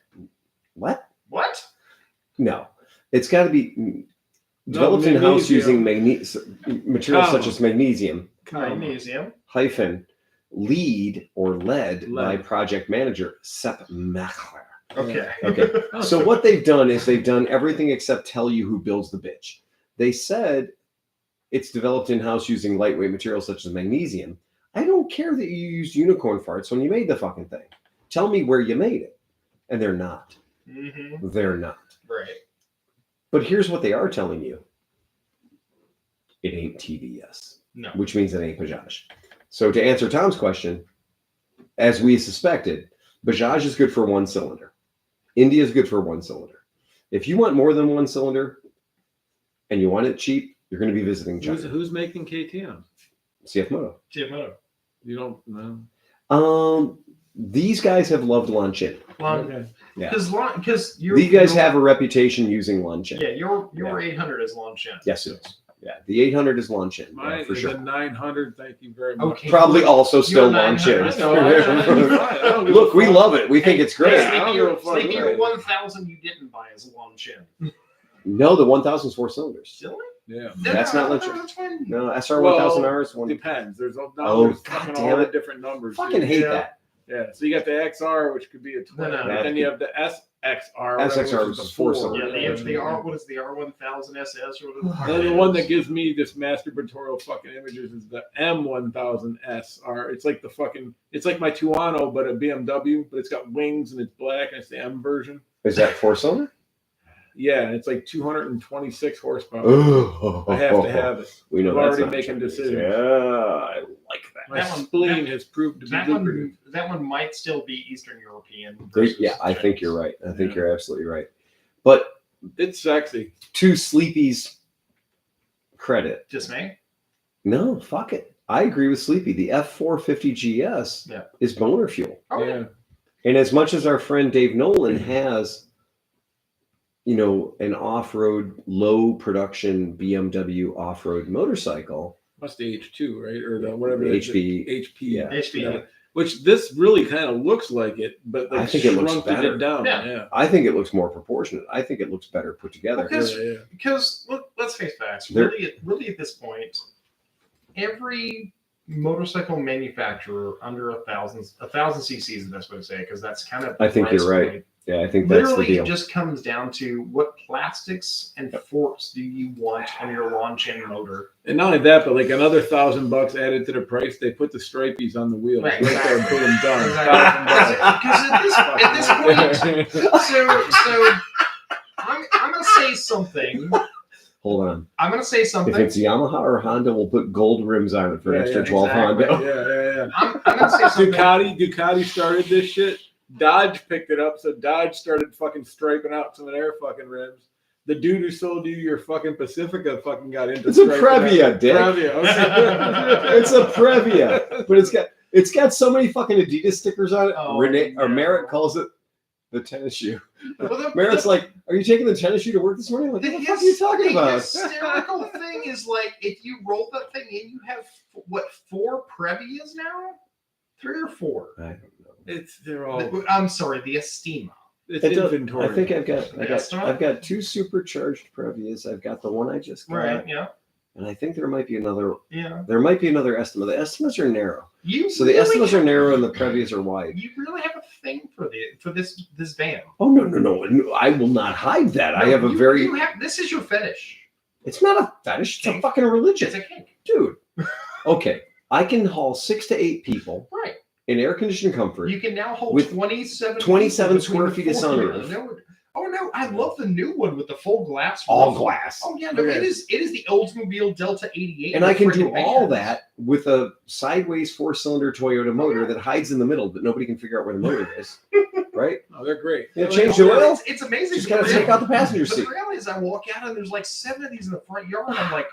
What? What? No. It's got to be developed in-house using materials such as magnesium Magnesium. hyphen lead or lead by Lead. project manager Sepp Machler. Okay. Okay. So what they've done is they've done everything except tell you who builds the bitch. They said it's developed in-house using lightweight materials such as magnesium. I don't care that you used unicorn farts when you made the fucking thing. Tell me where you made it. And they're not. Mm-hmm. They're not. Right. But here's what they are telling you. It ain't TVS, No. which means it ain't Bajaj. So to answer Tom's question, as we suspected, Bajaj is good for one cylinder. India is good for one cylinder. If you want more than one cylinder and you want it cheap, you're going to be visiting China. Who's making KTM? CF Moto. TMO. You don't know. These guys have loved Longchin. Okay. Yeah. Because These guys have a reputation using Longchin. Yeah, your 800 is Longchin. Yes, it is. Yeah, the 800 is Longchin. Mine Yeah, for is sure. a 900. Thank you very much. Okay. Probably also still Your 900. Longchin. I don't give a Look, we fuck. love it. We think it's great. I don't give a fuck. Sleepy, your 1000 you didn't buy is Longchin. No, the 1000 is 4 cylinders. Silly? Yeah. That's not Longchin. That's fine. No, SR 1000R is one. Depends. There's Oh, there's God fucking damn all the it. different numbers. Fucking hate Yeah. that. Yeah. So you got the XR, which could be a 20. No, But then you have the SXR. SXR which is is a 4 Yeah, cylinder. the R, what is the R1000 SS or whatever? And then the one that gives me this masturbatorial fucking images is the M1000SR. It's like it's like my Tuono, but a BMW, but it's got wings and it's black and it's the M version. Is that 4 cylinder? Yeah, and it's like 226 horsepower. Oh, I have to have it. We know I'm that's already not making Chinese. decisions. Yeah, I like that. My That one- spleen has proved to be That lucrative. one might still be Eastern European. Yeah, I think you're right. I think you're absolutely right. But It's sexy. to Sleepy's credit, Just me? no, fuck it. I agree with Sleepy. The F450 GS Yeah. is boner fuel. Oh, Yeah. And as much as our friend Dave Nolan has, an off-road, low production BMW off-road motorcycle, Must be H2, right? Or the whatever HP, HP. yeah. HP. which this really kind of looks like it, but I like think it looks shrunk better. it down. Yeah. Yeah. I think it looks more proportionate. I think it looks better put together. Okay. Yeah. Because let's face facts. There- Really, at this point, every motorcycle manufacturer under 1,000 cc is the best way to say it, because that's kind of. I think you're right. point. Yeah, I think that's the Literally, deal. it just comes down to what plastics and forks do you want on your launch-in motor. And not only that, but like another $1,000 added to the price, they put the stripies on the wheels Right, right there and put them down. Because at this point, so I'm gonna say something. Hold on. I'm gonna say something. If it's Yamaha or Honda, we'll put gold rims on it for an extra 12 exactly. Honda. I'm gonna say something. Ducati started this shit. Dodge picked it up, so Dodge started fucking striping out some of their fucking rims. The dude who sold you your fucking Pacifica fucking got into It's a striping Previa, out. Dick. Previa, okay. It's a Previa, but it's got so many fucking Adidas stickers on it. Oh, Renee or no. Merritt calls it the tennis shoe. Well, Merritt's like, "Are you taking the tennis shoe to work this morning?" Like, what the fuck are you talking The about? hysterical thing is, like, if you roll that thing in, you have what, 4 Previas now? 3 or 4? I don't know. They're all I'm sorry, the Estima. it's It does- inventory. I think I've got 2 supercharged Previas. I've got the one I just got, Right? Yeah. and I think there might be another. Yeah. There might be another Estima. The Estimas are narrow, You so the really Estimas are have- narrow and the Previas are wide. You really have a thing for this van. Oh no! I will not hide that. I No, have a very. This is your fetish. It's not a fetish. It's a Kink. fucking religion, It's a kink. dude. Okay, I can haul 6 to 8 people Right. in air-conditioned comfort. You can now hold With 27 27 people square between feet the of four sunroof. wheels. Oh no, I love the new one with the full glass. all roof. glass. Oh yeah, no, Okay. it is the Oldsmobile Delta 88. And I can do freaking all vans. that with a sideways 4-cylinder Toyota motor that hides in the middle, but nobody can figure out where the motor is. Right? Oh, they're great. Yeah, They're change like, the oil. It's amazing. Just gotta take out the passenger But seat. the reality is, I walk out and there's like 7 of these in the front yard, and I'm like,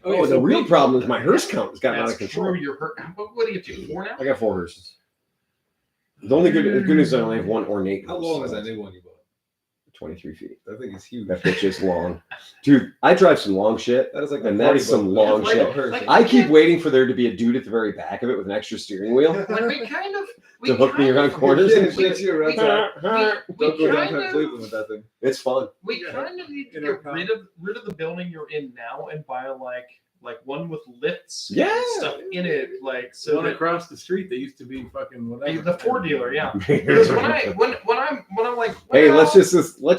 Oh, the real problem is my hearse count has gotten out that's of control. true. You're hurt. What do you do? 4 now? I got 4 hearses. The only good news is I only have one ornate. How hearse, long so is that that's new one you bought? 23 feet. That thing is huge. That bitch is long. Dude, I drive some long shit. That is like And a that is 40 some buck- long Like- shit. like- I keep waiting for there to be a dude at the very back of it with an extra steering wheel When we kind of to hook me around corners. Yeah, and shit, you're right. Don't go kind downtown of- Cleveland with that thing. It's fun. We kind of need to get Intercom. rid of the building you're in now and buy like one with lifts Yeah. and stuff in it, like The so one that across the street, they used to be fucking whatever. the Ford dealer, yeah. Because when I'm like, Hey, well, let's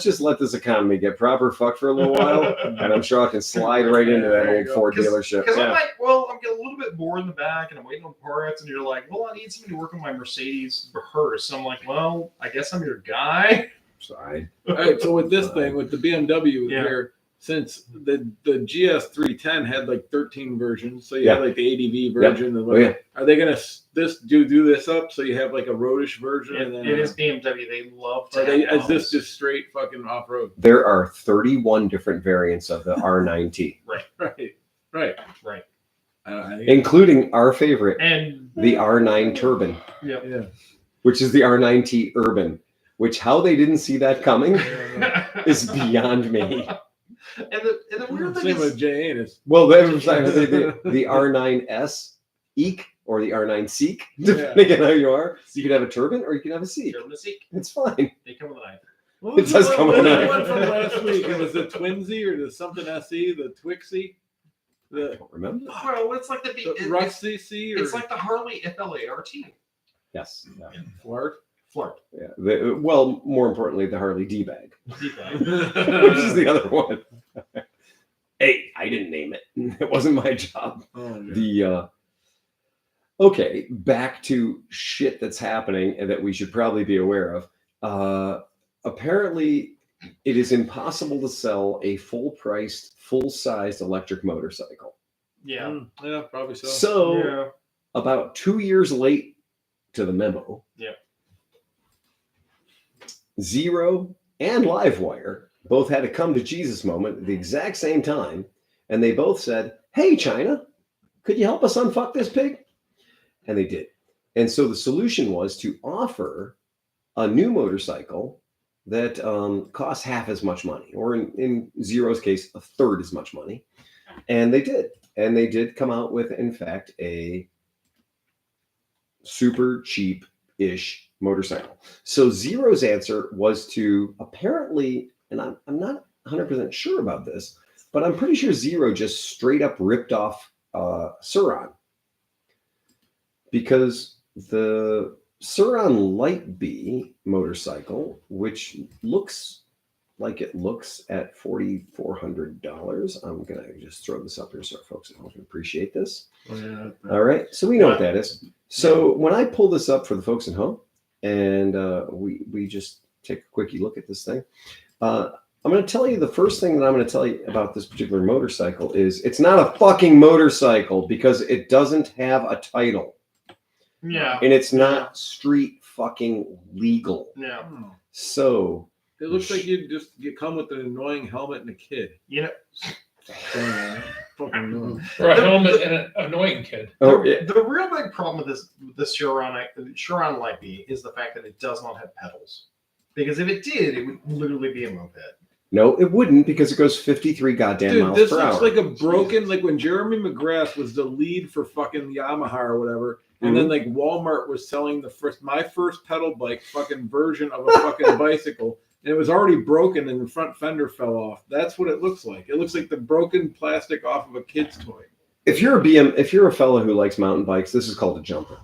just let this economy get proper fucked for a little while, and I'm sure I can slide right into that There you old go. Ford 'Cause- dealership. Because I'm Yeah. like, well, I'm getting a little bit bored in the back, and I'm waiting on parts, and you're like, well, I need somebody to work on my Mercedes hearse. I'm like, well, I guess I'm your guy. Sorry. All right, so with this thing, with the BMW Yeah. here, since the GS 310 had like 13 versions, so you Yeah. had like the ADV version. And Oh, yeah. Are they gonna do this up so you have like a roadish version? and then It is BMW. They love to. Are they, have is this models. just straight fucking off road? There are 31 different variants of the R9T, Right, right. Right. including our favorite, And the R9 Turbine, Yeah. which is the R9T Urban. Which how they didn't see that coming is beyond me. And the weird thing Same is, with J. Anus. Well, the R9S Eek or the R9 Seek, depending on how you are. You could have a turbine or you can have a Seek. German Seek, It's fine. they come with a knife. What was It does the come one- with what was a the one knife. from last week? It was the Twinsy or the something SE, the Twixie, I the don't remember. Well, it's like the Rusty C or it's like the Harley FLART. Yes. Yeah. Flirt. Flirt. Yeah. Well, more importantly, the Harley D-Bag, D-bag. which is the other one. Hey, I didn't name it. It wasn't my job. Oh, yeah. The okay, back to shit that's happening and that we should probably be aware of. Apparently, it is impossible to sell a full-priced, full-sized electric motorcycle. Yeah. Mm, yeah, probably so. So, Yeah. about 2 years late to the memo, Yep. Zero and Livewire both had a come to Jesus moment at the exact same time, and they both said, "Hey, China, could you help us unfuck this pig?" And they did. And so the solution was to offer a new motorcycle that costs half as much money, or in Zero's case, a third as much money. And they did. And they did come out with, in fact, a super cheap-ish motorcycle. So Zero's answer was to apparently, and I'm not 100% sure about this, but I'm pretty sure Zero just straight up ripped off Suron, because the Suron Light B motorcycle, which looks like it looks at $4,400. I'm gonna just throw this up here so our folks at home can appreciate this. Oh, yeah. All right, so we know what that is. So when I pull this up for the folks at home, and we just take a quickie look at this thing, I'm going to tell you the first thing that I'm going to tell you about this particular motorcycle is it's not a fucking motorcycle because it doesn't have a title. Yeah. And it's not street fucking legal. Yeah. Oh. So It looks like you come with an annoying helmet and a kid. You know, Fucking annoying. For a helmet and an annoying kid. the real big problem with this Chiron Light B is the fact that it does not have pedals. Because if it did, it would literally be a moped. no, it wouldn't, because it goes 53 goddamn Dude, miles this per looks hour. like a broken, like when Jeremy McGrath was the lead for fucking Yamaha or whatever, and then like Walmart was selling my first pedal bike fucking version of a fucking bicycle, and it was already broken and the front fender fell off. That's what it looks like. It looks like the broken plastic off of a kid's toy. If you're a fellow who likes mountain bikes, this is called a jumper.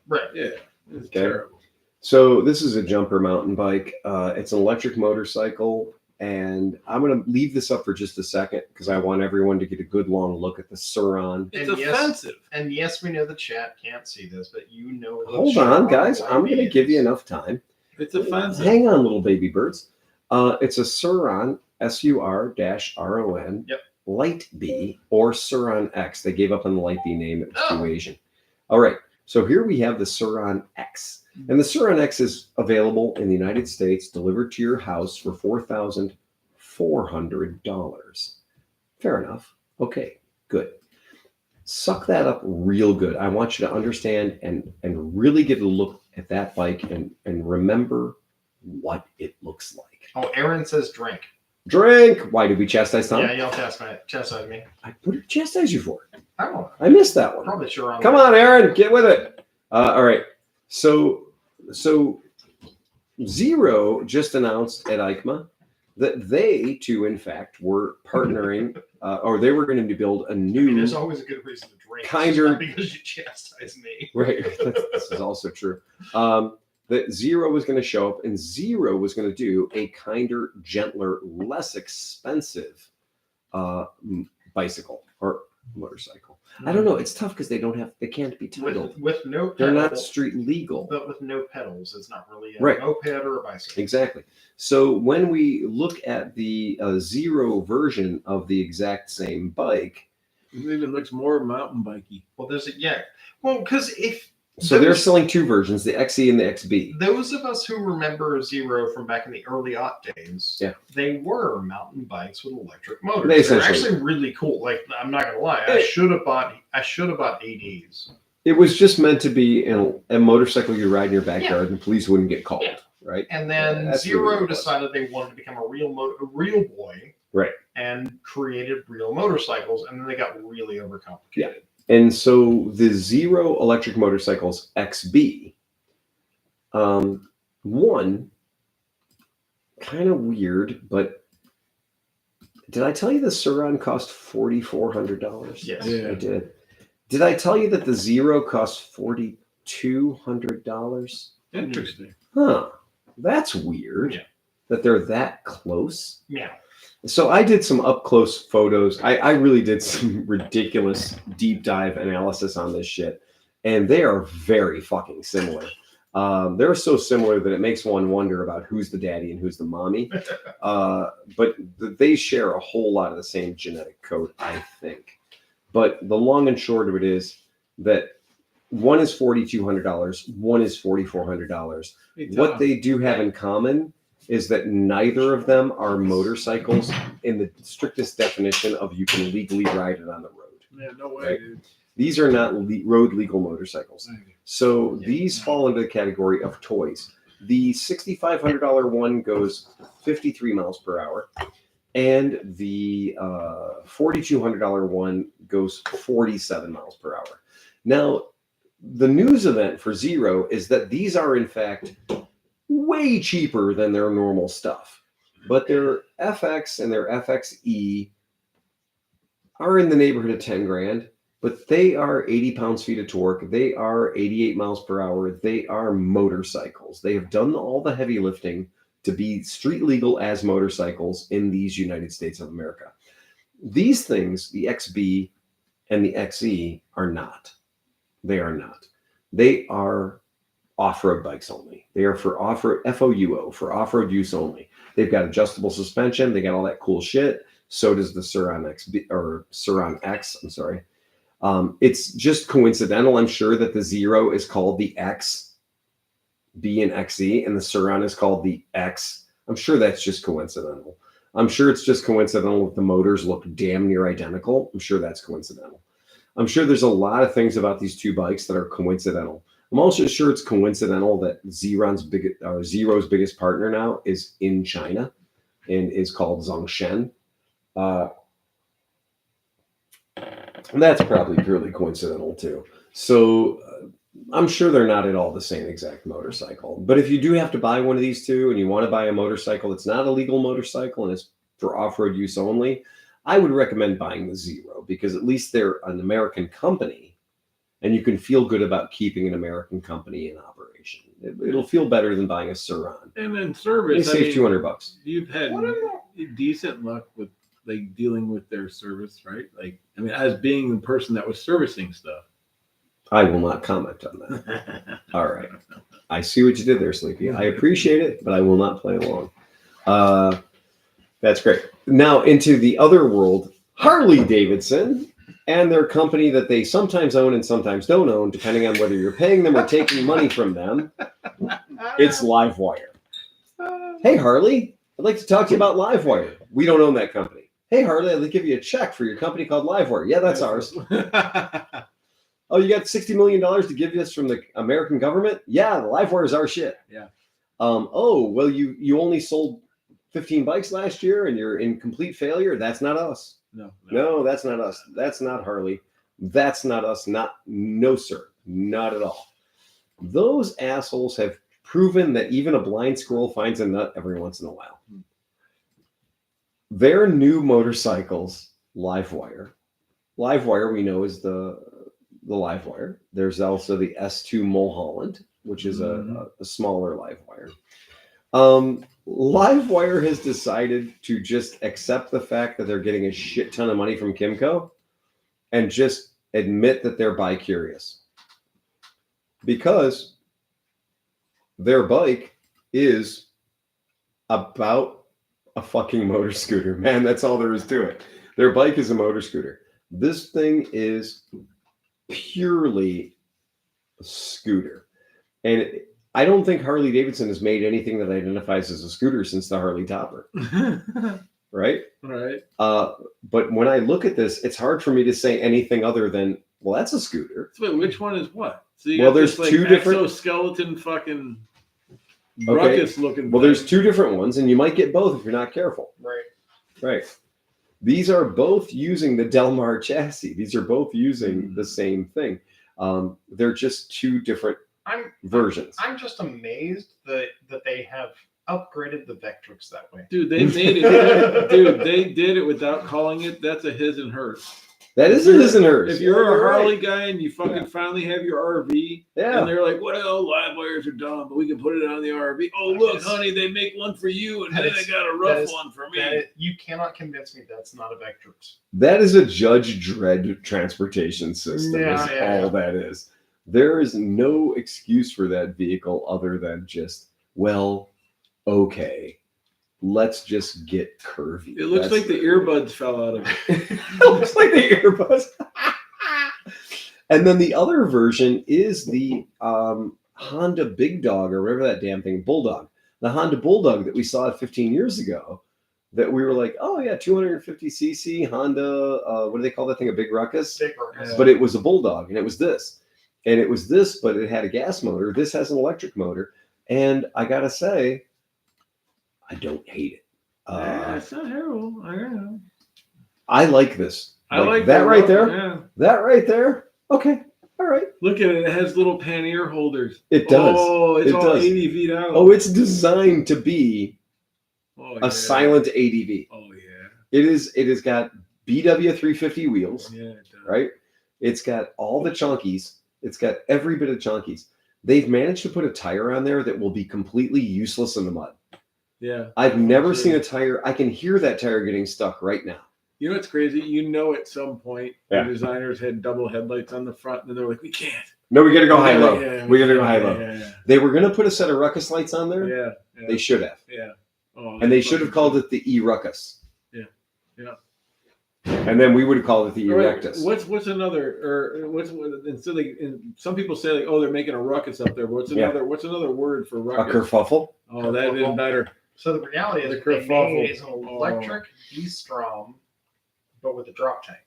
Right. Yeah, it's Okay. terrible. So this is a jumper mountain bike. It's an electric motorcycle, and I'm going to leave this up for just a second because I want everyone to get a good long look at the Suron. It's And yes, offensive. And yes, we know the chat can't see this, but you know. what Hold Chiron on, guys. Light I'm B going to is. give you enough time. It's offensive. Hang on, little baby birds. It's a Suron, SUR-RON, Yep. Light B, or Suron X. They gave up on the Light B name. It was too Asian. All right. So here we have the Suron X. And the Suron X is available in the United States, delivered to your house for $4,400. Fair enough. Okay, good. Suck that up real good. I want you to understand and really get a look at that bike and remember what it looks like. Oh, Aaron says drink. Drink. Why did we chastise Tom? Yeah, y'all chastise me. What did I chastise you for? I don't know. I missed that one. Probably Chiron. Come on, Aaron, get with it. All right. So Zero just announced at EICMA that they too, in fact, were partnering, or they were going to build a new. There's always a good reason to drink. Kinder- Not because you chastise me. Right. This is also true. That Zero was going to show up, and Zero was going to do a kinder, gentler, less expensive bicycle or motorcycle. I don't know. It's tough because they can't be titled. With no pedals. They're not street legal. But with no pedals, it's not really a Right. moped or a bicycle. Exactly. So when we look at the Zero version of the exact same bike, It even looks more mountain bikey. Well, because if so they're selling two versions, the XE and the XB. those of us who remember Zero from back in the early days, Yeah. they were mountain bikes with electric motors. They They're essentially- actually really cool. Like, I'm not gonna lie, I Hey. should have bought ADs. It was just meant to be a motorcycle you ride in your backyard and police wouldn't get called, Yeah. right? And then That's Zero really what it was. decided they wanted to become a real boy, Right. and created real motorcycles, and then they got really overcomplicated. And so the Zero electric motorcycles XB, one, kind of weird, but did I tell you the Suron cost $4,400? Yes. Yeah. I did. Did I tell you that the Zero cost $4,200? Interesting. Huh. That's weird. Yeah. That they're that close. Yeah. So I did some up close photos. I really did some ridiculous deep dive analysis on this shit, and they are very fucking similar. They're so similar that it makes one wonder about who's the daddy and who's the mommy. But they share a whole lot of the same genetic code, I think. But the long and short of it is that one is $4,200, one is $4,400. Hey, Tom, What they do have in common is that neither of them are motorcycles in the strictest definition of you can legally ride it on the road. Yeah, no way, Right. dude. These are not road legal motorcycles. Thank So these fall into the category of toys. The $6,500 one goes 53 miles per hour, and the $4,200 one goes 47 miles per hour. Now, the news event for Zero is that these are in fact way cheaper than their normal stuff, but their FX and their FXE are in the neighborhood of 10 grand, but they are 80 pounds-feet of torque. They are 88 miles per hour. They are motorcycles. They have done all the heavy lifting to be street legal as motorcycles in these United States of America. These things, the XB and the XE, are not. They are not. They are off-road bikes only. They are for off-road, FOUO, for off-road use only. They've got adjustable suspension. They got all that cool shit. So does the Sur-Ron XB, or Sur-Ron X, I'm sorry. It's just coincidental, I'm sure, that the Zero is called the X, B and XE, and the Sur-Ron is called the X. I'm sure that's just coincidental. I'm sure it's just coincidental that the motors look damn near identical. I'm sure that's coincidental. I'm sure there's a lot of things about these two bikes that are coincidental. I'm also sure it's coincidental that Zero's biggest partner now is in China and is called Zhongshan. That's probably purely coincidental too. So I'm sure they're not at all the same exact motorcycle. But if you do have to buy one of these two and you want to buy a motorcycle that's not a legal motorcycle and it's for off-road use only, I would recommend buying the Zero, because at least they're an American company and you can feel good about keeping an American company in operation. It'll feel better than buying a Sur-Ron. And then They service, save $200. You've had decent luck with like dealing with their service, right? Like, I mean, as being the person that was servicing stuff. I will not comment on that. All right. I see what you did there, Sleepy. I appreciate it, but I will not play along. That's great. Now into the other world, Harley Davidson and their company that they sometimes own and sometimes don't own, depending on whether you're paying them or taking money from them. It's Livewire. Hey, Harley, I'd like to talk to you about Livewire. We don't own that company. Hey, Harley, I'd like to give you a check for your company called Livewire. Yeah, that's ours. Oh, you got $60 million to give us from the American government? Yeah, the Livewire is our shit. Yeah. Oh, well, you only sold 15 bikes last year and you're in complete failure. That's not us. No, that's not us. That's not Harley. That's not us. No, sir. Not at all. Those assholes have proven that even a blind squirrel finds a nut every once in a while. Their new motorcycles, Livewire. Livewire, we know, is the Livewire. There's also the S2 Mulholland, which is a smaller Livewire. Livewire has decided to just accept the fact that they're getting a shit ton of money from Kimco and just admit that they're bi-curious. Because their bike is about a fucking motor scooter, man. That's all there is to it. Their bike is a motor scooter. This thing is purely a scooter. And I don't think Harley Davidson has made anything that identifies as a scooter since the Harley Topper. Right? Right. But when I look at this, it's hard for me to say anything other than, well, that's a scooter. So wait, which one is what? So you Well, got there's this, two different exoskeleton fucking Okay. ruckus looking. Well, there's two different ones, and you might get both if you're not careful. Right. Right. These are both using the Del Mar chassis. These are both using the same thing. They're just two different versions. I'm just amazed that they have upgraded the Vectrix that way. Dude, they made it. Dude, they did it without calling it. That's a his and hers. That is a his and hers. If you're Yeah, a Harley right. guy and you fucking finally have your RV, Yeah. and they're like, well, live wires are dumb, but we can put it on the RV. Oh, look, honey, they make one for you, and then they got a rough one for me. You cannot convince me that's not a Vectrix. That is a Judge Dredd transportation system. Yeah, is yeah. all that is. There is no excuse for that vehicle other than just, well, okay, let's just get curvy. It looks like the earbuds fell out of it. It looks like the earbuds. And then the other version is the Honda Big Dog, or whatever that damn thing, Bulldog. The Honda Bulldog that we saw 15 years ago, that we were like, oh yeah, 250cc Honda, what do they call that thing, a Big Ruckus? Big Ruckus. But it was a Bulldog, and it was this. And it was this, but it had a gas motor. This has an electric motor. And I got to say, I don't hate it. It's not terrible. I don't know. I like this. I like that right look, there. Yeah. That right there. Okay. All right. Look at it. It has little pannier holders. It does. Oh, it's It all does. ADV'd out. Oh, it's designed to be Oh, a silent ADV. Oh, yeah. It has got BMW 350 wheels, Yeah, it does. right? It's got all the chunkies. It's got every bit of chunkies. They've managed to put a tire on there that will be completely useless in the mud. Yeah. I've never Sure. seen a tire. I can hear that tire getting stuck right now. You know what's crazy? You know, at some point, Yeah. the designers had double headlights on the front, and they're like, we can't. No, we got to go high low. Yeah, We got to go high yeah, low. Yeah, They were going to put a set of ruckus lights on there. yeah, yeah. They should have. Yeah. Oh, And they should have called it the E-Ruckus. Yeah. Yeah. And then we would have called it the All right, E-Rectus. What's another, or instead like, some people say like, oh, they're making a ruckus up there. But what's another word for A ruckus? kerfuffle? Oh, that is better. So the reality is The what they kerfuffle. made is an electric V-Strom, but with a drop tank.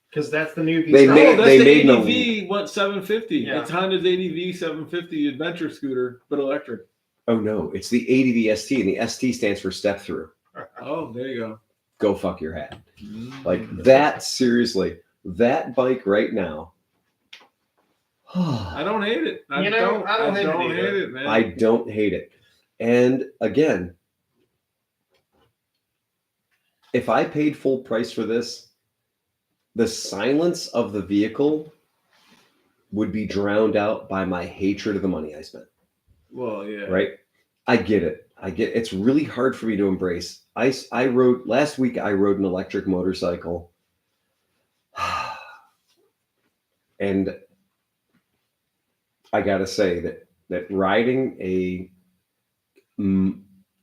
Because that's the new They V-Strom. made- Oh, that's they the made ADV 750. Yeah. It's Honda's ADV 750 adventure scooter, but electric. Oh, no. It's the ADV ST, and the ST stands for step through. Oh, there you go. Go fuck your hat. Mm. Like that, seriously. That bike right now. I don't hate it. I You know, I don't hate it either. it, man. I don't hate it. And again, if I paid full price for this, the silence of the vehicle would be drowned out by my hatred of the money I spent. Well, yeah. Right? I get it. It's really hard for me to embrace. I rode last week. I rode an electric motorcycle, and I gotta say that riding a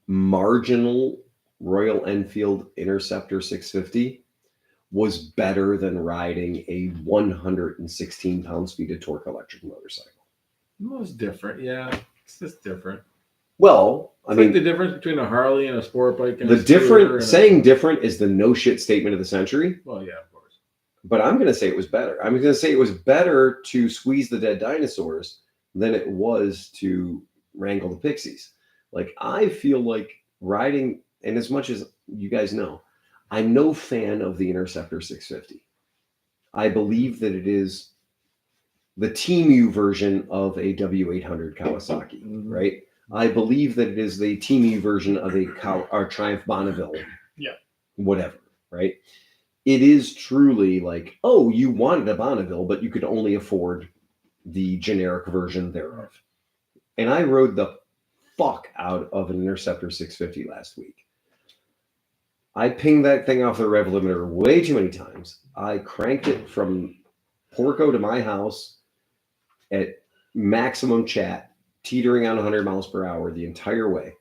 marginal Royal Enfield Interceptor 650 was better than riding a 116 pound-feet of torque electric motorcycle. Well, it's different. Yeah, it's just different. Well, I It's mean, like the difference between a Harley and a sport bike. And the a scooter different and saying different is the no shit statement of the century. Well, yeah, of course. But I'm going to say it was better. I'm going to say it was better to squeeze the dead dinosaurs than it was to wrangle the pixies. Like, I feel like riding, and as much as you guys know, I'm no fan of the Interceptor 650. I believe that it is the TMU version of a W800 Kawasaki, Mhm. right? I believe that it is the TMU version of a Triumph Bonneville. Yeah. Whatever, right? It is truly like, oh, you wanted a Bonneville, but you could only afford the generic version thereof. And I rode the fuck out of an Interceptor 650 last week. I pinged that thing off the rev limiter way too many times. I cranked it from Porco to my house at maximum chat, teetering on 100 miles per hour the entire way.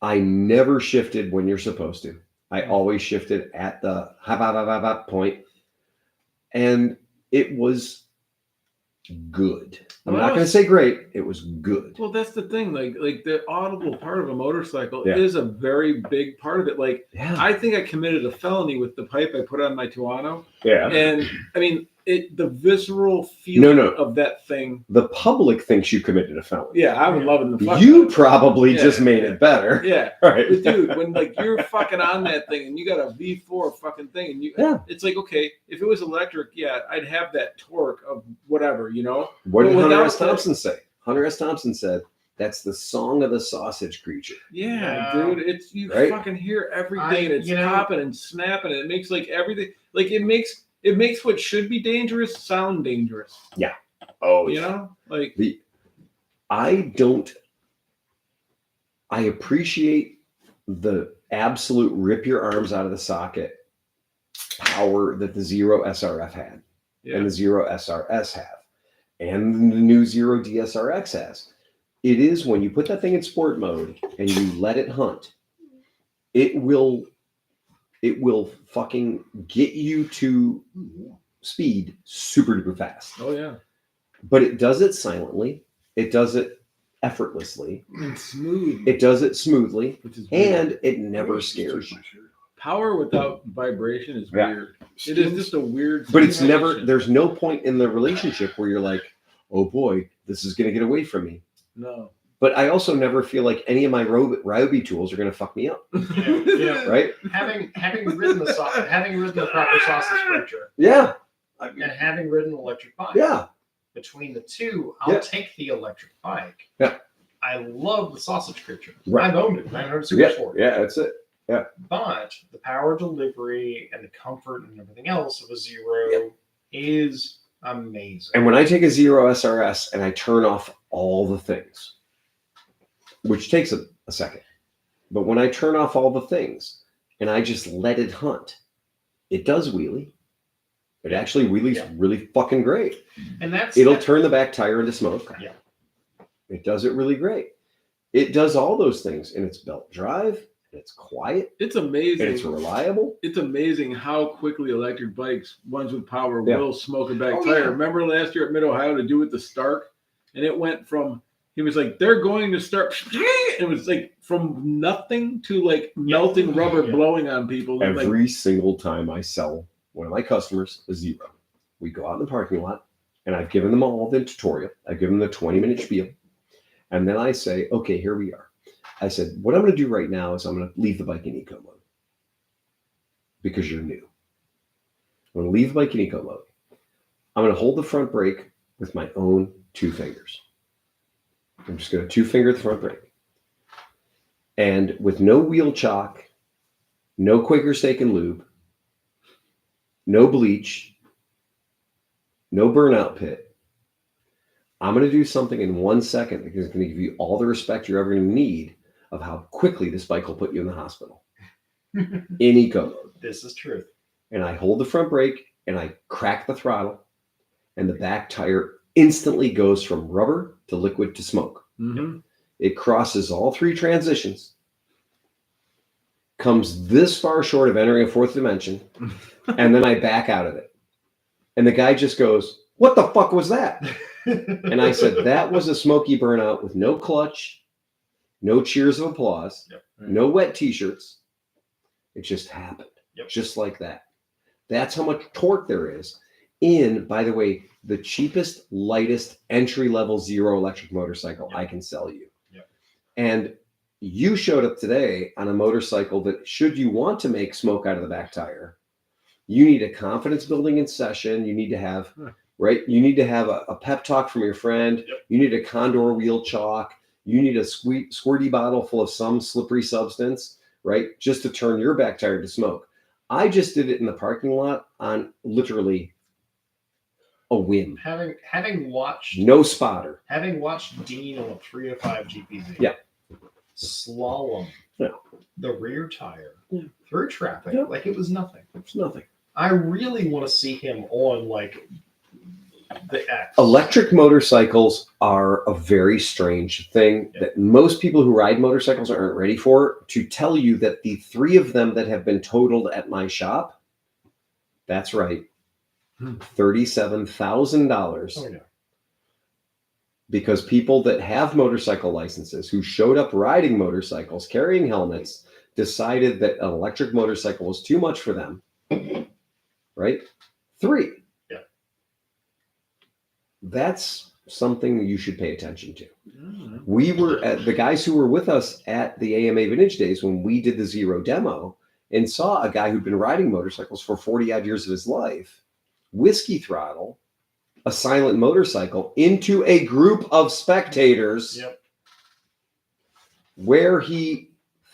I never shifted when you're supposed to. I always shifted at the point. And it was good. I'm Well, not going to say great. It was good. Well, that's the thing. Like the audible part of a motorcycle Yeah. is a very big part of it. Like, Yeah. I think I committed a felony with the pipe I put on my Tuono. Yeah. And I mean, the visceral feeling No. of that thing. The public thinks you committed a felony. Yeah, I was loving the fuck You out of probably Yeah, just made yeah. it better. it. Yeah. Right. But dude, when like you're fucking on that thing and you got a V4 fucking thing and it's like, okay, if it was electric, yeah, I'd have that torque of whatever, you know? What did Well, Hunter without S. Thompson say? Hunter S. Thompson said, that's the song of the sausage creature. Yeah, Yeah. dude, it's you Right? fucking hear everything and it's you know- popping and snapping and it makes like everything like it makes what should be dangerous sound dangerous. Oh, You know? Like I appreciate the absolute rip your arms out of the socket power that the Zero SRF had yeah. and the Zero SRS have and the new Zero DSRX has. It is when you put that thing in sport mode and you let it hunt, it will fucking get you to speed super duper fast. Oh yeah. But it does it silently. It does it effortlessly. And smooth. It does it smoothly, which is weird. and it never scares you. Power without vibration is Yeah. weird. It is just a weird But it's never. sensation. There's no point in the relationship where you're like, "Oh boy, this is gonna get away from me." No. But I also never feel like any of my Ryobi tools are gonna fuck me up, Yeah. right? having ridden the proper sausage creature, Yeah, And having ridden an electric bike, Yeah. between the two, I'll Yeah. take the electric bike. Yeah. I love the sausage creature. Right. I've owned it. I've owned a Super Yeah, Sport. yeah, that's it. But the power delivery and the comfort and everything else of a Zero is amazing. And when I take a Zero SRS and I turn off all the things, which takes a second, but when I turn off all the things and I just let it hunt, it does wheelie. It actually wheelies really fucking great. And It'll turn the back tire into smoke. Yeah. It does it really great. It does all those things, and it's belt drive, and it's quiet, It's amazing. and it's reliable. It's amazing how quickly electric bikes, ones with power, Yeah. will smoke a back Oh, tire. yeah. Remember last year at Mid Ohio to do with the Stark, and it went from he was like they're going to start. It was like from nothing to like melting rubber Yeah. blowing on people. Every single time I sell one of my customers a Zero, we go out in the parking lot, and I've given them all the tutorial. I've given them the 20-minute spiel. And then I say, okay, here we are. I said, what I'm going to do right now is I'm going to leave the bike in eco mode because you're new. I'm going to leave the bike in eco mode. I'm going to hold the front brake with my own 2 fingers. I'm just going to 2-finger the front brake. And with no wheel chock, no Quaker steak and lube, no bleach, no burnout pit, I'm going to do something in 1 second that is going to give you all the respect you're ever going to need of how quickly this bike will put you in the hospital in eco mode. This is truth. And I hold the front brake and I crack the throttle, and the back tire instantly goes from rubber to liquid to smoke. It crosses all 3 transitions, comes this far short of entering a 4th dimension, and then I back out of it. And the guy just goes, "What the fuck was that?" And I said, that was a smoky burnout with no clutch, no cheers of applause, no wet t-shirts. It just happened. Just like that. That's how much torque there is in, by the way, the cheapest, lightest, entry-level Zero electric motorcycle I can sell you. And you showed up today on a motorcycle that, should you want to make smoke out of the back tire, you need a confidence building in session. You need to have, right? You need to have a pep talk from your friend. You need a Condor wheel chalk. You need a squirty bottle full of some slippery substance, right? Just to turn your back tire to smoke. I just did it in the parking lot on literally a whim. Having watched No spotter. Dean on a 305 GPZ. Yeah. Slalom. Yeah. The rear tire through traffic Yeah. like it was nothing. It's nothing. I really want to see him on like the X. Electric motorcycles are a very strange thing that most people who ride motorcycles aren't ready for. To tell you that the 3 of them that have been totaled at my shop, that's right, $37,000. Oh, yeah. Because people that have motorcycle licenses who showed up riding motorcycles, carrying helmets, decided that an electric motorcycle was too much for them. Right? 3. Yeah. That's something you should pay attention to. We were at the guys who were with us at the AMA Vintage Days when we did the Zero demo and saw a guy who'd been riding motorcycles for 40 odd years of his life, whiskey throttle a silent motorcycle into a group of spectators where he,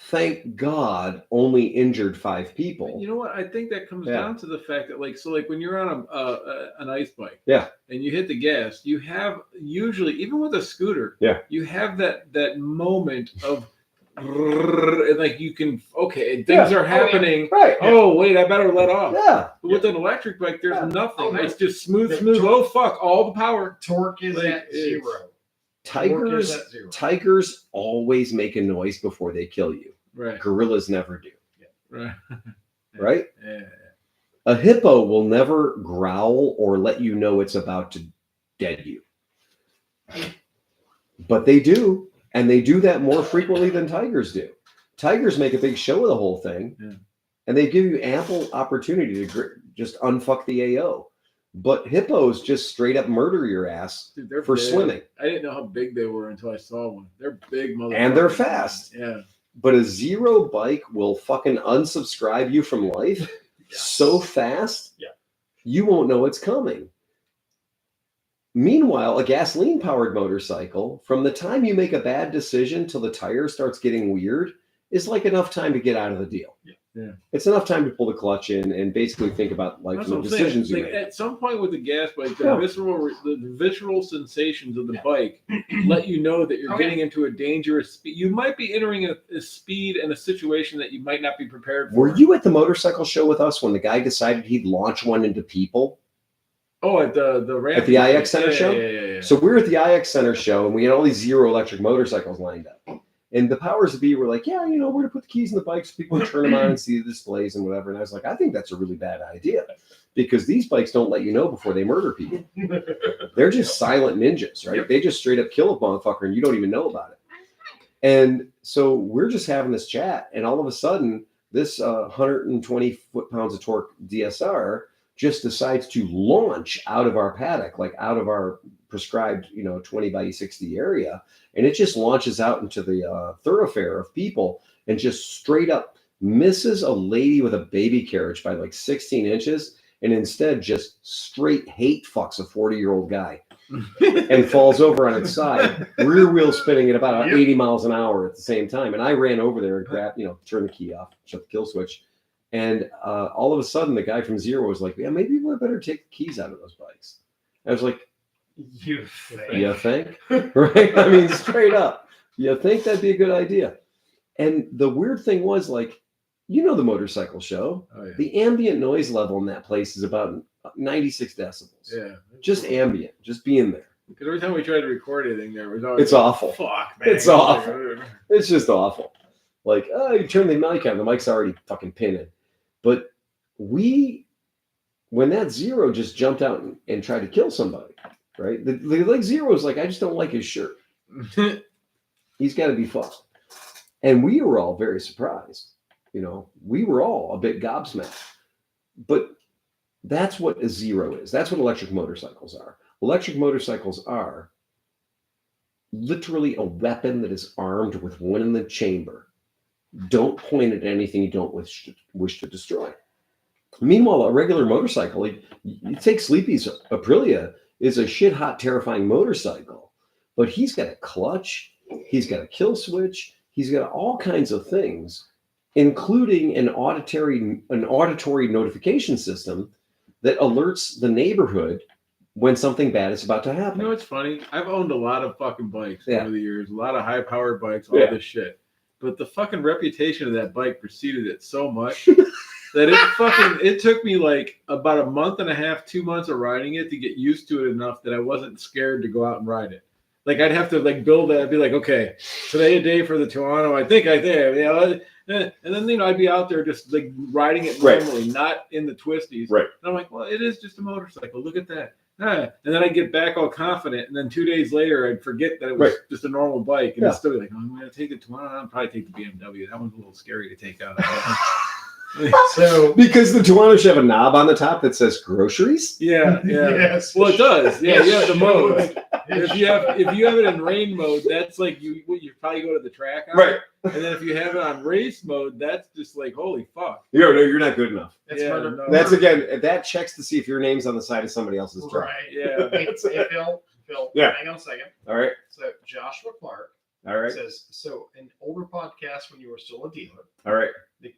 thank God, only injured 5 people. You know what? I think that comes down to the fact that, like, so like when you're on an ice bike, and you hit the gas, you have usually, even with a scooter, you have that moment of, and like you can, things are happening. Right. Oh wait, I better let off. Yeah. But with an electric bike, there's nothing. Oh, no. It's just smooth. Oh fuck, all the power. Torque is Like, at 0. Tigers always make a noise before they kill you. Right. Gorillas never do. Right. Right? Yeah. A hippo will never growl or let you know it's about to dead you. But they do. And they do that more frequently than tigers do. Tigers make a big show of the whole thing. And they give you ample opportunity to just unfuck the AO. But hippos just straight up murder your ass. Dude, they're for big. swimming. I didn't know how big they were until I saw one. They're big motherfuckers. And they're fast. Yeah. But a Zero bike will fucking unsubscribe you from life so fast you won't know it's coming. Meanwhile, a gasoline-powered motorcycle, from the time you make a bad decision till the tire starts getting weird, is like enough time to get out of the deal. Yeah. It's enough time to pull the clutch in and basically think about like That's the what I'm saying. decisions you Like, make. at some point with the gas bike, Yeah. the visceral sensations of the bike let you know that you're getting into a dangerous speed. You might be entering a speed and a situation that you might not be prepared for. Were you at the motorcycle show with us when the guy decided he'd launch one into people? Oh, at the ramp. At the IX Center show? Yeah. So we were at the IX Center show and we had all these zero electric motorcycles lined up. And the powers that be were like, yeah, we're going to put the keys in the bike so people can turn them on and see the displays and whatever. And I was like, I think that's a really bad idea because these bikes don't let you know before they murder people. They're just silent ninjas, right? Yep. They just straight up kill a motherfucker and you don't even know about it. And so we're just having this chat. And all of a sudden, this 120 foot-pounds of torque DSR just decides to launch out of our paddock, like out of our prescribed, 20 by 60 area. And it just launches out into the thoroughfare of people and just straight up misses a lady with a baby carriage by like 16 inches and instead just straight hate fucks a 40-year-old guy and falls over on its side, rear wheel spinning at about 80 miles an hour at the same time. And I ran over there and grabbed, turned the key off, shut the kill switch. And all of a sudden, the guy from Zero was like, yeah, maybe we better take the keys out of those bikes. I was like, You think? Right? I mean, straight up. You think that'd be a good idea? And the weird thing was, like, the motorcycle show. Oh, yeah. The ambient noise level in that place is about 96 decibels. Yeah. Just ambient, just being there. Because every time we tried to record anything there, it was always It's awful. Fuck, man. It's awful. It's just awful. Like, you turn the mic on, the mic's already fucking pinning. But when that Zero just jumped out and tried to kill somebody, right? The like Zero's like, I just don't like his shirt. He's got to be fucked. And we were all very surprised. We were all a bit gobsmacked. But that's what a Zero is. That's what electric motorcycles are. Electric motorcycles are literally a weapon that is armed with one in the chamber. Don't point at anything you don't wish to destroy. Meanwhile, a regular motorcycle, like, you take Sleepy's Aprilia, is a shit hot, terrifying motorcycle, but he's got a clutch, he's got a kill switch, he's got all kinds of things, including an auditory notification system that alerts the neighborhood when something bad is about to happen. It's funny. I've owned a lot of fucking bikes over the years, a lot of high-powered bikes, all this shit. But the fucking reputation of that bike preceded it so much that it took me like about a month and a half, 2 months of riding it to get used to it enough that I wasn't scared to go out and ride it. Like, I'd have to like build that. I'd be like, okay, today a day for the Toronto. I think, and then I'd be out there just like riding it normally, not in the twisties. Right. And I'm like, well, it is just a motorcycle. Look at that. And then I'd get back all confident, and then 2 days later, I'd forget that it was just a normal bike, and I'd still be like, oh, I'm going to take it tomorrow. I'll probably take the BMW. That one's a little scary to take out. So because the Toronto should have a knob on the top that says groceries. Yeah. Yes. Well, it does. Yeah, you have the mode. It If you have it in rain mode, that's like you probably go to the track on Right. it. And then if you have it on race mode, that's just like, holy fuck. No, you're not good enough. It's Yeah, murder. no. That's again, that checks to see if your name's on the side of somebody else's truck. Right. Yeah. Hey, Phil, Yeah. hang on a second. All right. So Joshua Clark All right. says, so in older podcasts when you were still a dealer, All right.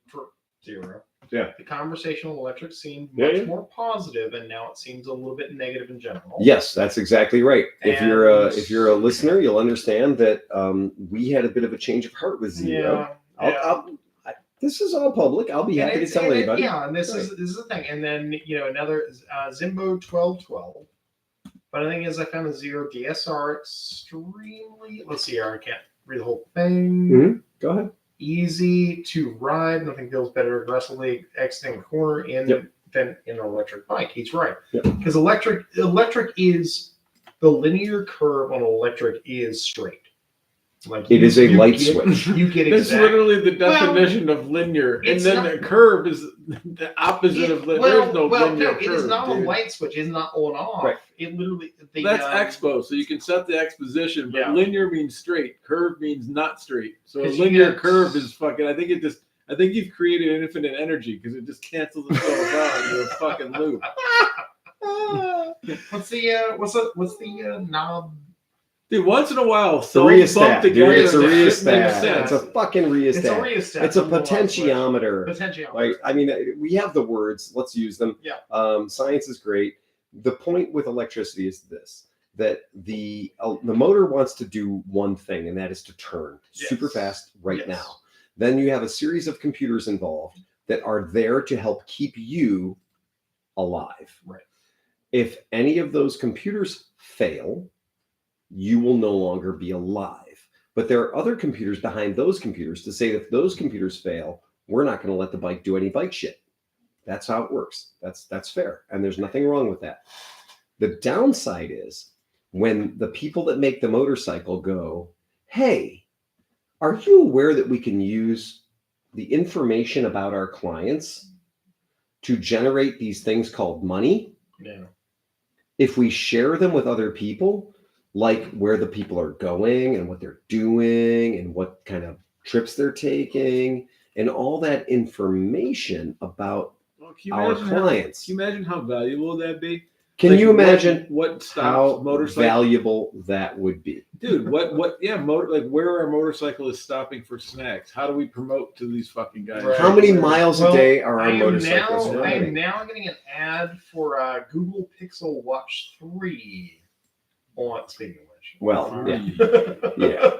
for Zero, Yeah. the conversational electric seemed Yeah, much yeah. more positive, and now it seems a little bit negative in general. Yes, that's exactly right. If And- you're a listener, you'll understand that we had a bit of a change of heart with Zero. Yeah. This is all public. I'll be And happy to it's- tell and it- anybody. Yeah, and this is the thing. And then another Zimbo 1212. But the thing is, I found the Zero DSR extremely. Let's see here. I can't read the whole thing. Mhm. Go ahead. Easy to ride. Nothing feels better aggressively exiting a corner than in an electric bike. He's right. Yep. Because electric is the linear curve on electric is straight. Like It is a light get- switch. You get That's exactly. literally the definition of linear. And it's then not- the curve is the opposite of linear. There's no linear curve. it is not dude. a light switch. It's not on off. Right. It literally. That's expo, so you can set the X position, but Yeah. linear means straight. Curve means not straight. So a 'Cause you linear get- curve is fucking. I think you've created infinite energy because it just cancels itself out into a fucking loop. What's the knob? Dude, once in a while, It's a they'll rheostat, bump together. dude. It's a and it rheostat. makes sense. It's a fucking rheostat. It's a rheostat. It's a Don't go off switch. potentiometer. Potentiometer. Like, I mean, we have the words. Let's use them. Yeah. Science is great. The point with electricity is this: that the motor wants to do one thing, and that is to turn super fast right now. Then you have a series of computers involved that are there to help keep you alive. Right. If any of those computers fail, you will no longer be alive. But there are other computers behind those computers to say that if those computers fail, we're not going to let the bike do any bike shit. That's how it works. That's fair. And there's nothing wrong with that. The downside is when the people that make the motorcycle go, hey, are you aware that we can use the information about our clients to generate these things called money? Yeah. If we share them with other people, like where the people are going and what they're doing and what kind of trips they're taking and all that information about Well, can you our imagine clients. Can you imagine how valuable that'd be? Can Like, you imagine what stops how motorcycle? valuable that would be? Dude, where are motorcyclists stopping for snacks? How do we promote to these fucking guys? Right. How many miles a Well, day are our I am motorcyclists now riding? getting an ad for Google Pixel Watch 3. Speaking of which. Well, yeah.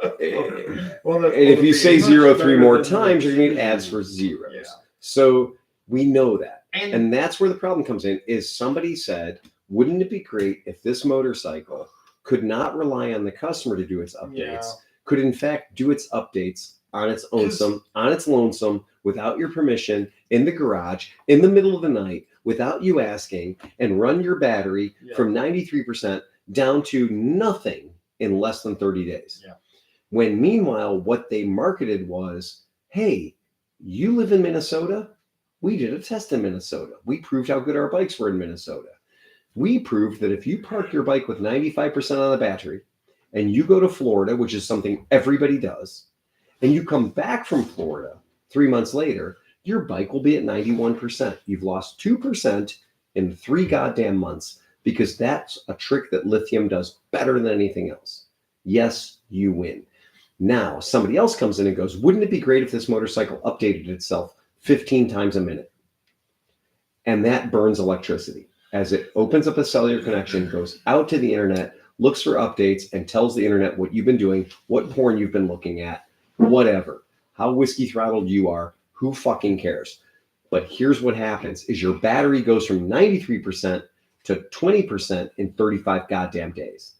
Well, And if you say much 0 3 better more than times, the you're going to need shoes. ads for zeros. Yeah. So we know that. And And that's where the problem comes in is somebody said, wouldn't it be great if this motorcycle could not rely on the customer to do its updates, could in fact do its updates on its lonesome, without your permission, in the garage, in the middle of the night, without you asking, and run your battery from 93% down to nothing in less than 30 days. Yeah. When meanwhile, what they marketed was, hey, you live in Minnesota? We did a test in Minnesota. We proved how good our bikes were in Minnesota. We proved that if you park your bike with 95% on the battery and you go to Florida, which is something everybody does, and you come back from Florida 3 months later, your bike will be at 91%. You've lost 2% in 3 goddamn months because that's a trick that lithium does better than anything else. Yes, you win. Now, somebody else comes in and goes, wouldn't it be great if this motorcycle updated itself 15 times a minute? And that burns electricity. As it opens up a cellular connection, goes out to the internet, looks for updates, and tells the internet what you've been doing, what porn you've been looking at, whatever, how whiskey throttled you are, who fucking cares? But here's what happens is your battery goes from 93% to 20% in 35 goddamn days.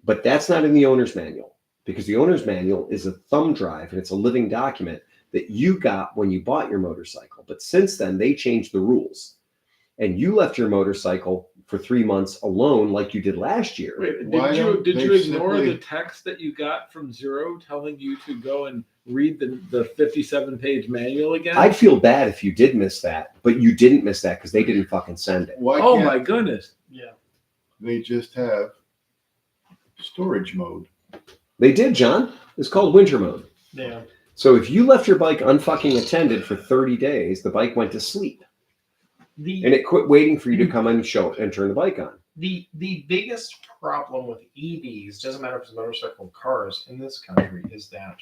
But that's not in the owner's manual, because the owner's manual is a thumb drive and it's a living document that you got when you bought your motorcycle. But since then, they changed the rules. And you left your motorcycle for 3 months alone like you did last year. Wait, Why did don't you they ignore simply- the text that you got from Zero telling you to go and read the 57-page manual again? I'd feel bad if you did miss that, but you didn't miss that because they didn't fucking send it. Why Oh can't my goodness. yeah. they just have storage mode? They did, John. It's called winter mode. Yeah. So if you left your bike unfucking attended for 30 days, the bike went to sleep. And it quit waiting for you to come and show and turn the bike on. The biggest problem with EVs, doesn't matter if it's motorcycle or cars in this country, is that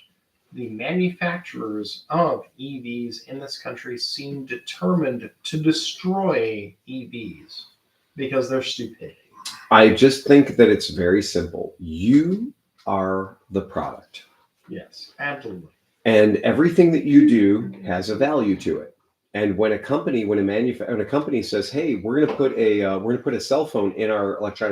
the manufacturers of EVs in this country seem determined to destroy EVs because they're stupid. I just think that it's very simple. You are the product. Yes, absolutely. And everything that you do has a value to it. And when a company says, "Hey, we're going to put a cell phone in our electronic